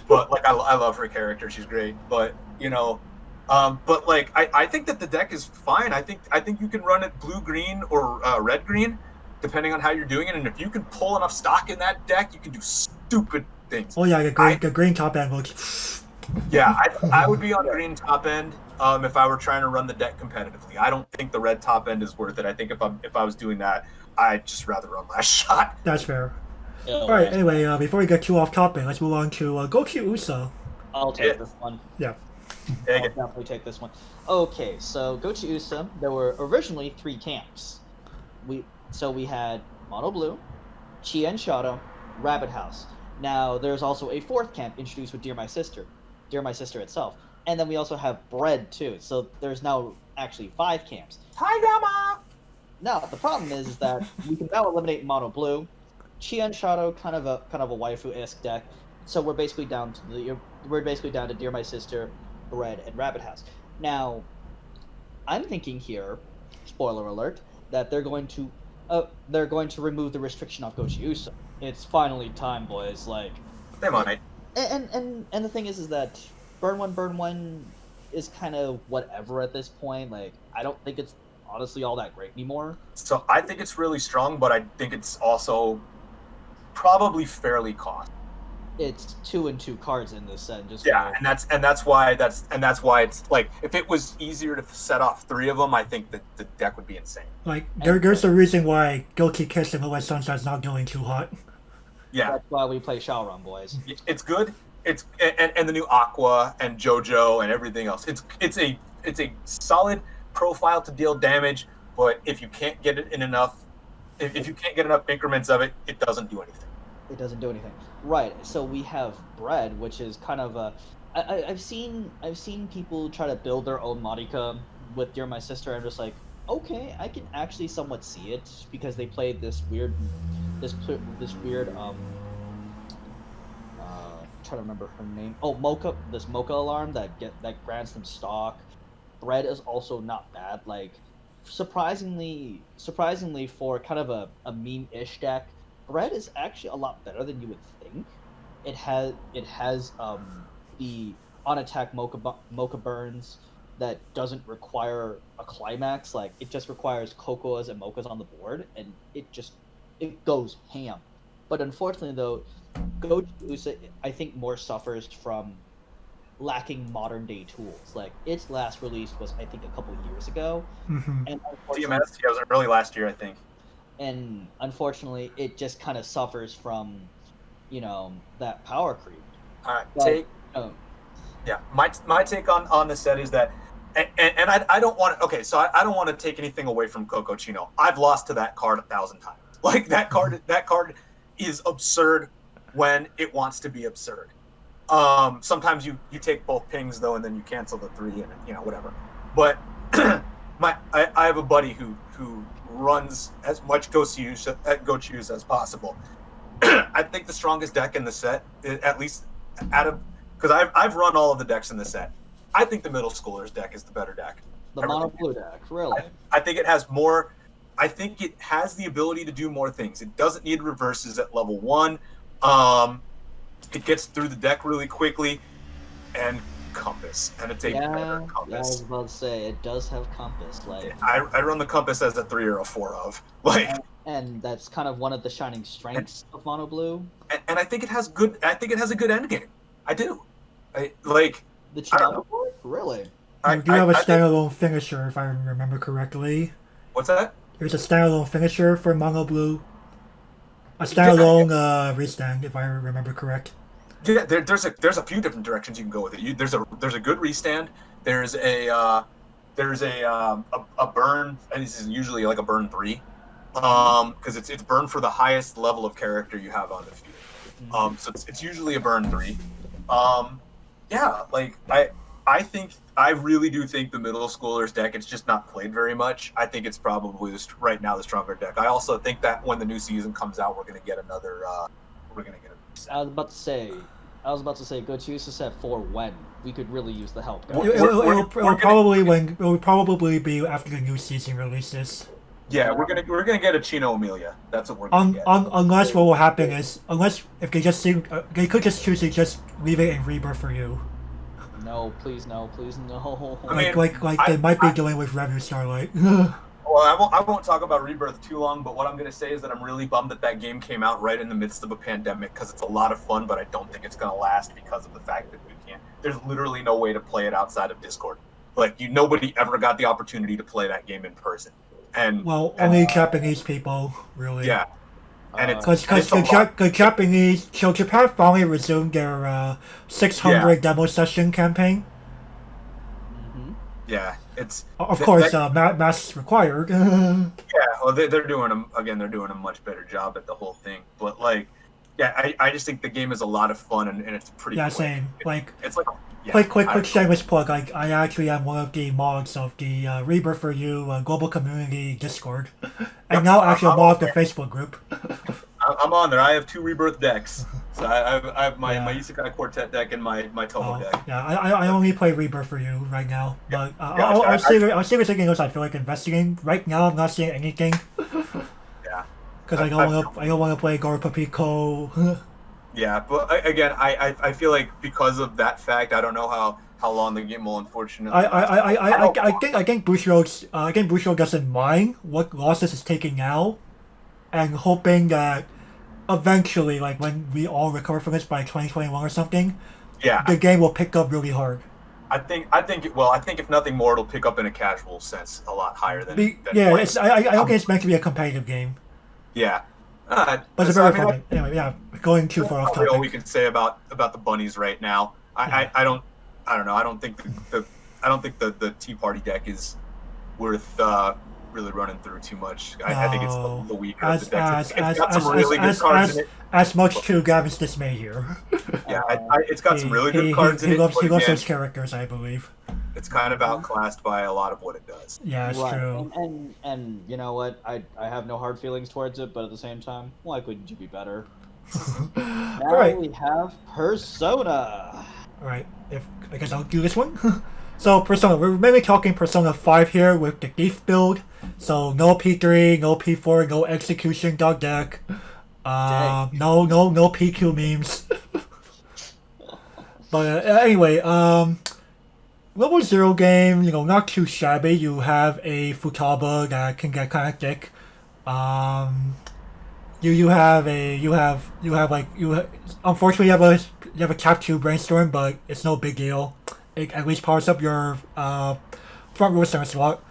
but like I love her character. She's great, but but like I think that the deck is fine. I think you can run it blue green or red green, depending on how you're doing it. And if you can pull enough stock in that deck, you can do stupid things. Oh yeah, the green top end looks. Yeah, I would be on green top end if I were trying to run the deck competitively. I don't think the red top end is worth it. I think if I was doing that, I'd just rather run last shot. That's fair. Yeah, all right. Anyway, before we get too off topic, let's move on to Goku Uso. I'll take this one. Yeah. I'll definitely take this one. Okay, so Gochu Usa, there were originally 3 camps. We had Mono Blue, Chien Shadow, Rabbit House. Now there's also a 4th camp introduced with Dear My Sister itself. And then we also have Bread too. So there's now actually 5 camps. Hi Grandma! Now the problem is that we can now eliminate Mono Blue, Chien Shadow, kind of a waifu-esque deck. So we're basically down to Dear My Sister, Bread, and Rabbit House. Now, I'm thinking here, spoiler alert, that they're going to remove the restriction off Gochi Uso. It's finally time, boys. Like, they might. And the thing is that burn one is kind of whatever at this point. Like, I don't think it's honestly all that great anymore. So I think it's really strong, but I think it's also probably fairly costly. It's 2 and 2 cards in this set. And that's why it's like if it was easier to set off 3 of them, I think that the deck would be insane. Like there's a reason why Guilty Kiss and Midwest Sunshine's not doing too hot. Yeah. That's why we play Shaoran, boys. It's good. It's and the new Aqua and JoJo and everything else. It's a solid profile to deal damage, but if you can't get it in enough, if you can't get enough increments of it, it doesn't do anything. It doesn't do anything. Right. So we have Bread, which is kind of a. I've seen people try to build their own Magica with Dear My Sister. I'm just like, okay, I can actually somewhat see it because they played this weird. Trying to remember her name. Oh, Mocha. This Mocha alarm that grants them stock. Bread is also not bad. Like, surprisingly for kind of a meme-ish deck, Bread is actually a lot better than you would think. It has the on attack Mocha burns that doesn't require a climax. Like, it just requires Cocoas and Mochas on the board, and it goes ham. But unfortunately, though, Goju, I think, more suffers from lacking modern day tools. Like, its last release was, I think, a couple years ago, and DMS was early last year, I think. And unfortunately, it just kind of suffers from, that power creep. All right, yeah. My take on the set is that, and I don't want to. Okay, so I don't want to take anything away from Coco Chino. I've lost to that card 1,000 times. Like, that card is absurd when it wants to be absurd. Sometimes you take both pings though, and then you cancel the 3 and whatever. But I have a buddy who runs as much Gochus as possible. I think the strongest deck in the set, at least out of, because I've run all of the decks in the set. I think the middle schoolers deck is the better deck. The mono blue deck, really. I think it has more. I think it has the ability to do more things. It doesn't need reverses at level 1. It gets through the deck really quickly, and Compass, and it's a better Compass. Yeah, I was about to say it does have Compass. Like, I run the Compass as a 3 or a 4 of like, and that's kind of one of the shining strengths of mono blue. And I think it has good. I think it has a good end game. I do. The Chino board, really. You do have a standalone finisher, if I remember correctly. What's that? There's a standalone finisher for Mono Blue. A standalone restand, if I remember correct. Yeah, there's a few different directions you can go with it. There's a good restand. There's a burn, and this is usually like a burn 3, because it's burn for the highest level of character you have on the field. So it's usually a burn 3. Yeah, like I really do think the middle schoolers deck, it's just not played very much. I think it's probably right now the stronger deck. I also think that when the new season comes out, we're gonna get another. We're gonna get a. I was about to say, go choose to set 4 when we could really use the help. Guys. It will probably be after the new season releases. Yeah, we're gonna get a Chino Amelia. That's what we're gonna get. Unless what will happen is, if they just they could just choose to just leave it in Rebirth for you. No, please no. They might be dealing with Revue Starlight. Well, I won't talk about Rebirth too long, but what I'm going to say is that I'm really bummed that game came out right in the midst of a pandemic, because it's a lot of fun, but I don't think it's going to last because of the fact that there's literally no way to play it outside of Discord. Like, nobody ever got the opportunity to play that game in person. Only Japanese people, really. Yeah. And because the Japanese, so Japan finally resumed their 600 demo session campaign. Yeah, it's of course masks required. Yeah, well, they're doing a much better job at the whole thing. But I just think the game is a lot of fun, and it's pretty. Yeah, quick. Same. It's like quick shameless plug. I actually am one of the mods of the Rebirth for You global community Discord, and now actually I'm of the Facebook group. I'm on there. I have 2 Rebirth decks. So I have my Isekai Quartet deck and my Tomo deck. Yeah, I only play Rebirth for You right now, but I'll see if anything else I feel like investigating. Right now, I'm not seeing anything. Yeah. Because I don't want to play Gorpa Pico. Yeah, but again, I feel like because of that fact, I don't know how long the game will unfortunately. I think Bushiroad doesn't mind what losses it's taking now, and hoping that eventually, like when we all recover from this by 2021 or something, the game will pick up really hard. I think if nothing more, it'll pick up in a casual sense a lot higher than. I don't think it's meant to be a competitive game. Yeah, But it's so, very I mean, fun. Anyway, yeah, going too far off probably all we topic. can say about the bunnies right now. I don't know. I don't think the Tea Party deck is worth really running through too much. I think it's No. the weaker of the decks. It's got some really good cards in it. As much to Gavin's dismay here. Yeah, it's got some really good cards in it. He loves those characters, I believe. It's kind of outclassed by a lot of what it does. Yeah, it's true. And you know what? I have no hard feelings towards it, but at the same time, why couldn't you be better? Now Alright. we have Persona. Alright, I guess I'll do this one. So Persona, we're mainly talking Persona 5 here with the Thief build. So no P3, no P4, no Execution dog deck. No PQ memes. But anyway, level 0 game, not too shabby. You have a Futaba that can get kind of thick. Unfortunately you have a Cap 2 Brainstorm, but it's no big deal. It at least powers up your front row center slot.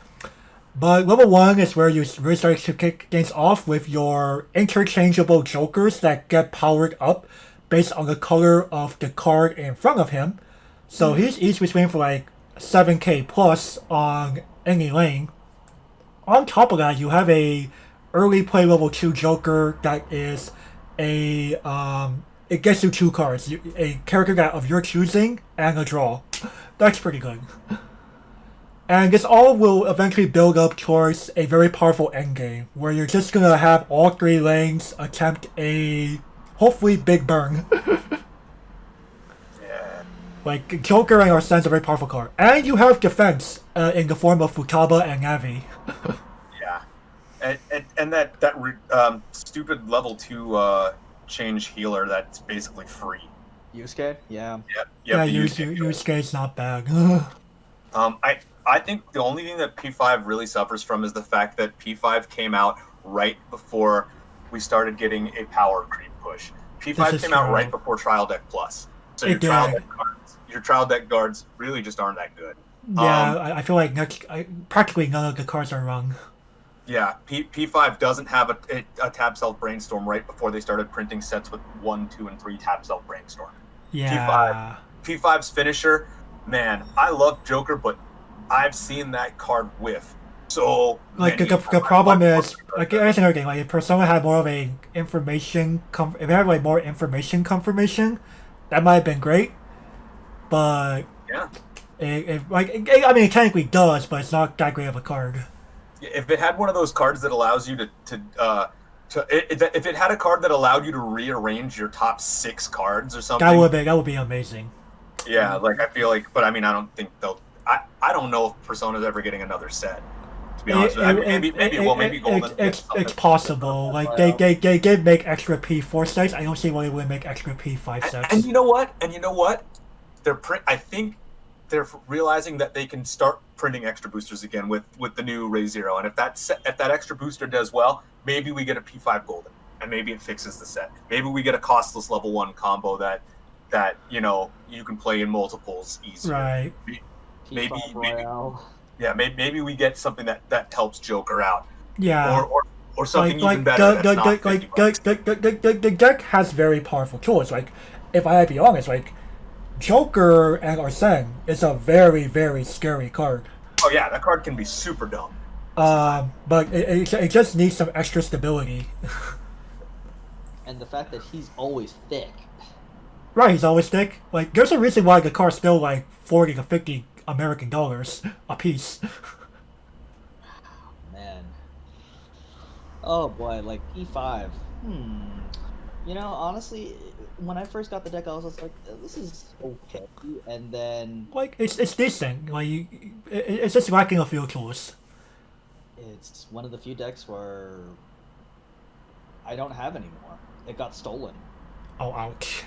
But level 1 is where you really start to kick things off with your interchangeable jokers that get powered up based on the color of the card in front of him. So he's easily swinging for like 7k plus on any lane. On top of that, you have a early play level 2 joker that is it gets you 2 cards, a character that of your choosing and a draw. That's pretty good. And this all will eventually build up towards a very powerful endgame, where you're just gonna have all 3 lanes attempt a hopefully big burn. Yeah. Like Joker and Arsene's a very powerful card, and you have defense in the form of Futaba and Navi. Yeah, and that stupid level 2 change healer that's basically free. Yusuke? Yeah. Yeah, Yusuke's not bad. I think the only thing that P5 really suffers from is the fact that P5 came out right before we started getting a power creep push. P5 came out right before Trial Deck Plus, so your trial deck guards really just aren't that good. Yeah, I feel like practically none of the cards are wrong. Yeah, P5 doesn't have a tap self brainstorm right before they started printing sets with 1, 2, and 3 tap self brainstorm. Yeah. P5's finisher, man, I love Joker, but I've seen that card whiff. So like the problem is like as another game, like if Persona had more of a information if it had like more information confirmation, that might have been great. But yeah, I mean it technically does, but it's not that great of a card. If it had one of those cards that allows you if it had a card that allowed you to rearrange your top 6 cards or something, that would be amazing. Yeah, like I feel like, but I mean, I don't think they'll. I don't know if Persona's ever getting another set. To be honest, maybe Golden. It's possible. Like they did make extra P4 sets. I don't see why they wouldn't make extra P5 sets. And you know what? I think they're realizing that they can start printing extra boosters again with the new Ray Zero. And if that extra booster does well, maybe we get a P5 Golden, and maybe it fixes the set. Maybe we get a costless level 1 combo that you can play in multiples easier. Right. Maybe maybe we get something that helps Joker out. Yeah. Or something even better. The deck has very powerful tools. Like, if I had to be honest, like Joker and Arsene is a very, very scary card. Oh yeah, that card can be super dumb. But it just needs some extra stability. And the fact that he's always thick. Right, he's always thick. Like, there's a reason why the card's still like $40 to $50 American dollars a piece. Man. Oh boy, like P5. Honestly, when I first got the deck, I was just like, this is okay. And then like it's decent. Like it's just lacking a few tools. It's one of the few decks where I don't have anymore. It got stolen. Oh, ouch.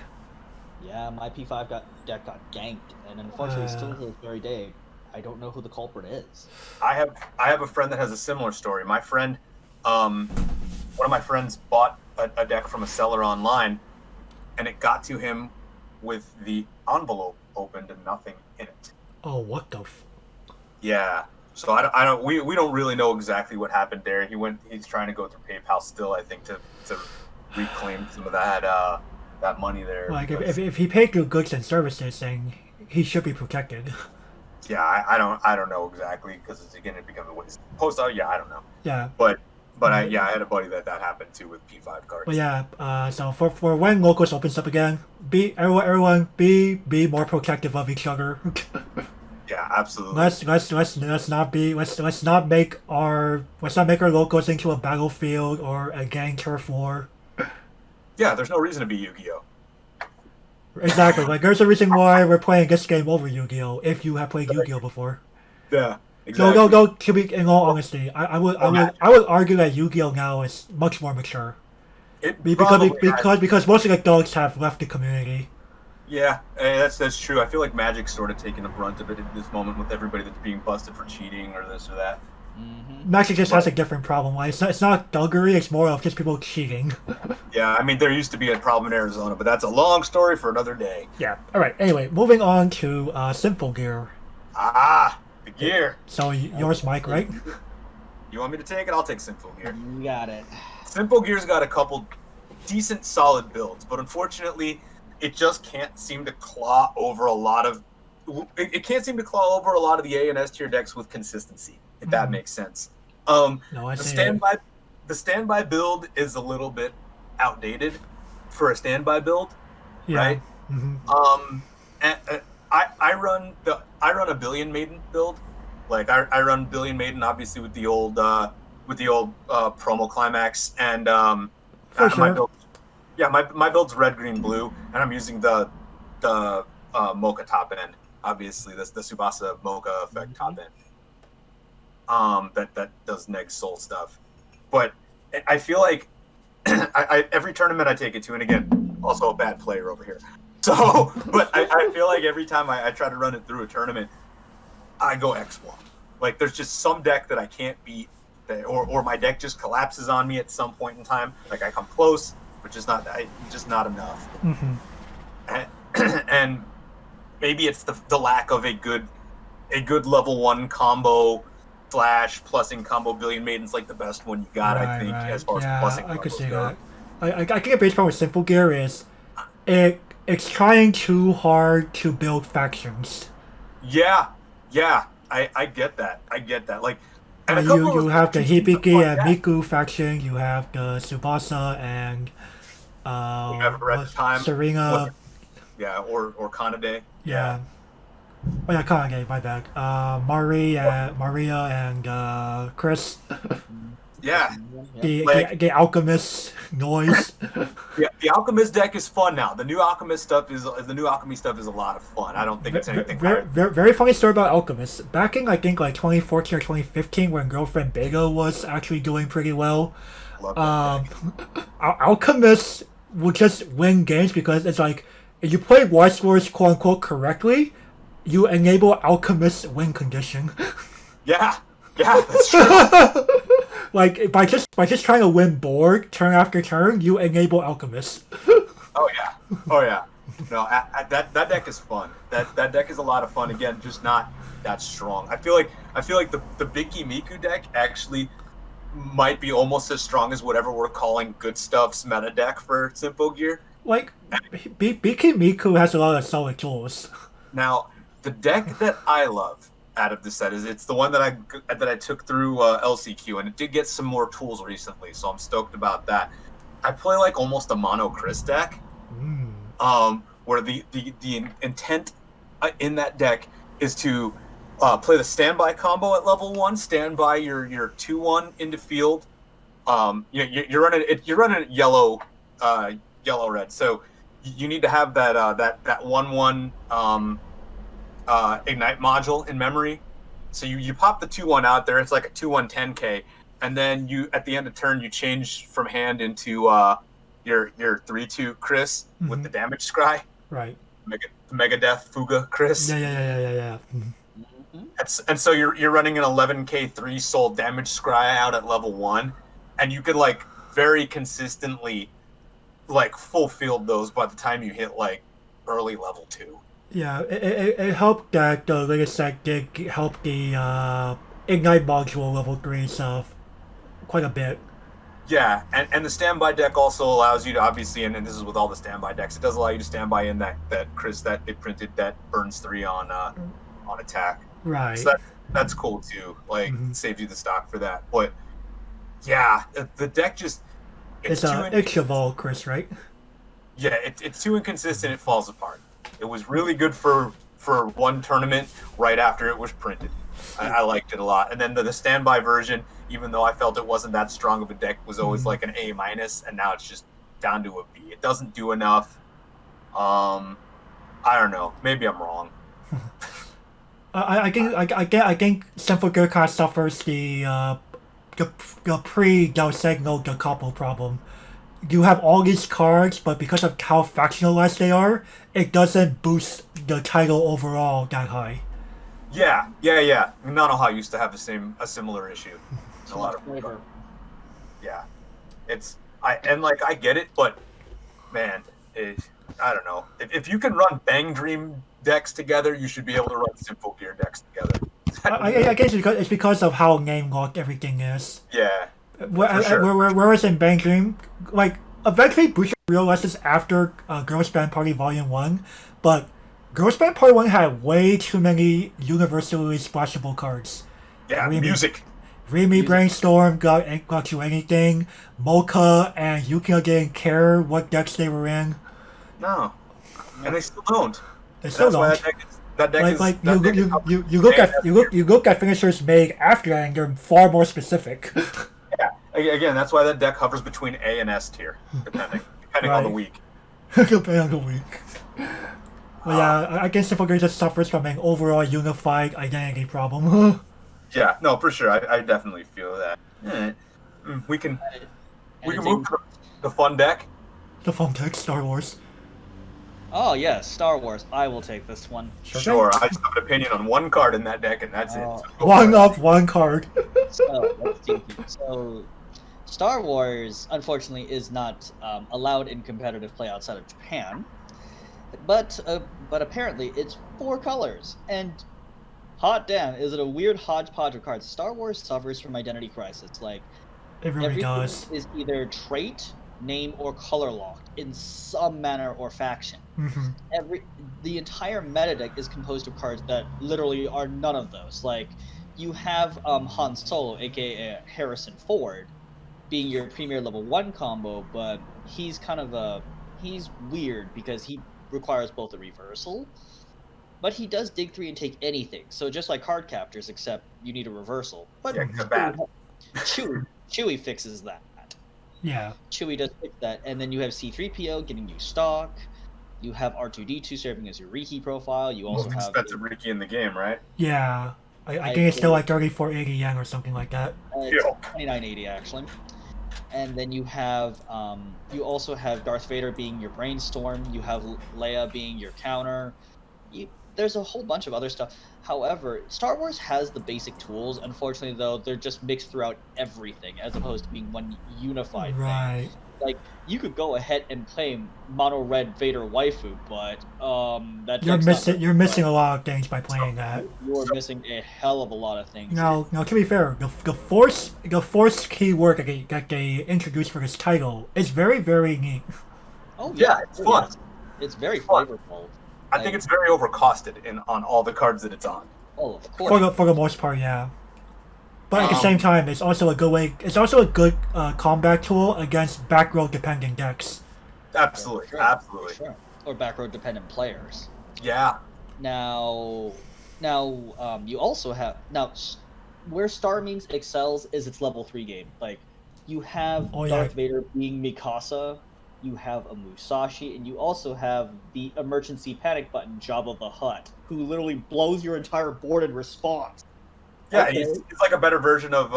Yeah, my P5 deck got ganked, and unfortunately, still to this very day, I don't know who the culprit is. I have a friend that has a similar story. My friend, one of my friends bought a deck from a seller online, and it got to him with the envelope opened and nothing in it. Oh, what the? Yeah. So we don't really know exactly what happened there. He's trying to go through PayPal still, I think, to reclaim some of that money there. Like if he paid through goods and services, then he should be protected. Yeah, I don't know exactly because it's again it becomes a waste. Post out, yeah, I don't know. Yeah. But I had a buddy that happened to with P5 cards. But yeah, so for when locals opens up again, everyone be more protective of each other. Yeah, absolutely. Let's not make our locals into a battlefield or a gang turf war. Yeah, there's no reason to be Yu-Gi-Oh. Exactly. Like there's a reason why we're playing this game over Yu-Gi-Oh. If you have played Yu-Gi-Oh before. Yeah. Exactly. No. To be in all honesty, I would argue that Yu-Gi-Oh now is much more mature. Because most of the adults have left the community. Yeah, that's true. I feel like Magic's sort of taking the brunt of it at this moment with everybody that's being busted for cheating or this or that. Mm-hmm. Magic just has a different problem. Like it's not thuggery. It's more of just people cheating. Yeah, I mean there used to be a problem in Arizona, but that's a long story for another day. Yeah. All right. Anyway, moving on to Simple Gear. The gear. So yours, Mike, right? You want me to take it? I'll take Simple Gear. You got it. Simple Gear's got a couple decent, solid builds, but unfortunately, it just can't seem to claw over a lot of. It can't seem to claw over a lot of the A and S tier decks with consistency, if that makes sense. No, I see the standby build is a little bit outdated for a standby build, right? Mm-hmm. And I run a Billion Maiden build, like I run Billion Maiden obviously with the old promo climax and my build. Yeah, my build's red, green, blue, and I'm using the Mocha top end. Obviously, that's the Tsubasa Mocha effect top end. That does neg soul stuff, but I feel like every tournament I take it to, and again, also a bad player over here. So, but I feel like every time I try to run it through a tournament, I go X1. Like there's just some deck that I can't beat, or my deck just collapses on me at some point in time. Like I come close, but just not enough. Mm-hmm. And maybe it's the lack of a good level 1 combo / plussing combo. Billion Maiden's like the best one you got, I think, as far as plussing. I could see go. that. I think a base problem with Simple Gear is it's trying too hard to build factions. Yeah, I get that. Like, and you have the Hibiki and Miku faction. You have the Tsubasa and Serena. Yeah, or Kanade. Yeah. Oh yeah, Kanade. My bad. Maria and Chris. Yeah. The Alchemist noise. Yeah, the Alchemist deck is fun now. The new Alchemy stuff is a lot of fun. I don't think it's anything. Very funny story about Alchemist. Back in I think like 2014 or 2015, when Girlfriend Bega was actually doing pretty well, Alchemist would just win games because it's like if you play Weiss Schwarz quote unquote correctly, you enable Alchemist win condition. Yeah, that's true. Like by just trying to win board turn after turn, you enable Alchemist. Oh yeah. No, that deck is fun. That deck is a lot of fun. Again, just not that strong. I feel like the Biki Miku deck actually might be almost as strong as whatever we're calling Good Stuff's meta deck for Simple Gear. Like Biki Miku has a lot of solid tools. Now, the deck that I love out of the set it's the one that I took through LCQ, and it did get some more tools recently, so I'm stoked about that. I play like almost a mono Chris deck, where the intent in that deck is to play the standby combo at level 1, stand by your 2/1 into field. You're running it yellow red, so you need to have that 1/1 Ignite module in memory. So you pop the 2/1 out there. It's like a 2/1 10k, and then you at the end of turn you change from hand into your 3/2 Chris with the damage scry. Right. Mega Death Fuga Chris. Yeah. And so you're running an 11k 3 soul damage scry out at level 1, and you could like very consistently like full field those by the time you hit like early level 2. Yeah, it helped that the latest set did help the Ignite module level 3 stuff quite a bit. Yeah, and the standby deck also allows you to obviously, and this is with all the standby decks, it does allow you to standby in that Chris that they printed that burns 3 on attack. Right. So that's cool too. Like saves you the stock for that. But yeah, the deck just It's Evolve, Chris, right? Yeah, it's too inconsistent. It falls apart. It was really good for one tournament right after it was printed. I liked it a lot. And then the standby version, even though I felt it wasn't that strong of a deck, was always like an A-, and now it's just down to a B. It doesn't do enough. I don't know. Maybe I'm wrong. I think Sinful Gear kind of suffers the pre-Dal Segno the Capo problem. You have all these cards, but because of how factionalized they are, it doesn't boost the title overall that high. Yeah. Nanoha used to have a similar issue. A lot of flavor. Yeah, I get it, but man, I don't know. If you can run Bang Dream decks together, you should be able to run Sinful Gear decks together. I guess it's because of how name locked everything is. Yeah. Whereas in Bang Dream, like eventually Butcher realizes after Girls Band Party Volume 1, but Girls Band Party 1 had way too many universally splashable cards. Yeah, music. Remy Brainstorm got you anything. Mocha and Yukina didn't care what decks they were in. No, and they still don't. They still don't. That deck you look at finishers made after that, and they're far more specific. Yeah, again, that's why that deck hovers between A and S tier, depending on the week. Depending on the week. Well, yeah, I guess Sinful Gear just suffers from an overall unified identity problem. Yeah, no, for sure. I definitely feel that. We can move to the fun deck. The fun deck, Star Wars. Oh yes, Star Wars. I will take this one. Sure. I just have an opinion on one card in that deck, and that's it. One card. So let's see. So, Star Wars, unfortunately, is not allowed in competitive play outside of Japan. But apparently, it's 4 colors, and hot damn, is it a weird hodgepodge of cards? Star Wars suffers from identity crisis. Like, it really everything does. Is either trait, name, or color locked in some manner or faction. The entire meta deck is composed of cards that literally are none of those. Like, you have Han Solo, aka Harrison Ford, being your premier level 1 combo, but he's kind of he's weird because he requires both a reversal, but he does dig 3 and take anything. So just like Cardcaptors, except you need a reversal. But Chewie fixes that. Yeah. Chewie does fix that, and then you have C-3PO getting you stock. You have R2-D2 serving as your Riki profile. You also most expensive Riki in the game, right? Yeah. I think it's still like 3480 yen or something like that. It's 2980 actually. And then you have, you also have Darth Vader being your brainstorm. You have Leia being your counter. There's a whole bunch of other stuff. However, Star Wars has the basic tools. Unfortunately, though, they're just mixed throughout everything, as opposed to being one unified thing. Like, you could go ahead and play mono red Vader waifu, but you're missing a lot of things by playing that. You're missing a hell of a lot of things. No, to be fair, the force keyword that they introduced for this title is very, very neat. Oh yeah, it's fun. It's very flavorful. I think it's very overcosted on all the cards that it's on. Oh, of course. For the most part, yeah. But at the same time, it's also a good way. It's also a good combat tool against back row dependent decks. Absolutely, sure, absolutely. Sure. Or back row dependent players. Yeah. Now, you also have where Star Means excels is its level 3 game. Like, you have Darth Vader being Mikasa. You have a Musashi, and you also have the emergency panic button, Jabba the Hutt, who literally blows your entire board in response. Yeah, okay. He's like a better version of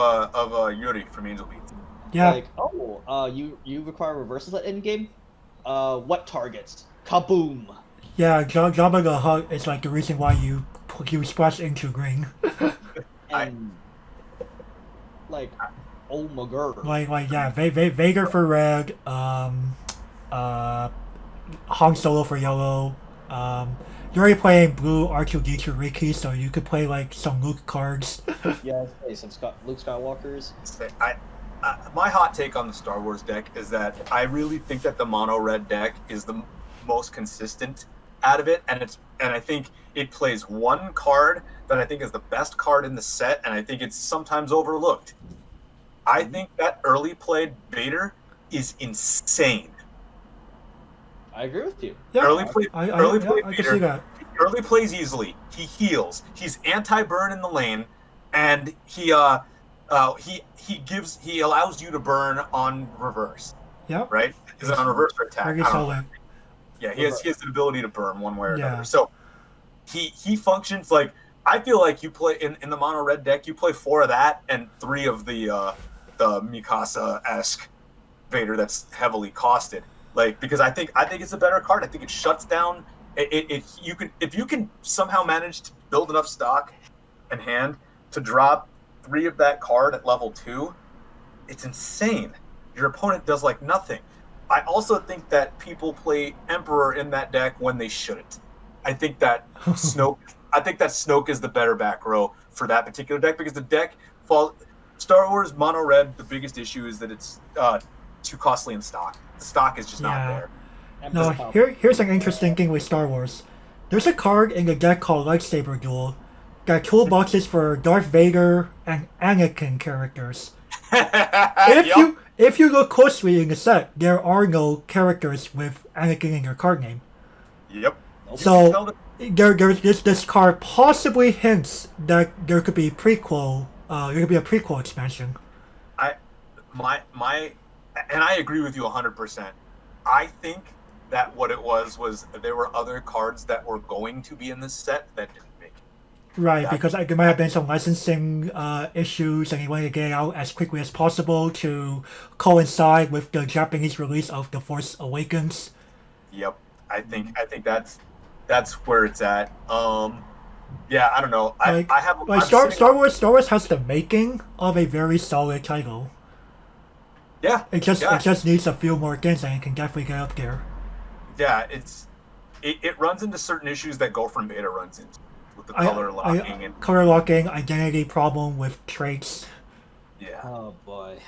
Yuri from Angel Beats. Yeah. Like, you require reversals at endgame? What targets? Kaboom! Yeah, Jabba the Hutt is like the reason why you splash into green. And like, oh my god. Like yeah, Vader for red, Han Solo for yellow, you're already playing blue R2D2 Riki, so you could play like some Luke cards. Yeah, hey, some Luke Skywalkers. My hot take on the Star Wars deck is that I really think that the mono red deck is the most consistent out of it, and I think it plays one card that I think is the best card in the set, and I think it's sometimes overlooked. I think that early played Vader is insane. I agree with you. Yeah, early play I can see that. Early plays easily. He heals. He's anti-burn in the lane, and he allows you to burn on reverse. Yeah. Right? Is it on reverse or attack? Very I don't know. solid. Yeah, he has the ability to burn one way or Yeah. another. So he functions like, I feel like you play in the mono red deck, you play 4 of that and 3 of the Mikasa-esque Vader that's heavily costed. Like, because I think it's a better card. I think it shuts down. If you can somehow manage to build enough stock in hand to drop 3 of that card at level 2, it's insane. Your opponent does like nothing. I also think that people play Emperor in that deck when they shouldn't. I think that Snoke is the better back row for that particular deck, because the deck falls. Star Wars Mono Red, the biggest issue is that it's too costly in stock. The stock is just not there. No, here's an interesting thing with Star Wars. There's a card in the deck called Lightsaber Duel that toolboxes for Darth Vader and Anakin characters. If you look closely in the set, there are no characters with Anakin in your card name. Yep. So this card possibly hints that there could be prequel. There could be a prequel expansion. And I agree with you 100%. I think that what it was there were other cards that were going to be in this set that didn't make it. Right, because there might have been some licensing issues, and he wanted to get it out as quickly as possible to coincide with the Japanese release of The Force Awakens. Yep, I think that's where it's at. Yeah, I don't know. Star Wars has the making of a very solid title. Yeah, it just needs a few more things, and it can definitely get up there. Yeah, it runs into certain issues that Girlfriend Beta runs into with the color locking color locking, identity problem with traits. Yeah. Oh boy.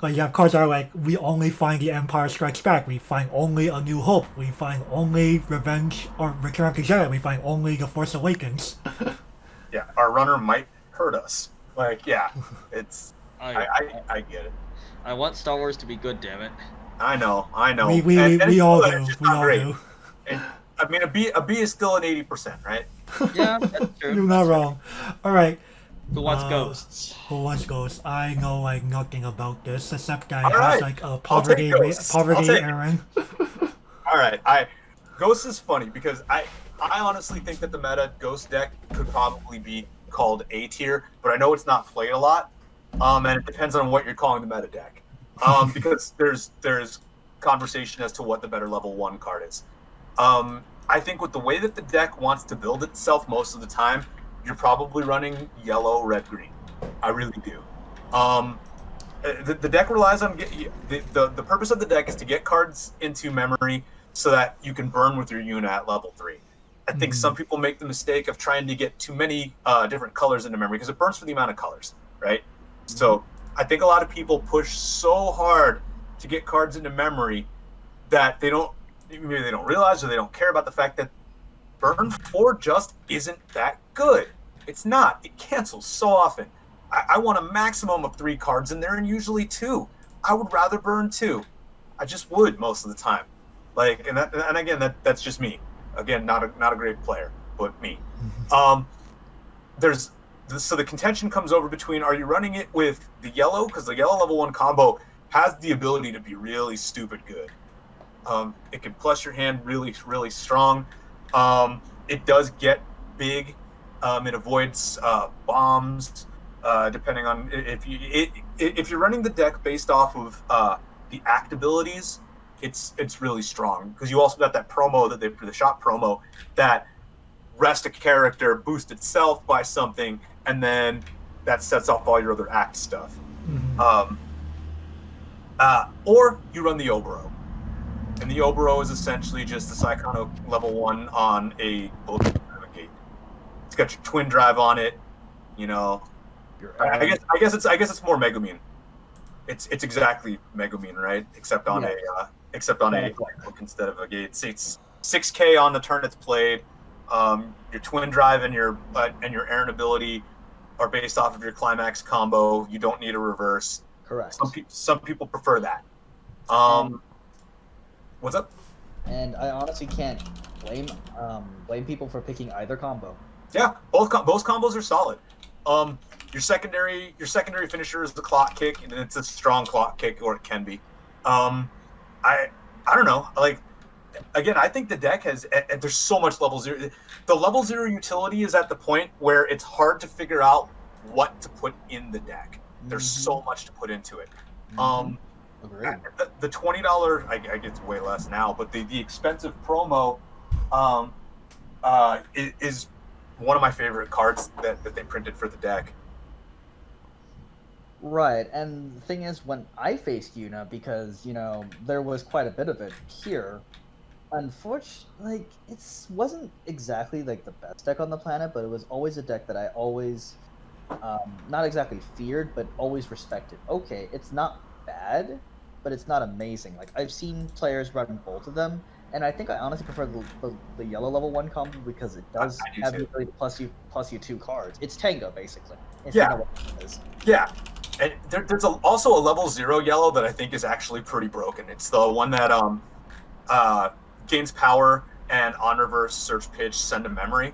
Like, you have cards that are like, we only find the Empire Strikes Back, we find only A New Hope, we find only Revenge or Return of the Jedi, we find only The Force Awakens. Yeah, our runner might hurt us. Like, yeah, it's I get it. I want Star Wars to be good, damn it. I know. We all do. We all do. And, I mean, a B is still an 80%, right? Yeah, that's true. You're not wrong. All right. Who wants ghosts? Who wants ghosts? I know like nothing about this except that All it has right. like a poverty Aaron. All right. Ghost is funny because I honestly think that the meta Ghost deck could probably be called A tier, but I know it's not played a lot. And it depends on what you're calling the meta deck. Because there's conversation as to what the better level 1 card is. I think with the way that the deck wants to build itself most of the time, you're probably running yellow, red, green. I really do. The deck relies on the purpose of the deck is to get cards into memory so that you can burn with your unit at level 3. I think some people make the mistake of trying to get too many different colors into memory because it burns for the amount of colors, right? So I think a lot of people push so hard to get cards into memory that maybe they don't realize or they don't care about the fact that burn 4 just isn't that good. It's not. It cancels so often. I want a maximum of 3 cards in there and usually 2. I would rather burn 2. I just would most of the time. Like, and again, that's just me. Again, not a great player, but me. So the contention comes over between, are you running it with the yellow? Because the yellow level 1 combo has the ability to be really stupid good. It can plus your hand really, really strong. It does get big. It avoids bombs, depending on if you're running the deck based off of the act abilities. It's really strong because you also got that promo the shop promo that rest a character, boost itself by something, and then that sets off all your other act stuff. Or you run the Oboro. And the Oboro is essentially just the Psychono level 1 on a bullet gate. It's got your twin drive on it, you know. I guess it's more Megumin. It's exactly Megumin, right? Except on a book instead of a gate. It's 6K on the turn it's played. Your twin drive and your Aaron ability are based off of your climax combo. You don't need a reverse. Correct. Some people prefer that. What's up? And I honestly can't blame people for picking either combo. Yeah, both combos are solid. Your secondary finisher is the clock kick, and it's a strong clock kick, or it can be. I don't know. Like, again, I think the deck has. There's so much level 0. The level 0 utility is at the point where it's hard to figure out what to put in the deck. There's so much to put into it. Agreed. The $20, I get it's way less now, but the expensive promo is one of my favorite cards that they printed for the deck. Right, and the thing is, when I faced Yuna, because, you know, there was quite a bit of it here, unfortunately, like, it wasn't exactly, like, the best deck on the planet, but it was always a deck that I always, not exactly feared, but always respected. Okay, it's not bad, but it's not amazing. Like, I've seen players run both of them, and I think I honestly prefer the yellow level 1 combo because it does have the ability to plus you 2 cards. It's Tango, basically. If you know what it is. Yeah. And there's also a level 0 yellow that I think is actually pretty broken. It's the one that gains power and on reverse search pitch send a memory.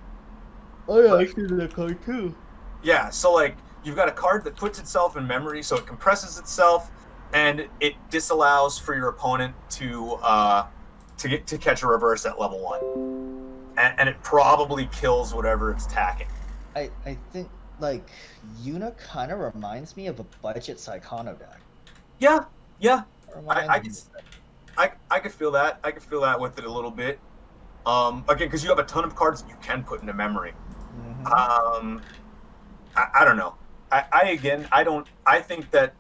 Oh yeah, I see that card too. Yeah, so like you've got a card that puts itself in memory, so it compresses itself, and it disallows for your opponent to catch a reverse at level 1, and it probably kills whatever it's attacking. I think like Yuna kind of reminds me of a budget Psychono deck. Yeah. I could feel that. I could feel that with it a little bit. Again, because you have a ton of cards that you can put into memory. I don't know. I think that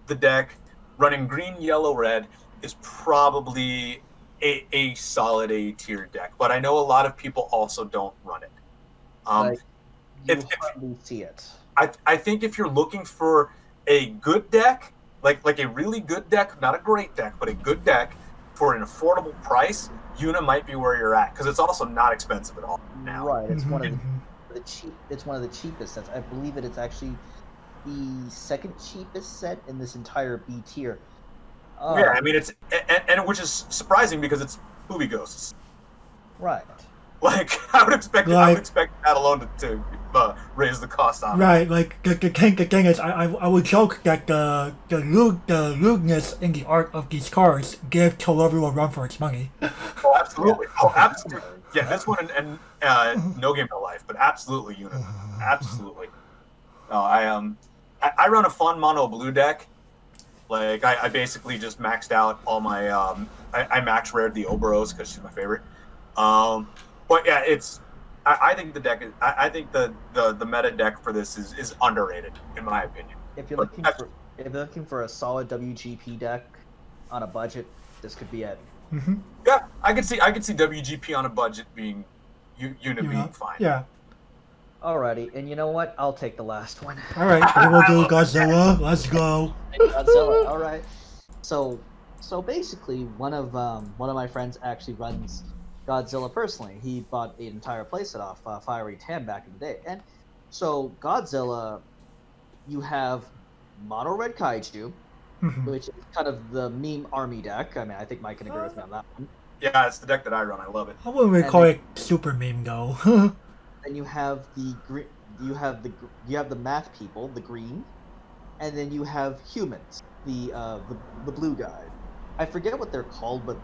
the deck running green, yellow, red is probably a solid A tier deck, but I know a lot of people also don't run it. You hardly see it. I think if you're looking for a good deck, like a really good deck, not a great deck, but a good deck for an affordable price, Yuna might be where you're at because it's also not expensive at all now. Right, it's one of the cheap. It's one of the cheapest sets. I believe it's actually the second cheapest set in this entire B tier. Yeah, I mean it's and which is surprising because it's Booby Ghosts. Right. Like I would expect that alone to raise the cost on it. Right, like the thing is, I would joke that the lewdness in the art of these cards give Toloru a run for its money. Oh, absolutely. Oh, absolutely. Yeah, this one and No Game No Life, but absolutely Yuna. Absolutely. No, I run a fun mono blue deck. Like I basically just maxed out all my I max rared the Oberos because she's my favorite. But yeah, I think the deck is. I think the meta deck for this is underrated in my opinion. If you're looking for a solid WGP deck on a budget, this could be it. Yeah, I could see WGP on a budget being Yuna being fine. Yeah. Alrighty, and you know what? I'll take the last one. All right, we will do Godzilla. Let's go. Godzilla. All right. So basically, one of my friends actually runs Godzilla personally. He bought an entire playset off Fiery Tam back in the day. And so Godzilla, you have Mono Red Kaiju, which is kind of the meme army deck. I mean, I think Mike can agree with me on that one. Yeah, it's the deck that I run. I love it. I wouldn't really call it super meme though. Then you have the you have the math people, the green, and then you have humans, the blue guy. I forget what they're called, but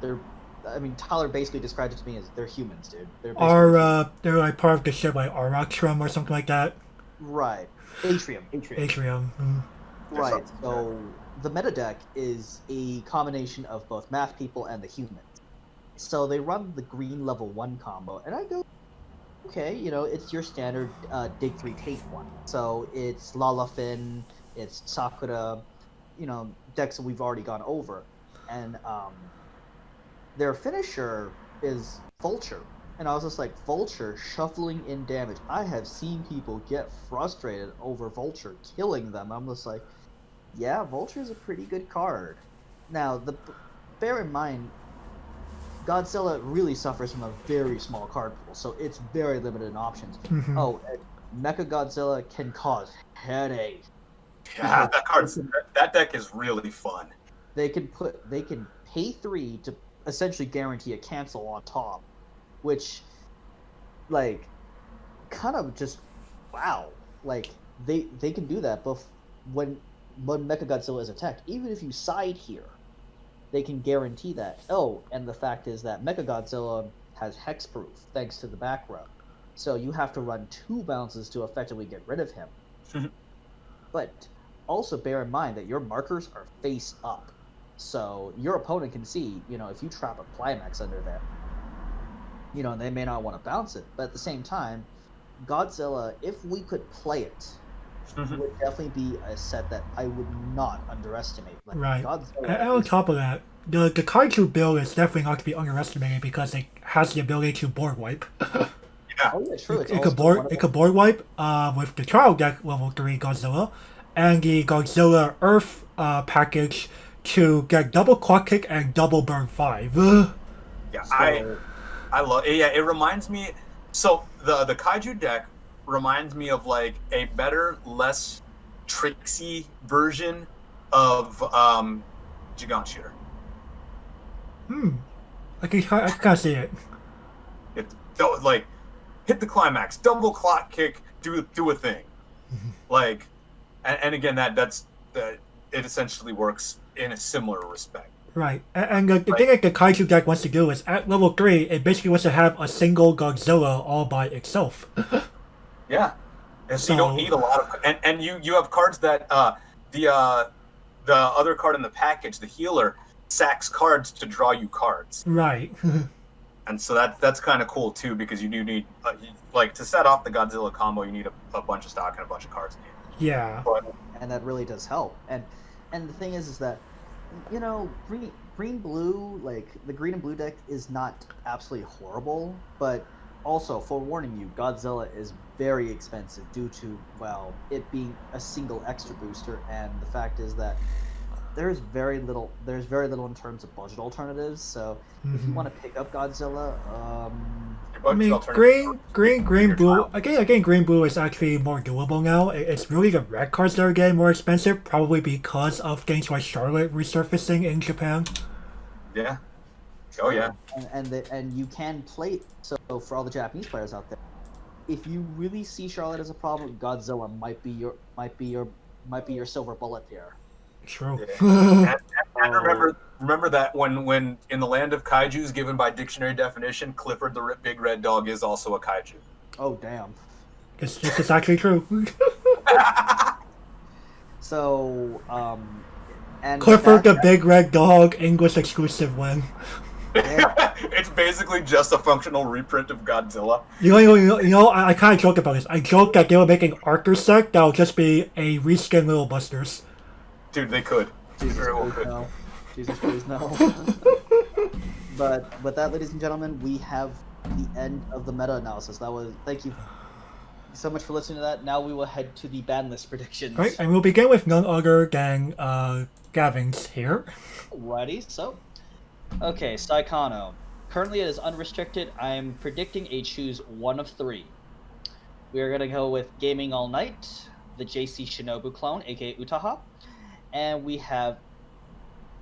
I mean, Tyler basically described it to me as they're humans, dude. They're like part of the ship like Aratrum or something like that. Right. Atrium. Right. So the meta deck is a combination of both math people and the humans. So they run the green level 1 combo, and I go, okay, you know, it's your standard dig 3 take 1. So it's Lalafin, it's Sakura, you know, decks that we've already gone over. And their finisher is Vulture. And I was just like, Vulture shuffling in damage. I have seen people get frustrated over Vulture killing them. I'm just like, yeah, Vulture is a pretty good card. Now, bear in mind, Godzilla really suffers from a very small card pool, so it's very limited in options. Mhm. Oh, and Mecha Godzilla can cause headache. Yeah, that deck is really fun. They can pay 3 to essentially guarantee a cancel on top, which, like, kind of just wow. Like they can do that, but when Mechagodzilla is attacked, even if you side here, they can guarantee that. Oh, and the fact is that Mechagodzilla has hexproof thanks to the back row, so you have to run 2 bounces to effectively get rid of him. But also bear in mind that your markers are face up, so your opponent can see, if you trap a climax under there, they may not want to bounce it. But at the same time, Godzilla, if we could play it, would definitely be a set that I would not underestimate. Like, Right. Godzilla And on top of that, the Kaiju build is definitely not to be underestimated because it has the ability to board wipe. Oh yeah, true. It's It also could board wipe with the trial deck level 3 Godzilla and the Godzilla Earth package to get double clock kick and double burn 5. Yeah, I love it. Yeah, it reminds me. So the Kaiju deck reminds me of like a better, less tricksy version of Gigant Shooter. I can kind of see it. Like hit the climax, double clock kick, do a thing. Like, and again it essentially works in a similar respect. Right, and the thing that the Kaiju deck wants to do is at level 3, it basically wants to have a single Godzilla all by itself. Yeah, and so you don't need a lot of, and you have cards that the other card in the package, the healer, sacks cards to draw you cards. Right. And so that's kind of cool too, because you do need like to set off the Godzilla combo, you need a bunch of stock and a bunch of cards. Yeah. And that really does help. And the thing is that green blue, like the green and blue deck is not absolutely horrible, but also forewarning you, Godzilla is very expensive due to it being a single extra booster, and the fact is that there's very little in terms of budget alternatives. So if you want to pick up Godzilla, I mean, green, blue. Again, green, blue is actually more doable now. It's really the red cards that are getting more expensive, probably because of things like Starlight resurfacing in Japan. Yeah. Oh yeah. And you can play. So for all the Japanese players out there, if you really see Charlotte as a problem, Godzilla might be your silver bullet there. True. Yeah. and remember that when in the land of kaijus given by dictionary definition, Clifford the big red dog is also a kaiju. Oh damn. This is actually true. So and Clifford the big red dog, English exclusive win. Yeah. It's basically just a functional reprint of Godzilla. I kind of joke about this. I joke that they were making Archer set that would just be a reskin Little Busters. Dude, they could. Jesus, Very well please could. no. Jesus, please no. But with that, ladies and gentlemen, we have the end of the meta-analysis. Thank you so much for listening to that. Now we will head to the ban list predictions. Right, and we'll begin with none other than Gavin's here. Alrighty, so. Okay, Saikano. Currently it is unrestricted. I am predicting a choose one of 3. We are going to go with Gaming All Night, the JC Shinobu clone, aka Utaha, and we have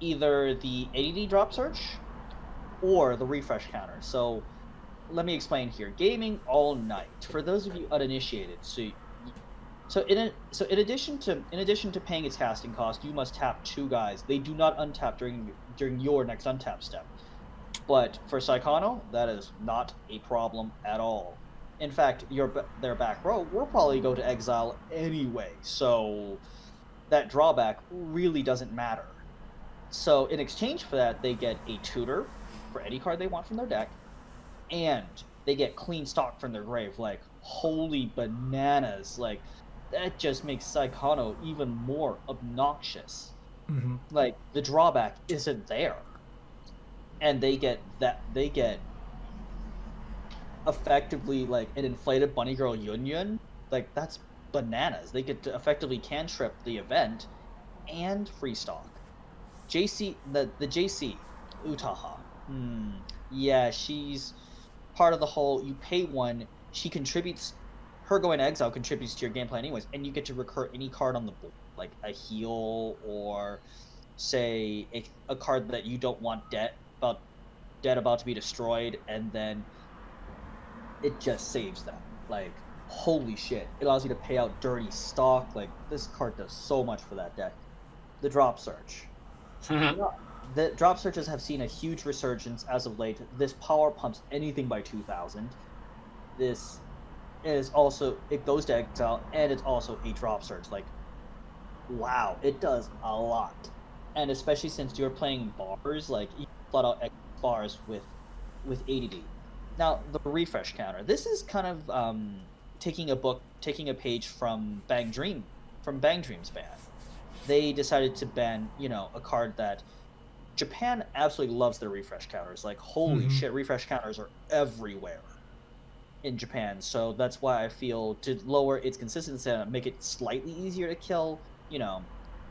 either the ADD drop search or the refresh counter. So let me explain here. Gaming All Night, for those of you uninitiated, so in addition to paying its casting cost, you must tap 2 guys. They do not untap during your next untap step. But for Saikano, that is not a problem at all. In fact, their back row will probably go to exile anyway, so that drawback really doesn't matter. So in exchange for that, they get a tutor for any card they want from their deck, and they get clean stock from their grave. Like, holy bananas! Like, that just makes Saikano even more obnoxious. Mm-hmm. Like, the drawback isn't there. and they get effectively like an inflated bunny girl Yun. Like that's bananas. They get to effectively cantrip the event and free stock. JC the JC Utaha. Yeah, she's part of the whole. You pay one, she contributes. Her going to exile contributes to your gameplay anyways, and you get to recur any card on the board, like a heal or say a card that you don't want dead about to be destroyed, and then it just saves them. Like, holy shit. It allows you to pay out dirty stock. Like, this card does so much for that deck. The drop search. The drop searches have seen a huge resurgence as of late. This power pumps anything by 2,000. This is also, it goes to exile, and it's also a drop search. Like, wow, it does a lot. And especially since you're playing bars, like, you flat out bars with ADD. Now, the refresh counter. This is kind of taking a page from Bang Dream's ban. They decided to ban, a card that Japan absolutely loves their refresh counters. Like, holy shit, refresh counters are everywhere in Japan. So that's why I feel to lower its consistency and make it slightly easier to kill,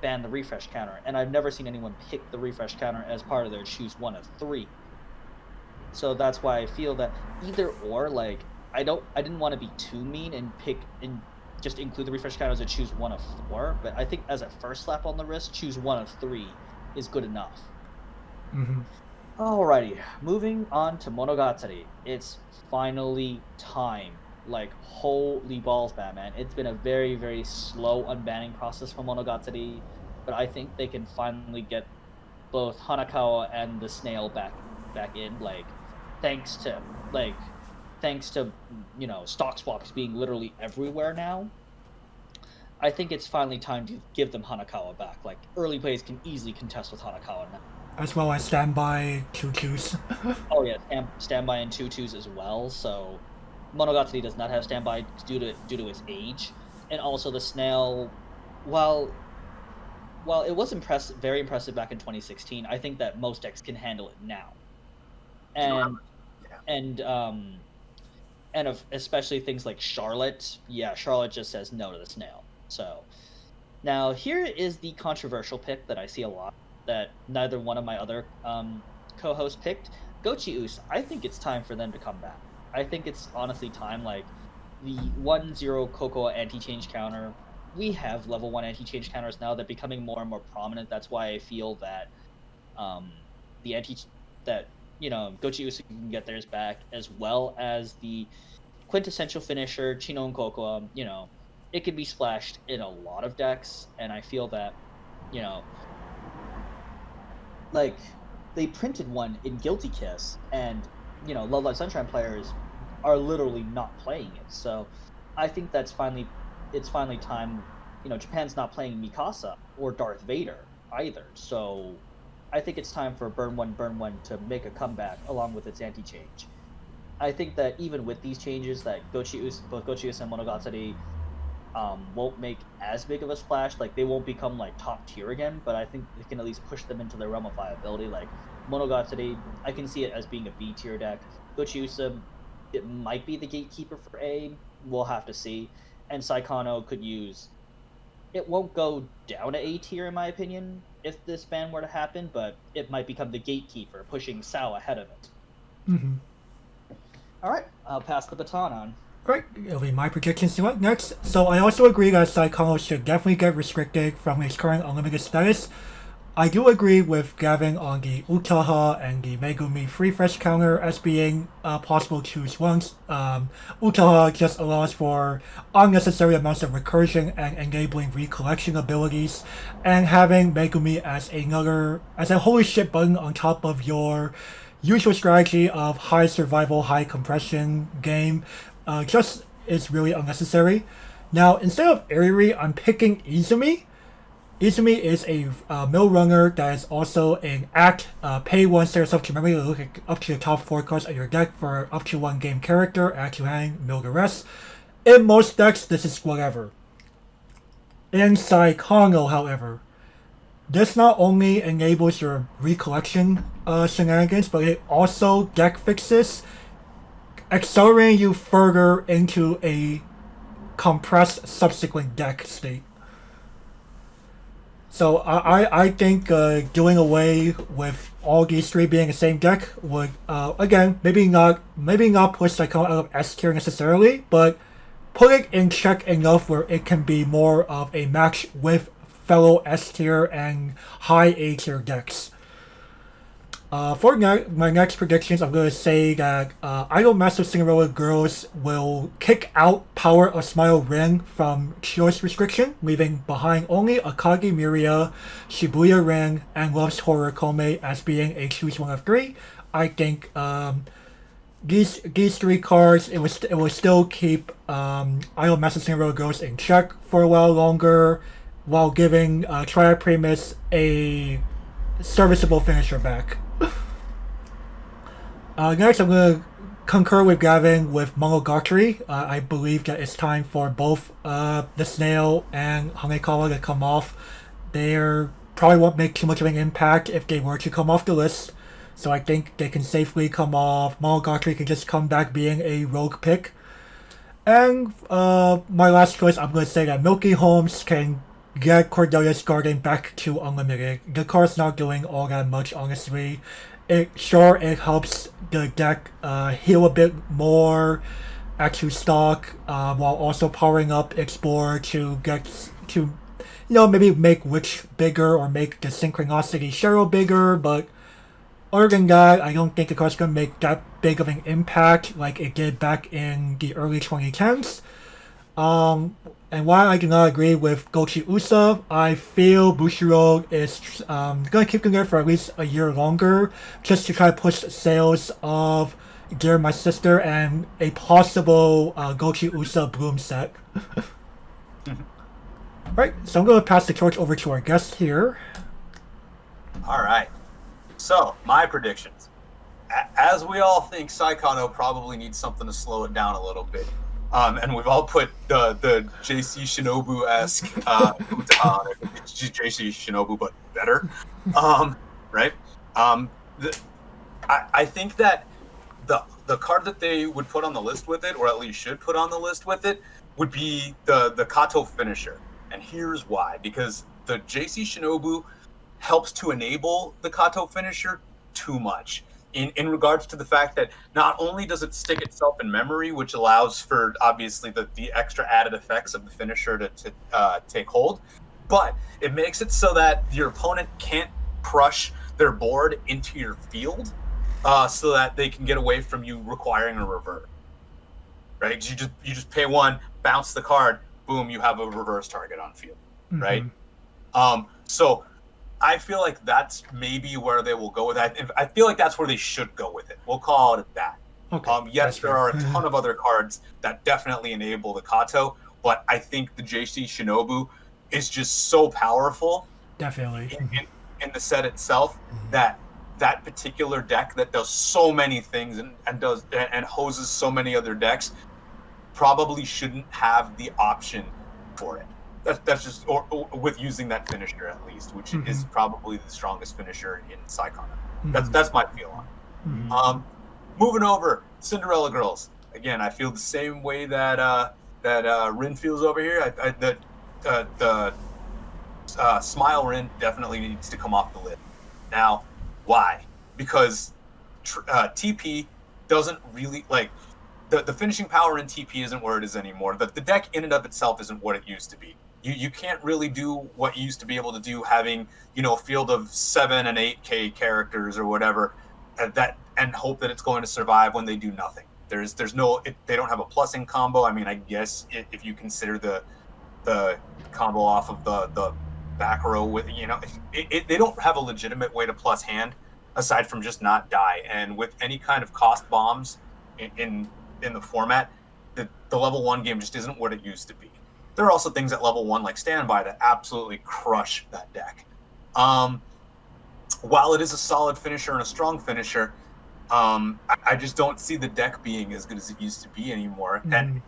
ban the refresh counter. And I've never seen anyone pick the refresh counter as part of their choose one of three. So that's why I feel that either or, like, I didn't want to be too mean and pick and just include the refresh counter as a choose one of four, but I think as a first slap on the wrist, choose one of three is good enough. Alrighty, moving on to Monogatari. It's finally time. Like, holy balls, Batman. It's been a very, very slow unbanning process for Monogatari, but I think they can finally get both Hanakawa and the snail back in, like, thanks to stock swaps being literally everywhere now. I think it's finally time to give them Hanakawa back. Like, early plays can easily contest with Hanakawa now. As well as standby 2/2s. Oh yeah, standby and 2/2s as well. So Monogatari does not have standby due to its age, and also the snail. While it was very impressive back in 2016, I think that most decks can handle it now. And especially things like Charlotte. Yeah, Charlotte just says no to the snail. So now here is the controversial pick that I see a lot that neither one of my other co-hosts picked. Gochi-Us. I think it's time for them to come back. I think it's honestly time. Like, the 1-0 Cocoa anti-change counter. We have level 1 anti-change counters now. They're becoming more and more prominent. That's why I feel that Gochi-Us can get theirs back, as well as the quintessential finisher, Chino and Cocoa. It can be splashed in a lot of decks, and I feel that, like, they printed one in Guilty Kiss, and, Love Live Sunshine players are literally not playing it. So I think it's finally time. Japan's not playing Mikasa or Darth Vader either. So I think it's time for Burn 1 to make a comeback along with its anti-change. I think that even with these changes, that both Gochi-Us and Monogatari won't make as big of a splash. Like, they won't become like top tier again, but I think they can at least push them into the realm of viability. Like, Monogatari, I can see it as being a B tier deck. Gochi-Us, it might be the gatekeeper for A. We'll have to see. And Saikano it won't go down to A tier in my opinion if this ban were to happen, but it might become the gatekeeper, pushing Sao ahead of it. All right, I'll pass the baton on. Alright, it'll be my predictions to up next. So I also agree that Saikano should definitely get restricted from his current unlimited status. I do agree with Gavin on the Utaha and the Megumi free fresh counter as being possible choose ones. Utaha just allows for unnecessary amounts of recursion and enabling recollection abilities, and having Megumi as a holy shit button on top of your usual strategy of high survival, high compression game just is really unnecessary. Now, instead of Eriri, I'm picking Izumi. Izumi is a mill runner that is also an act. Pay 1, set yourself to memory to look at up to the top 4 cards of your deck for up to 1 game character, add to hand, mill the rest. In most decks, this is whatever. In Saikano, however, this not only enables your recollection shenanigans, but it also deck fixes, accelerating you further into a compressed subsequent deck state. So I think doing away with all these three being the same deck would again maybe not push Psycho out of S tier necessarily, but put it in check enough where it can be more of a match with fellow S tier and high A tier decks. For my next predictions, I'm going to say that Idol Master Cinderella Girls will kick out Power of Smile Ring from choice restriction, leaving behind only Akagi Miria, Shibuya Ring, and Love's Horror Kome as being a choose one of three. I think these three cards, it will still keep Idol Master Cinderella Girls in check for a while longer, while giving Triad Primus a serviceable finisher back. Next, I'm going to concur with Gavin with Monogatari. I believe that it's time for both the Snail and Hanekawa to come off. They probably won't make too much of an impact if they were to come off the list. So I think they can safely come off. Monogatari can just come back being a rogue pick. And my last choice, I'm going to say that Milky Holmes can get Cordelia's Garden back to unlimited. The card's not doing all that much, honestly. It helps the deck heal a bit more at stock, while also powering up its board to get to, maybe make Witch bigger or make the Synchronicity Cheryl bigger. But other than that, I don't think the card's gonna make that big of an impact like it did back in the early 2010s. And while I do not agree with Gochi Usa, I feel Bushiroad is going to keep them there for at least a year longer, just to try to push sales of Dear My Sister and a possible Gochi Usa Bloom set. Alright, so I'm going to pass the torch over to our guest here. Alright, so my predictions. As we all think, Saikano probably needs something to slow it down a little bit. And we've all put the JC Shinobu-esque Uta on it. It's just JC Shinobu, but better. Right? I think that the card that they would put on the list with it, or at least should put on the list with it, would be the Kato finisher. And here's why. Because the JC Shinobu helps to enable the Kato finisher too much. In regards to the fact that not only does it stick itself in memory, which allows for obviously the extra added effects of the finisher to take hold, but it makes it so that your opponent can't crush their board into your field, so that they can get away from you requiring a reverse. Right? 'Cause you just pay one, bounce the card, boom, you have a reverse target on field. Right? So I feel like that's maybe where they will go with that. I feel like that's where they should go with it. We'll call it that. Okay. Yes, there are a ton of other cards that definitely enable the Kato, but I think the JC Shinobu is just so powerful. Definitely. In the set itself, that particular deck that does so many things and hoses so many other decks probably shouldn't have the option for it. That's just or with using that finisher at least, which is probably the strongest finisher in Saikano. That's my feel on it. Moving over, Cinderella Girls. Again, I feel the same way that Rin feels over here. The Smile Rin definitely needs to come off the list. Now, why? Because TP doesn't really like the finishing power in TP isn't where it is anymore. The deck in and of itself isn't what it used to be. You can't really do what you used to be able to do, having a field of 7 and 8K characters or whatever, and hope that it's going to survive when they do nothing. There's no they don't have a plussing combo. I mean, I guess if you consider the combo off of the back row with they don't have a legitimate way to plus hand aside from just not die. And with any kind of cost bombs in the format, the level 1 game just isn't what it used to be. There are also things at level 1 like Standby that absolutely crush that deck. While it is a solid finisher and a strong finisher, I just don't see the deck being as good as it used to be anymore. And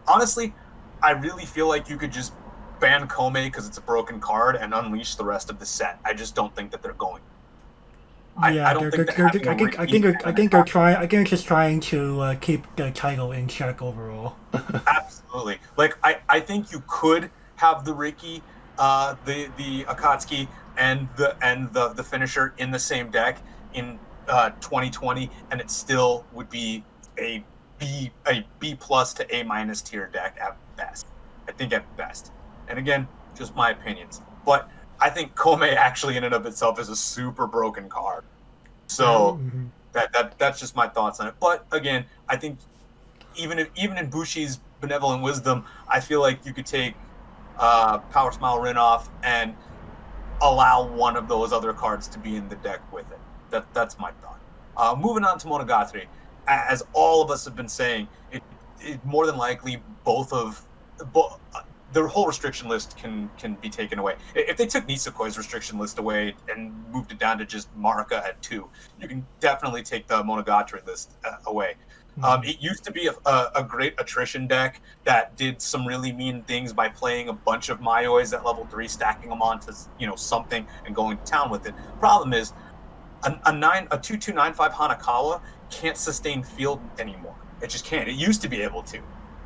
honestly, I really feel like you could just ban Kome because it's a broken card and unleash the rest of the set. I just don't think that they're going. Yeah, I don't think that I having a repeat think they're trying. I think they're just trying to keep the title in check overall. Absolutely. Like I think you could have the Riki, the Akatsuki, and the finisher in the same deck in 2020, and it still would be a B plus to A minus tier deck at best. I think at best. And again, just my opinions. But I think Kome actually in and of itself is a super broken card. So that's just my thoughts on it. But again, I think even in Bushi's benevolent wisdom, I feel like you could take Power Smile Rin off and allow one of those other cards to be in the deck with it. That's my thought. Moving on to Monogatari, as all of us have been saying, it more than likely both the whole restriction list can be taken away. If they took Nisakoi's restriction list away and moved it down to just Maruka at 2, you can definitely take the Monogatari list away. It used to be a great attrition deck that did some really mean things by playing a bunch of Mayois at level 3, stacking them onto something and going to town with it. Problem is, a 2/2/9/5 Hanakawa can't sustain field anymore. It just can't. It used to be able to.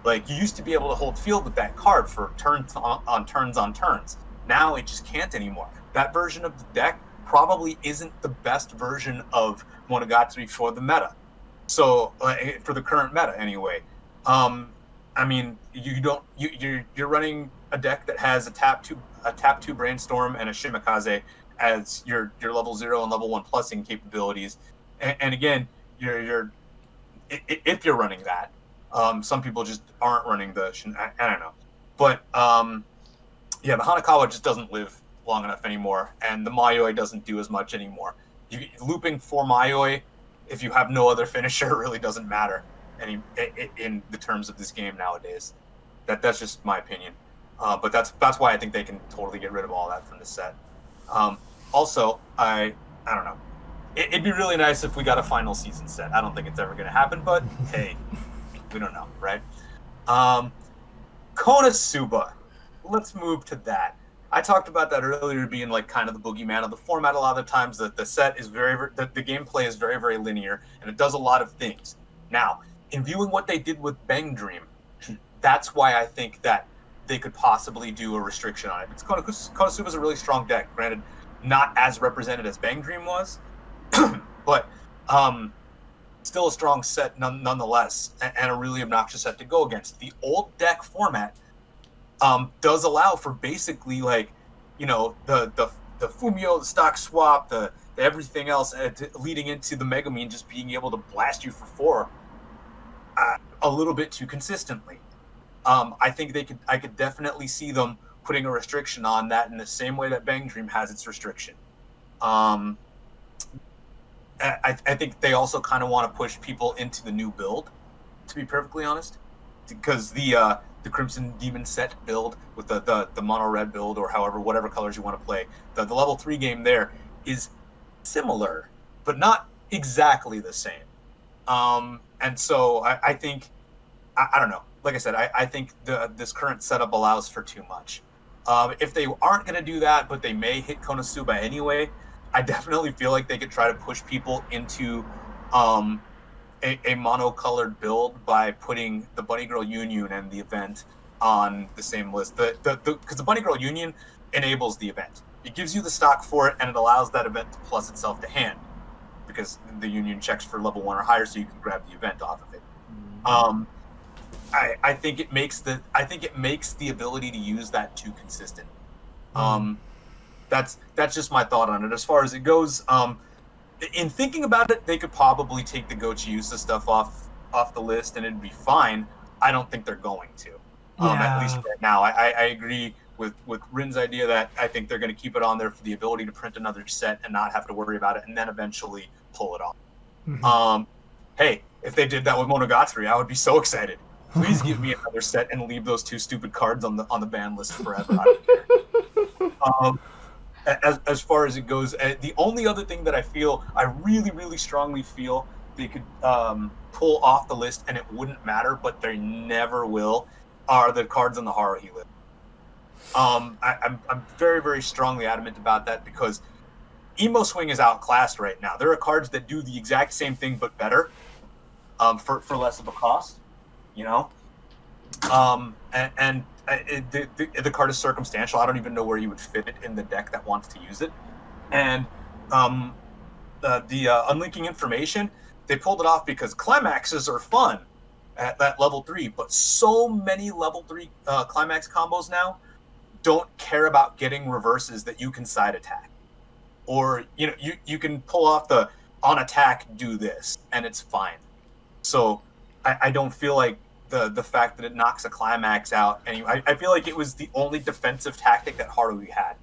Like, you used to be able to hold field with that card for turns on turns. Now it just can't anymore. That version of the deck probably isn't the best version of Monogatari for the meta. So, for the current meta anyway. I mean, you're running a deck that has a tap 2 Brainstorm and a Shimikaze as your level 0 and level 1 plussing capabilities. And again, if you're running that. Some people just aren't running I don't know. But, yeah, the Hanakawa just doesn't live long enough anymore, and the Mayoi doesn't do as much anymore. Looping 4 Mayoi, if you have no other finisher, really doesn't matter in the terms of this game nowadays. That's just my opinion. But that's why I think they can totally get rid of all that from the set. Also, I don't know. It'd be really nice if we got a final season set. I don't think it's ever going to happen, but hey... We don't know, right? Konosuba. Let's move to that. I talked about that earlier being like kind of the boogeyman of the format. A lot of the times the set is the gameplay is very, very linear, and it does a lot of things. Now, in viewing what they did with Bang Dream, that's why I think that they could possibly do a restriction on it. Because Konosuba is a really strong deck. Granted, not as represented as Bang Dream was, but still a strong set nonetheless, and a really obnoxious set to go against. The old deck format does allow for basically the Fumio, the stock swap, the everything else, leading into the Megumin just being able to blast you for 4 a little bit too consistently. I think I could definitely see them putting a restriction on that in the same way that Bang Dream has its restriction. I think they also kind of want to push people into the new build, to be perfectly honest, because the Crimson Demon set build with the mono red build, or whatever colors you want to play, the level 3 game there is similar, but not exactly the same. And so I think I don't know. Like I said, I think this current setup allows for too much. If they aren't going to do that, but they may hit Konosuba anyway, I definitely feel like they could try to push people into a mono-colored build by putting the Bunny Girl Union and the event on the same list. Because the Bunny Girl Union enables the event. It gives you the stock for it, and it allows that event to plus itself to hand, because the Union checks for level 1 or higher, so you can grab the event off of it. I think it makes the ability to use that too consistent. That's just my thought on it. As far as it goes, in thinking about it, they could probably take the Gochiusa stuff off the list and it'd be fine. I don't think they're going to. At least right now. I agree with Rin's idea that I think they're going to keep it on there for the ability to print another set and not have to worry about it, and then eventually pull it off. Hey, if they did that with Monogatari, I would be so excited. Please give me another set and leave those 2 stupid cards on the ban list forever. I don't care. As far as it goes, the only other thing that I really, really strongly feel they could pull off the list and it wouldn't matter, but they never will, are the cards on the Haruhi list. I'm very, very strongly adamant about that because Emo Swing is outclassed right now. There are cards that do the exact same thing but better, for less of a cost, you know. The card is circumstantial. I don't even know where you would fit it in the deck that wants to use it. And the Unlinking Information, they pulled it off because climaxes are fun at that level 3, but so many level 3 climax combos now don't care about getting reverses that you can side attack. Or, you know, you can pull off the on attack, do this, and it's fine. So I don't feel like the fact that it knocks a climax out, and I feel like it was the only defensive tactic that Haruhi had.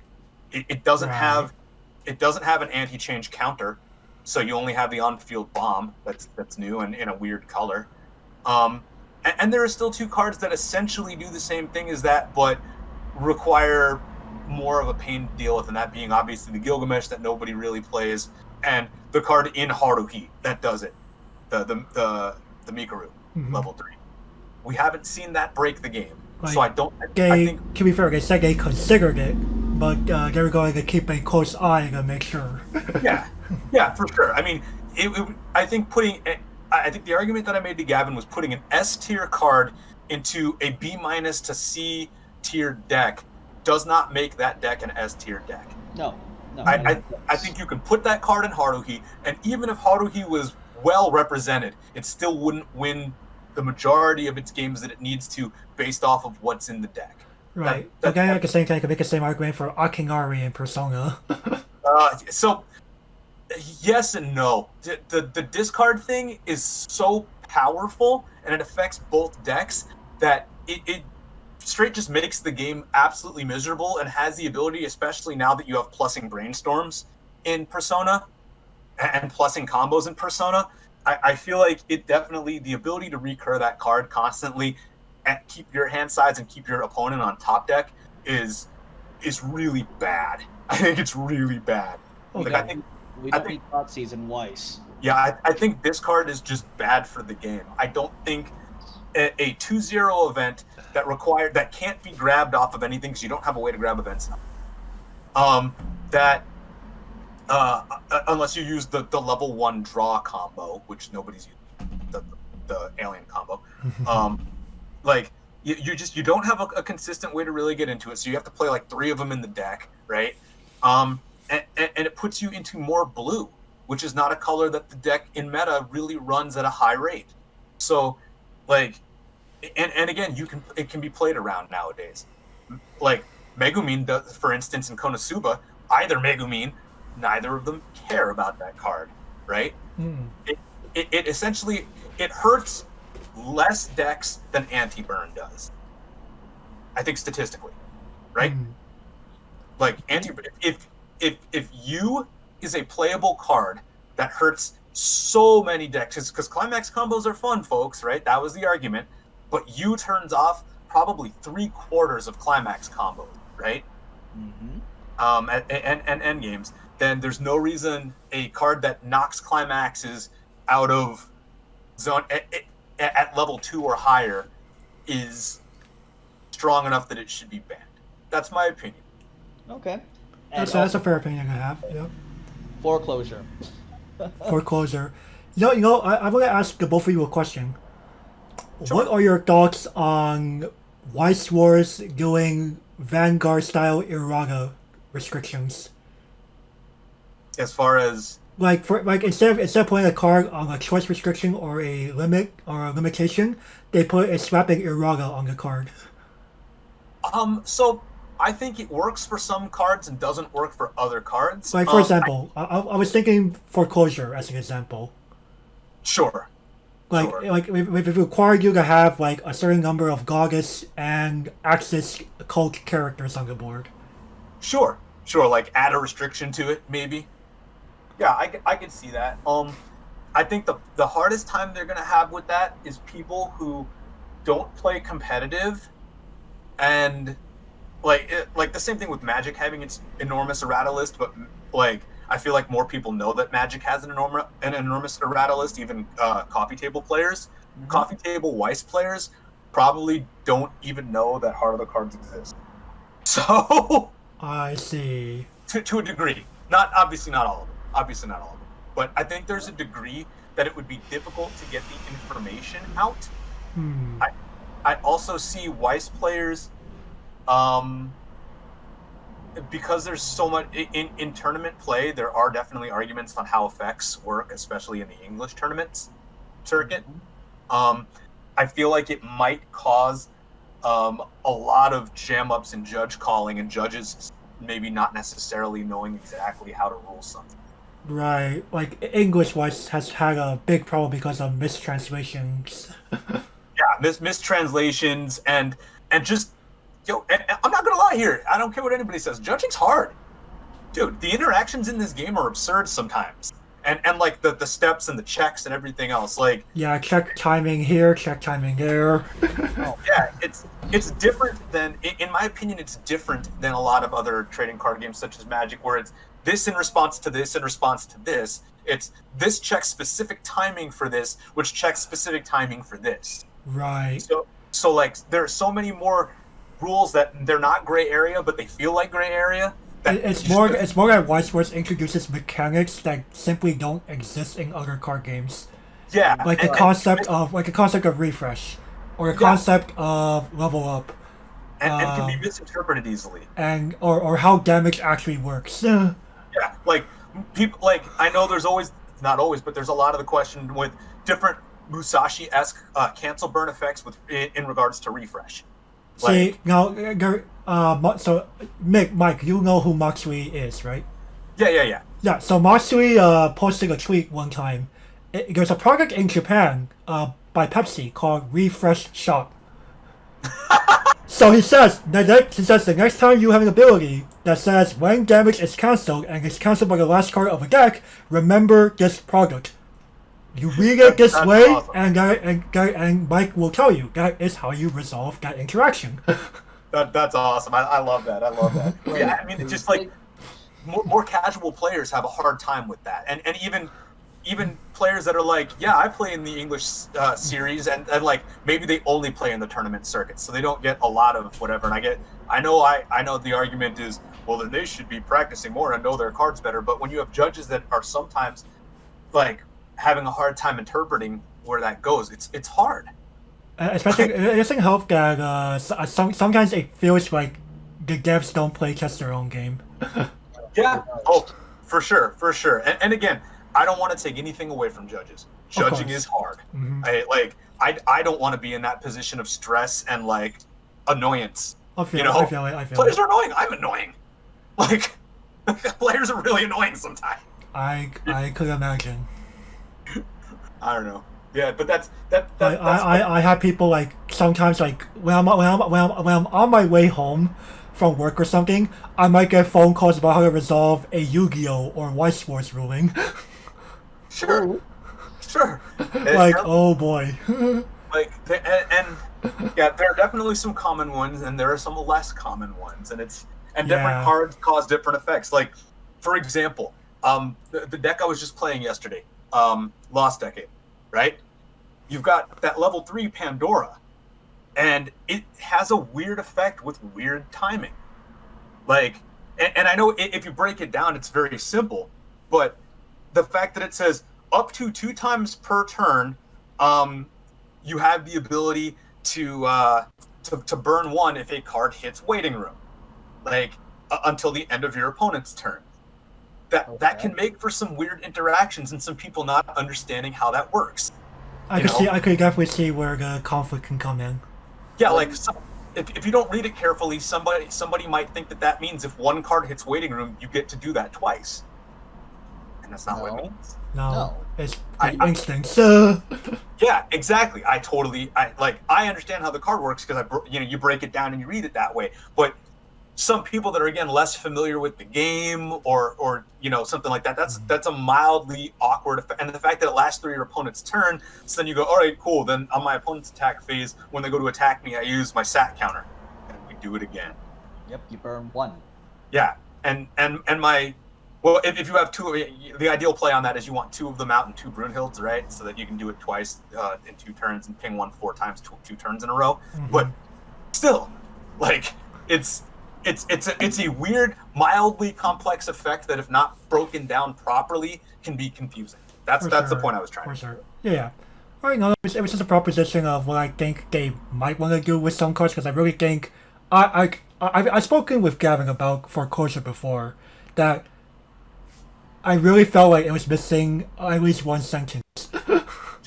It doesn't have an anti-change counter, so you only have the on-field bomb that's new and in a weird color. And there are still 2 cards that essentially do the same thing as that, but require more of a pain to deal with, and that being obviously the Gilgamesh that nobody really plays, and the card in Haruhi that does it, the Mikuru, level 3. We haven't seen that break the game, like, so I think to be fair, they said they considered it, but they were going to keep a close eye to make sure. yeah, for sure. I mean, I think the argument that I made to Gavin was putting an S tier card into a B- to C tier deck does not make that deck an S tier deck. No. I think you can put that card in Haruhi, and even if Haruhi was well represented, it still wouldn't win the majority of its games that it needs to based off of what's in the deck. Right. Again, at the same time, I can make the same argument for Akinari and Persona. So, yes and no. The discard thing is so powerful, and it affects both decks, that it straight just makes the game absolutely miserable, and has the ability, especially now that you have plussing brainstorms in Persona and plussing combos in Persona, I feel like it definitely, the ability to recur that card constantly and keep your hand size and keep your opponent on top deck is really bad. I think it's really bad. We don't need Thoughtseize and Weiss. Yeah, I think this card is just bad for the game. I don't think a 2-0 event that can't be grabbed off of anything because you don't have a way to grab events now. Unless you use the level 1 draw combo, which nobody's using, the alien combo. Like you don't have a consistent way to really get into it, so you have to play like 3 of them in the deck, right? And it puts you into more blue, which is not a color that the deck in meta really runs at a high rate. So, like, and again, it can be played around nowadays. Like Megumin does, for instance, in Konosuba, either Megumin, neither of them care about that card, right? It essentially, it hurts less decks than anti-burn does, I think, statistically, right? Like if you is a playable card that hurts so many decks, because climax combos are fun, folks, right? That was the argument. But you turns off probably 3/4 of climax combos, right? And end games. Then there's no reason a card that knocks climaxes out of zone at level 2 or higher is strong enough that it should be banned. That's my opinion. Okay. That's a fair opinion to have. Yeah. Foreclosure. Foreclosure. You know, I want to ask both of you a question. Sure. What are your thoughts on Weiss Schwarz doing Vanguard style errata restrictions? As far as instead of putting a card on a choice restriction or a limit or a limitation, they put a slapping errata on the card. So I think it works for some cards and doesn't work for other cards. Like, for example, I was thinking foreclosure as an example. Sure. Like if it required you to have like a certain number of goddess and Axis cult characters on the board. Sure. Like add a restriction to it, maybe. Yeah, I can see that. I think the hardest time they're gonna have with that is people who don't play competitive, and like the same thing with Magic having its enormous errata list, but like I feel like more people know that Magic has an enormous errata list, even coffee table players. Coffee table Weiss players probably don't even know that Heart of the Cards exists. So I see. to a degree, obviously not all of them, but I think there's a degree that it would be difficult to get the information out. I also see Weiss players, because there's so much in tournament play. There are definitely arguments on how effects work, especially in the English tournaments circuit. I feel like it might cause a lot of jam ups in judge calling and judges maybe not necessarily knowing exactly how to rule something. Right, like English wise has had a big problem because of mistranslations. Yeah, mistranslations and just and I'm not gonna lie here. I don't care what anybody says. Judging's hard, dude. The interactions in this game are absurd sometimes, and like the steps and the checks and everything else. Like Yeah, check timing here, check timing there. yeah, it's different than, in my opinion, it's different than a lot of other trading card games such as Magic, where it's this in response to this in response to this. It's this checks specific timing for this, which checks specific timing for this. Right. So like there are so many more rules that they're not gray area, but they feel like gray area. It's more that Weiss Schwarz introduces mechanics that simply don't exist in other card games. Yeah, Like the concept of refresh, or the concept of level up, and can be misinterpreted easily. and or how damage actually works. Yeah, like people, like I know there's always, not always, but there's a lot of the question with different Musashi-esque cancel burn effects in regards to refresh. See, now, so Mike, you know who Matsui is, right? Yeah. Yeah, so Matsui posted a tweet one time. There's a product in Japan by Pepsi called Refresh Shop. So he says the next time you have an ability that says when damage is cancelled and it's cancelled by the last card of a deck, remember this product. You read it this way, awesome. and Mike will tell you that is how you resolve that interaction. That's awesome. I love that. Yeah, I mean, it's just like more casual players have a hard time with that, and even players that are like, yeah, I play in the English series, and like maybe they only play in the tournament circuit, so they don't get a lot of whatever. And I know the argument is, well, then they should be practicing more and know their cards better. But when you have judges that are sometimes like having a hard time interpreting where that goes, it's hard. Especially, it doesn't help that sometimes it feels like the devs don't play test their own game. Yeah. Oh, for sure. And again, I don't want to take anything away from judges. Judging is hard. Mm-hmm. I don't want to be in that position of stress and like annoyance. I feel it. Players are annoying. I'm annoying. Like players are really annoying sometimes. I could imagine. I don't know. Yeah, but that's I have people like sometimes like when I'm on my way home from work or something, I might get phone calls about how to resolve a Yu-Gi-Oh or Weiss Schwarz ruling. Sure. Like, oh boy. Like and yeah, there are definitely some common ones and there are some less common ones, and different cards cause different effects. Like, for example, the deck I was just playing yesterday, Lost Decade, right? You've got that level 3 Pandora, and it has a weird effect with weird timing. Like, and I know if you break it down, it's very simple, but the fact that it says up to 2 times per turn, you have the ability to burn 1 if a card hits waiting room, like until the end of your opponent's turn. That can make for some weird interactions and some people not understanding how that works. I could definitely see where the conflict can come in. Yeah, like if you don't read it carefully, somebody might think that means if 1 card hits waiting room, you get to do that twice, and that's not what it means. No. It's instincts. Yeah, exactly. I understand how the card works because you break it down and you read it that way, but some people that are again less familiar with the game or something like that, that's a mildly awkward effect. And the fact that it lasts through your opponent's turn, so then you go, all right, cool, then on my opponent's attack phase, when they go to attack me, I use my sat counter and we do it again. Yep, you burn 1. Yeah, and my, well, if you have 2, the ideal play on that is you want 2 of them out and 2 Brunhilds, right, so that you can do it twice in 2 turns and ping 1 4 times 2 turns in a row. Mm-hmm. But still, like, it's it's a weird, mildly complex effect that, if not broken down properly, can be confusing. That's the point I was trying to make. Yeah. All right, no, it was just a proposition of what I think they might want to do with some cards, because I really think I've spoken with Gavin about Foreclosure before, that I really felt like it was missing at least one sentence.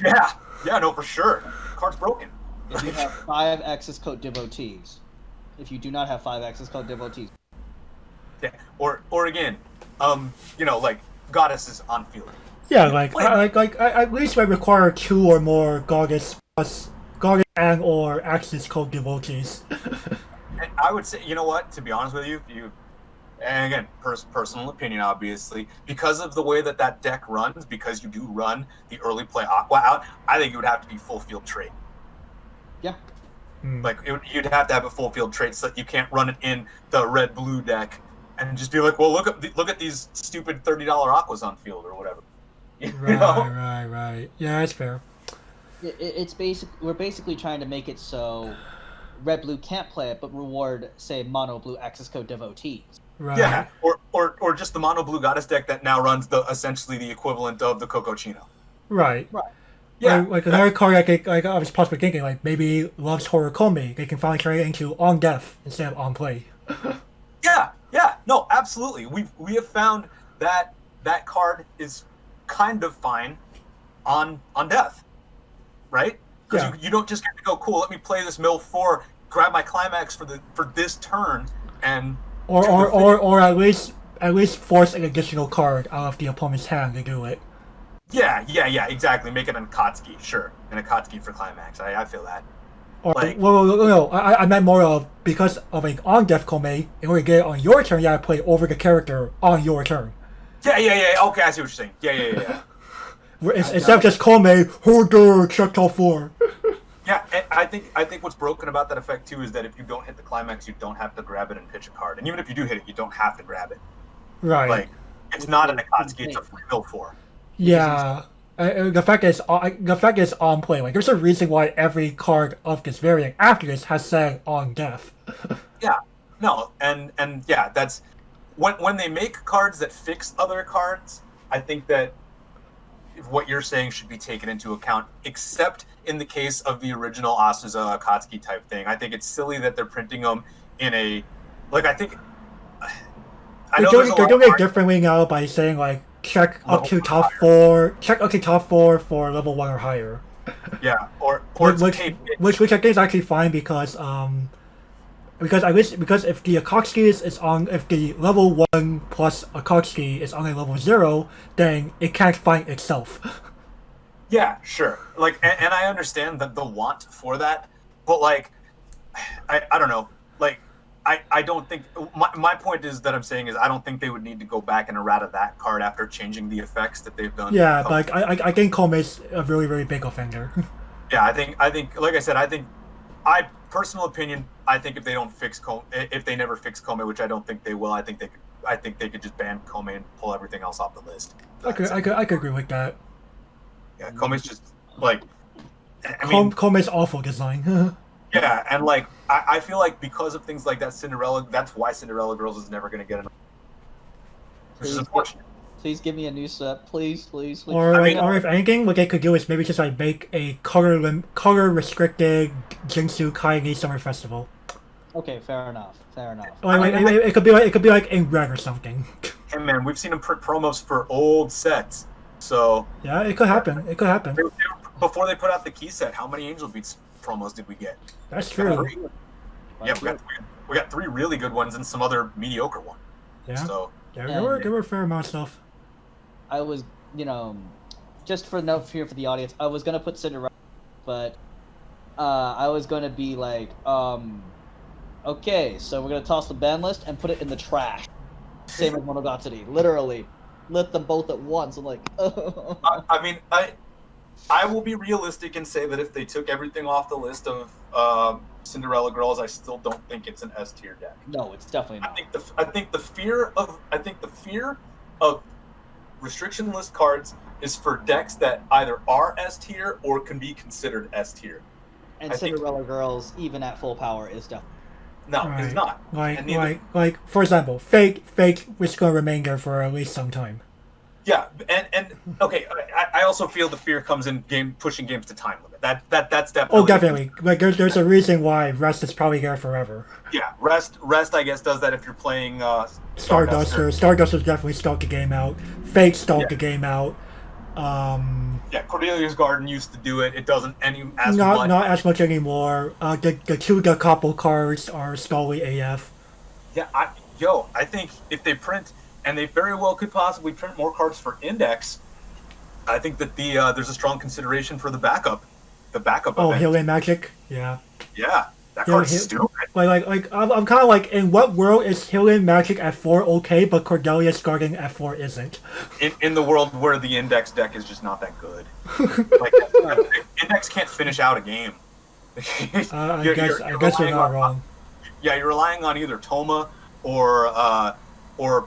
Yeah, no, for sure. Card's broken. If you have 5 access code devotees. If you do not have 5 access code devotees. Yeah, or again, like goddesses on field. Yeah, at least I require 2 or more goddess plus goddess and or access code devotees. And I would say, you know what? To be honest with you, and again, personal opinion, obviously, because of the way that deck runs, because you do run the early play Aqua out, I think it would have to be full field trait. Yeah. Like you'd have to have a full field trait, so that you can't run it in the red blue deck and just be like, well, look at these stupid $30 Aquas on field or whatever. Right. Yeah, that's fair. It's we're basically trying to make it so red blue can't play it, but reward, say, mono blue access code devotees. Right. Yeah, or just the mono blue goddess deck that now runs essentially the equivalent of the Cocochino. Right. Yeah, like another card I was possibly thinking, like maybe Love's Horikomi, they can finally turn it into on death instead of on play. Yeah, no, absolutely. We have found that card is kind of fine on death, right? Because you don't just get to go, cool, let me play this mill 4, grab my climax for this turn, and or at least force an additional card out of the opponent's hand to do it. Yeah, exactly. Make it an Akatsuki, sure. An Akatsuki for climax. I feel that. Or, no, I meant more of, because of an on-death Kome, in order to get it on your turn, you gotta play over the character on your turn. Yeah. Okay, I see what you're saying. Yeah. Instead of just Kome, Hoarder, check top 4. Yeah, and I think what's broken about that effect too is that if you don't hit the climax, you don't have to grab it and pitch a card. And even if you do hit it, you don't have to grab it. Right. Like, it's not an Akatsuki, it's a free mill 4. Yeah, the fact is on play. Like, there's a reason why every card of this variant after this has said on death. Yeah, no, and yeah, that's when they make cards that fix other cards. I think that what you're saying should be taken into account, except in the case of the original Asuza Akatsuki type thing. I think it's silly that they're printing them in a I think they're doing it differently now by saying like. Check up to top 4 for level 1 or higher. Yeah, or which I think is actually fine because if the Akatsuki is on, if the level 1 plus Akatsuki is on a level 0, then it can't find itself. Yeah, sure. Like, and I understand the want for that, but like, I don't know. Like, I don't think my point is that I'm saying is I don't think they would need to go back and errata that card after changing the effects that they've done. Yeah, but I think Kome is a really, really big offender. Yeah, I think like I said, personal opinion, I think if they don't fix Kome, if they never fix Kome, which I don't think they will, I think they could just ban Kome and pull everything else off the list. I could agree with that. Yeah, Kome's just like, I mean, Kome's awful design. Yeah, and like I feel like because of things like that, that's why Cinderella Girls is never going to get enough. Which is unfortunate. Please give me a new set, please. Or if anything, what they could do is maybe just like make a color restricted Jinsu Kaigi Summer Festival. Okay, fair enough. It could be like in red or something. Hey man, we've seen them print promos for old sets, so yeah, it could happen. Before they put out the key set, how many Angel Beats promos did we get? That's true. Yeah, we got 3 really good ones and some other mediocre one. Yeah. So there were a fair amount of stuff. I was, just for note here for the audience, I was gonna put Cinderella, but I was gonna be like, okay, so we're gonna toss the ban list and put it in the trash. Same as Monogatari, literally, lit them both at once. I'm like, I mean, I will be realistic and say that if they took everything off the list of Cinderella Girls, I still don't think it's an S tier deck. No, it's definitely not. I think the fear of restriction list cards is for decks that either are S tier or can be considered S tier. And Cinderella Girls, even at full power, is definitely. No, Right. it's not. Like, And neither- like, for example, fake is going to remain there for at least some time. Yeah, and okay, I also feel the fear comes in pushing games to time limit. That's definitely. Oh, definitely. Like, there's a reason why Rest is probably there forever. Yeah, rest I guess does that if you're playing Starduster definitely stalked the game out. Fake stalked the game out. Yeah, Cordelia's Garden used to do it. It doesn't as not much. not as much anymore. The two Capo cards are stally AF. Yeah, I think if they print, and they very well could possibly print more cards for Index, I think that there's a strong consideration for the backup. Oh, event. Healing Magic, yeah. Yeah, that card's stupid. Like I'm kind of like, in what world is Healing Magic at 4 okay, but Cordelia's Guardian at 4 isn't? In the world where the Index deck is just not that good. Like, Index can't finish out a game. I guess you're not wrong. Yeah, you're relying on either Toma or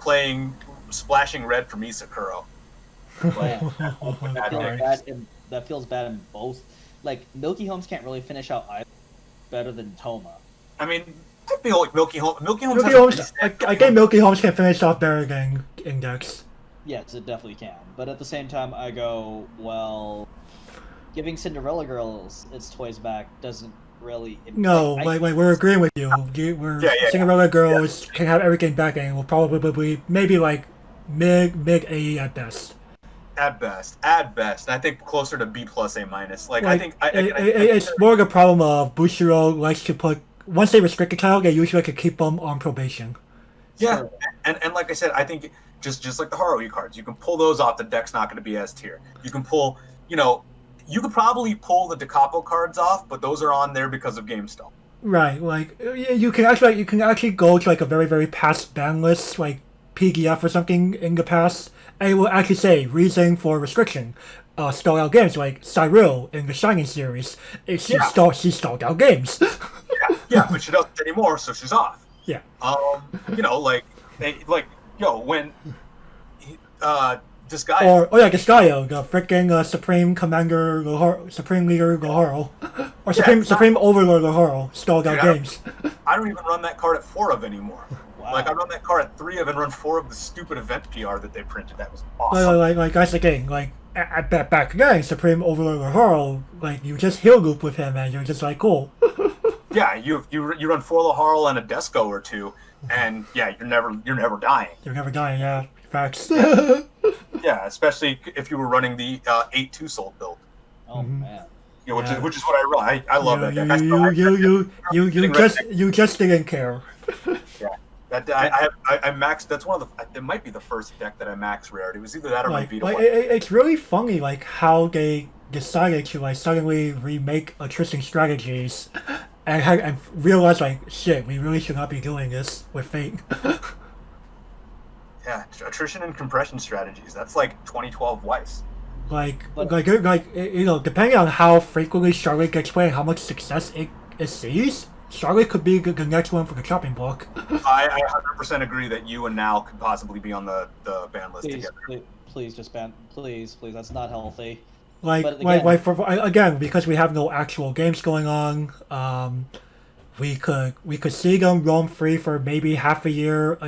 playing Splashing Red from Isakuro. That feels bad in both. Like, Milky Holmes can't really finish out either better than Toma. I mean, I feel like Milky Holmes. I think Milky Holmes can finish off better than Index. Yes, it definitely can. But at the same time, I go, well, giving Cinderella Girls its toys back doesn't really. No, we're agreeing with you. Cinderella Girls can have everything back, and will probably maybe like mid A at best. At best. I think closer to B plus A minus. Like I think it's more of a problem of Bushiro likes to put, once they restrict a child, they usually like to keep them on probation. Yeah, and like I said, I think just like the Haruhi cards, you can pull those off. The deck's not going to be S tier. You can pull, you could probably pull the DeCapo cards off, but those are on there because of game stall. Right, like you can actually go to like a very, very past ban list, like PDF or something in the past, and it will actually say reason for restriction. Stalled out games, like Cyril in the Shining series. She stalled out games. yeah, but she doesn't anymore, so she's off. Yeah. When Disgaea. Disgaea, the freaking Supreme Commander, Supreme Leader Goharo, or Supreme Overlord Goharo stalled out games. I don't even run that card at 4 of anymore. Wow. Like, I run that card at 3 of and run 4 of the stupid event PR that they printed. That was awesome. Like that's the thing. Like back again, Supreme Overlord Goharo, like you just heal loop with him, and you're just like, cool. Yeah, you run 4 Laharl and a Desco or 2, and yeah, you're never dying. You're never dying, yeah. Facts. Yeah, especially if you were running the 8-2 sold build. Oh man. Yeah, which is what I run. I love that deck. You just didn't care. Yeah. I maxed. That's one of the. It might be the first deck that I maxed rarity. It was either that or my Vita. It's really funny, like how they decided to like suddenly remake attrition strategies, and realize like shit, we really should not be doing this with Fate. Yeah, attrition and compression strategies. That's like 2012 Weiss. Depending on how frequently Charlotte gets played and how much success it sees, Charlotte could be the next one for the chopping block. I 100% agree that you and Nal could possibly be on the ban list together. Please just ban. Please, that's not healthy. Again, because we have no actual games going on, we could see them roam free for maybe half a year,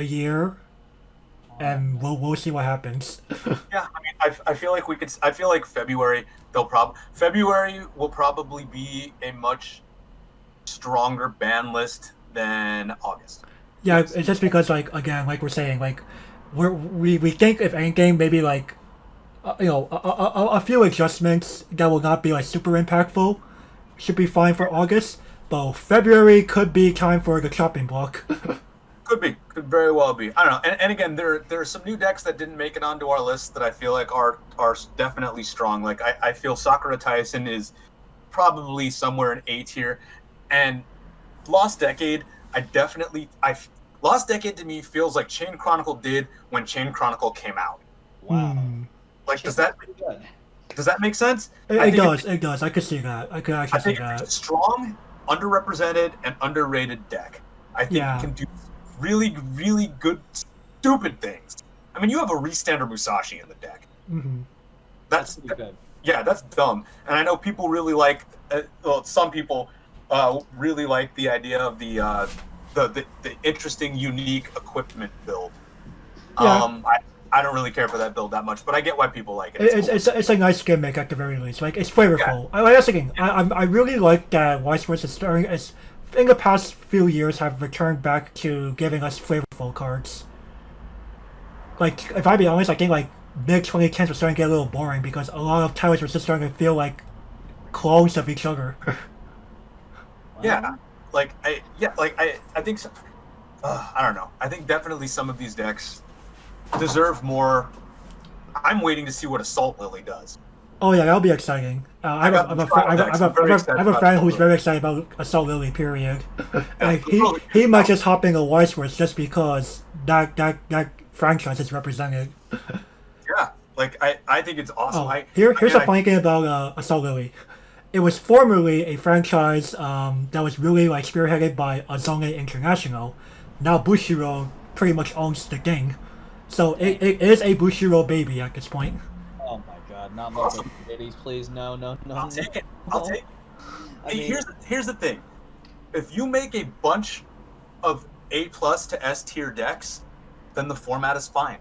and we'll see what happens. Yeah, I mean, I feel like I feel like February will probably be a much stronger ban list than August. Yeah, it's just because like we're saying, like we think if anything maybe like a few adjustments that will not be like super impactful should be fine for August, but February could be time for the chopping block. Could very well be. I don't know. And again, there are some new decks that didn't make it onto our list that I feel like are definitely strong. Like I feel Sakura Tyson is probably somewhere in A tier, and Lost Decade Lost Decade to me feels like Chain Chronicle did when Chain Chronicle came out. Wow. Like does that make sense? It does. I could see that. I could actually see that. It's a strong, underrepresented, and underrated deck. I think it can do really, really good, stupid things. I mean, you have a Restander Musashi in the deck. Mm-hmm. That's good. Yeah, that's dumb. And I know people really like. Some people really like the idea of the the interesting, unique equipment build. Yeah. I don't really care for that build that much, but I get why people like it. It's a nice gimmick at the very least. Like, it's flavorful. Yeah. That's the thing. I really like that Weiss Schwarz is starting. Is in the past few years have returned back to giving us flavorful cards. Like, if I be honest, I think like mid 2010s was starting to get a little boring because a lot of titles were just starting to feel like clones of each other. Yeah, I think so. I don't know. I think definitely some of these decks deserve more. I'm waiting to see what Assault Lily does. Oh yeah, that'll be exciting. I have a friend who's very excited about Assault Lily. Period. Like he might just hop in a Weiss Schwarz just because that franchise is represented. Yeah, like I think it's awesome. Oh, here's the funny thing about Assault Lily. It was formerly a franchise that was really like spearheaded by Azone International. Now Bushiro pretty much owns the thing. So it is a Bushiro baby at this point. Oh my god, not more babies, please. No. I'll take it. Hey, here's the thing. If you make a bunch of A+ to S tier decks, then the format is fine.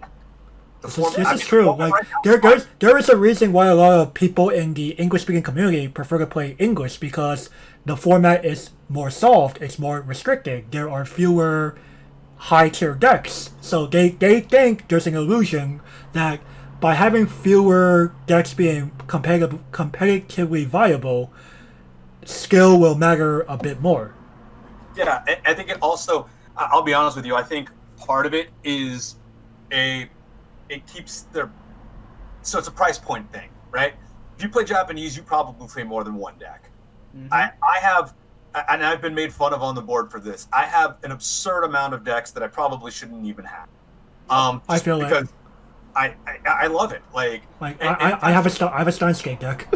This is true. Like there is a reason why a lot of people in the English-speaking community prefer to play English because the format is more soft, it's more restricted. There are fewer high-tier decks, so they think there's an illusion that by having fewer decks being competitively viable, skill will matter a bit more. Yeah, I think it also. I'll be honest with you. I think part of it is it keeps their. So it's a price point thing, right? If you play Japanese, you probably play more than one deck. Mm-hmm. I have, and I've been made fun of on the board for this. I have an absurd amount of decks that I probably shouldn't even have. I feel because it. I love it. I have a Starskate deck.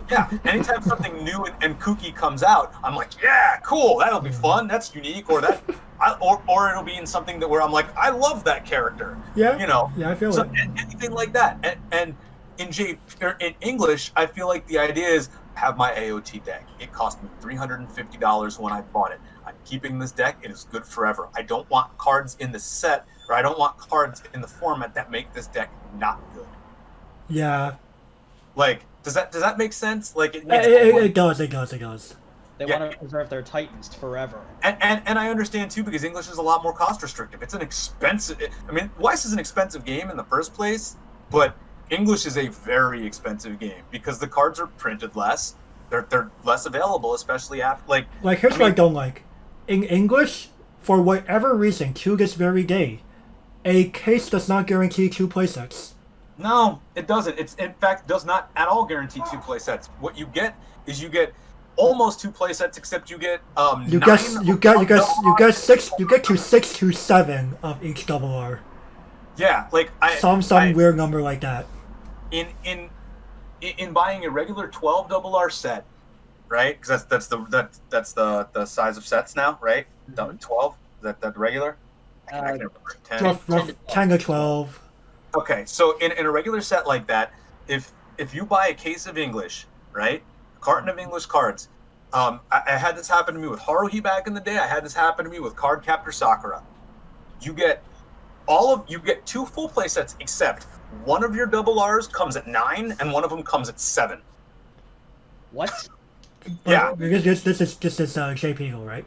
Yeah, anytime something new and kooky comes out, I'm like, yeah, cool, that'll be fun. That's unique, or it'll be in something that where I'm like, I love that character. Yeah, you know. Yeah, I feel it. Anything like that, and in English, I feel like the idea is have my AOT deck. It cost me $350 when I bought it. I'm keeping this deck. It is good forever. I don't want cards in the set, or I don't want cards in the format that make this deck not good. Yeah. Like, does that make sense? Like, it does. It does. They want to preserve their titans forever. And I understand too, because English is a lot more cost restrictive. It's an expensive. I mean, Weiss is an expensive game in the first place, but English is a very expensive game because the cards are printed less. They're less available, especially after like. Here's what I don't like. In English, for whatever reason, to this very day, a case does not guarantee 2 playsets. No, it doesn't. It's in fact does not at all guarantee 2 playsets. What you get is almost 2 playsets, except you get you get 6. You get to 6 to 7 of each double R. Yeah, like some weird number like that. In buying a regular 12 double R set, right? Because that's the size of sets now, right? 12 is that regular? I can remember. 10 to 12. Okay, so in a regular set like that, if you buy a case of English, right, a carton of English cards, I had this happen to me with Haruhi back in the day. I had this happen to me with Cardcaptor Sakura. You get 2 full play sets, except one of your double R's comes at 9 and one of them comes at 7. What? Yeah. This is JP, right?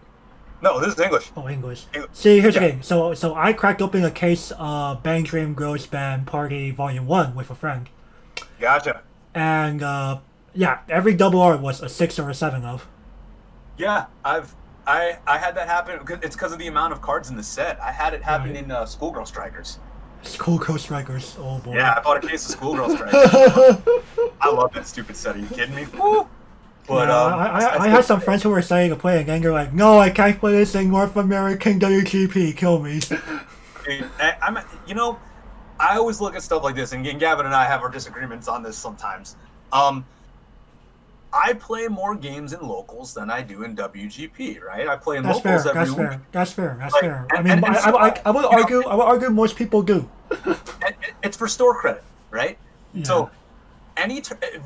No, this is English. Oh, English. See, here's the thing. So I cracked open a case of Bang Dream Gross Band Party Volume 1 with a friend. Gotcha. And, every double R was a 6 or a 7 of. Yeah, I had that happen. It's because of the amount of cards in the set. I had it happen in Schoolgirl Strikers. Schoolgirl Strikers, oh boy. Yeah, I bought a case of Schoolgirl Strikers. I love that stupid set. Are you kidding me? Woo! But I had some friends who were excited to play it, and they're like, "No, I can't play this in North American WGP. Kill me." I always look at stuff like this, and Gavin and I have our disagreements on this sometimes. I play more games in locals than I do in WGP, right? I play in locals every week. That's fair. I mean, I would argue most people do. It's for store credit, right? Yeah. So,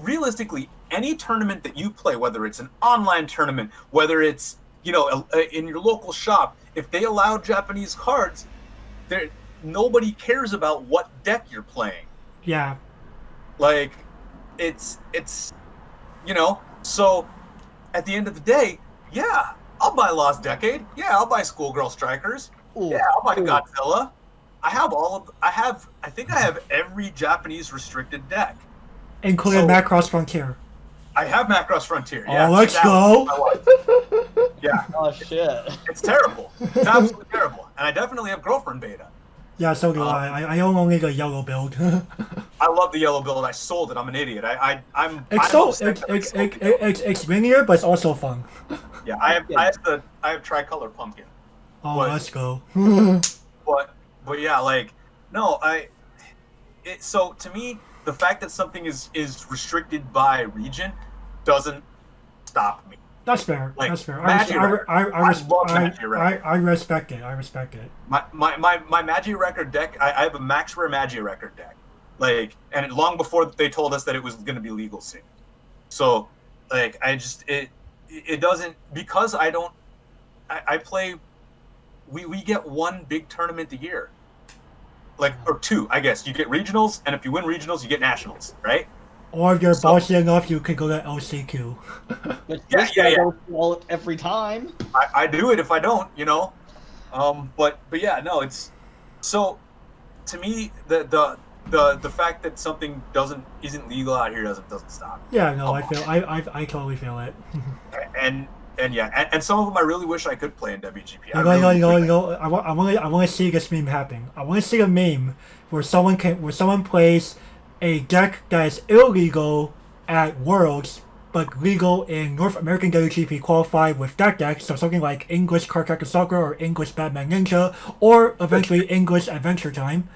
realistically, any tournament that you play, whether it's an online tournament, whether it's in your local shop, if they allow Japanese cards, nobody cares about what deck you're playing. Yeah. Like, it's so at the end of the day, yeah, I'll buy Lost Decade. Yeah, I'll buy Schoolgirl Strikers. Ooh, Yeah, I'll buy Godzilla. I think I have every Japanese restricted deck. Including Macross Frontier. I have Macross Frontier. Oh, Yeah, let's go. Yeah. Oh shit. It's terrible. It's absolutely terrible. And I definitely have Girlfriend Beta. Yeah, so do I. I own only the yellow build. I love the yellow build. I sold it. I'm an idiot. It's linear, but it's also fun. Yeah, I have Tricolor Pumpkin. Oh, let's go. But yeah, like, no, so to me, the fact that something is restricted by region doesn't stop me. That's fair. Like, That's fair. I respect it. I respect it. My Magi record deck, I have a max rare Magi record deck. Like, and long before they told us that it was going to be legal soon. So, like, it doesn't, because I play, we get one big tournament a year. Like, or two, I guess. You get regionals, and if you win regionals, you get nationals, right? Or if you're bossy enough, you can go to LCQ. Yeah. Every time. I do it if I don't, But yeah, no, it's so. To me, the fact that something isn't legal out here doesn't stop. Yeah, no, I totally feel it. and some of them I really wish I could play in WGP. I want to see this meme happen. I want to see a meme where someone plays a deck that is illegal at Worlds, but legal in North American WGP qualified with that deck. So something like English Cardcaptor Sakura or English Batman Ninja, or eventually English Adventure Time.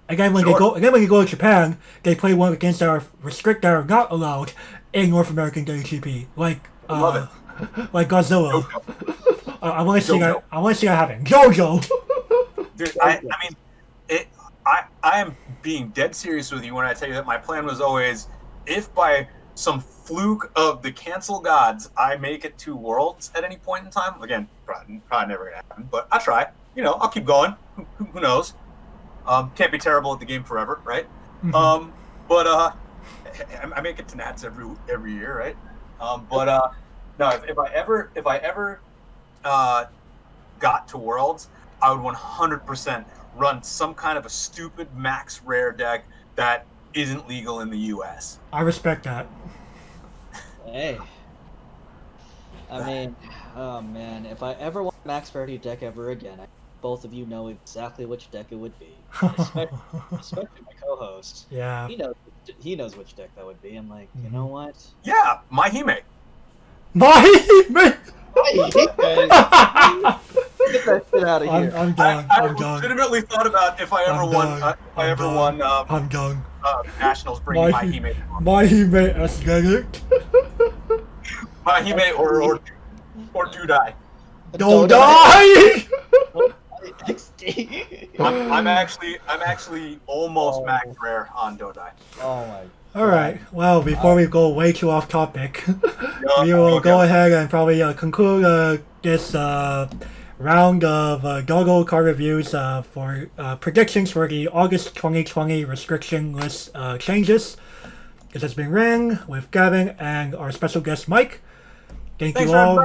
Again, when they go to Japan, they play one against that are not allowed in North American WGP, like Godzilla. I want to see that. I want to see that happen. Shoujo. Dude, I mean, I am being dead serious with you when I tell you that my plan was always, if by some fluke of the cancel gods I make it to Worlds at any point in time, again, probably never gonna happen, but I try. I'll keep going. Who knows? Can't be terrible at the game forever, right? Mm-hmm. But I make it to Nats every year, right? No, if I ever got to Worlds, I would 100% run some kind of a stupid max rare deck that isn't legal in the U.S. I respect that. Hey. I mean, oh man, if I ever want a max rarity deck ever again, both of you know exactly which deck it would be. Especially my co-host. Yeah. He knows which deck that would be. I'm like, you know what? Yeah, Mahime. Mahime! Get that shit out of here. I'm done. I I'm done. legitimately thought about if I ever won. I'm done. Nationals, bringing Mahime. Mahime aesthetic. Mahime or Dudai. Don't die! I'm actually almost max rare on Dodai. Oh my. Alright, well, before we go way too off topic, we will go ahead and probably conclude this round of Doggo card reviews for predictions for the August 2020 restriction list changes. This has been Ring with Gavin and our special guest Mike. Thank you all.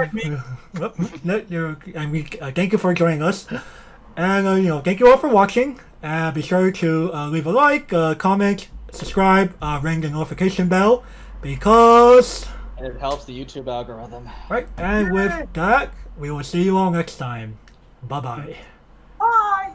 Thank you for joining us. And thank you all for watching. And be sure to leave a like, comment, subscribe, ring the notification bell, because it helps the YouTube algorithm. Right, and with that, we will see you all next time. Bye bye.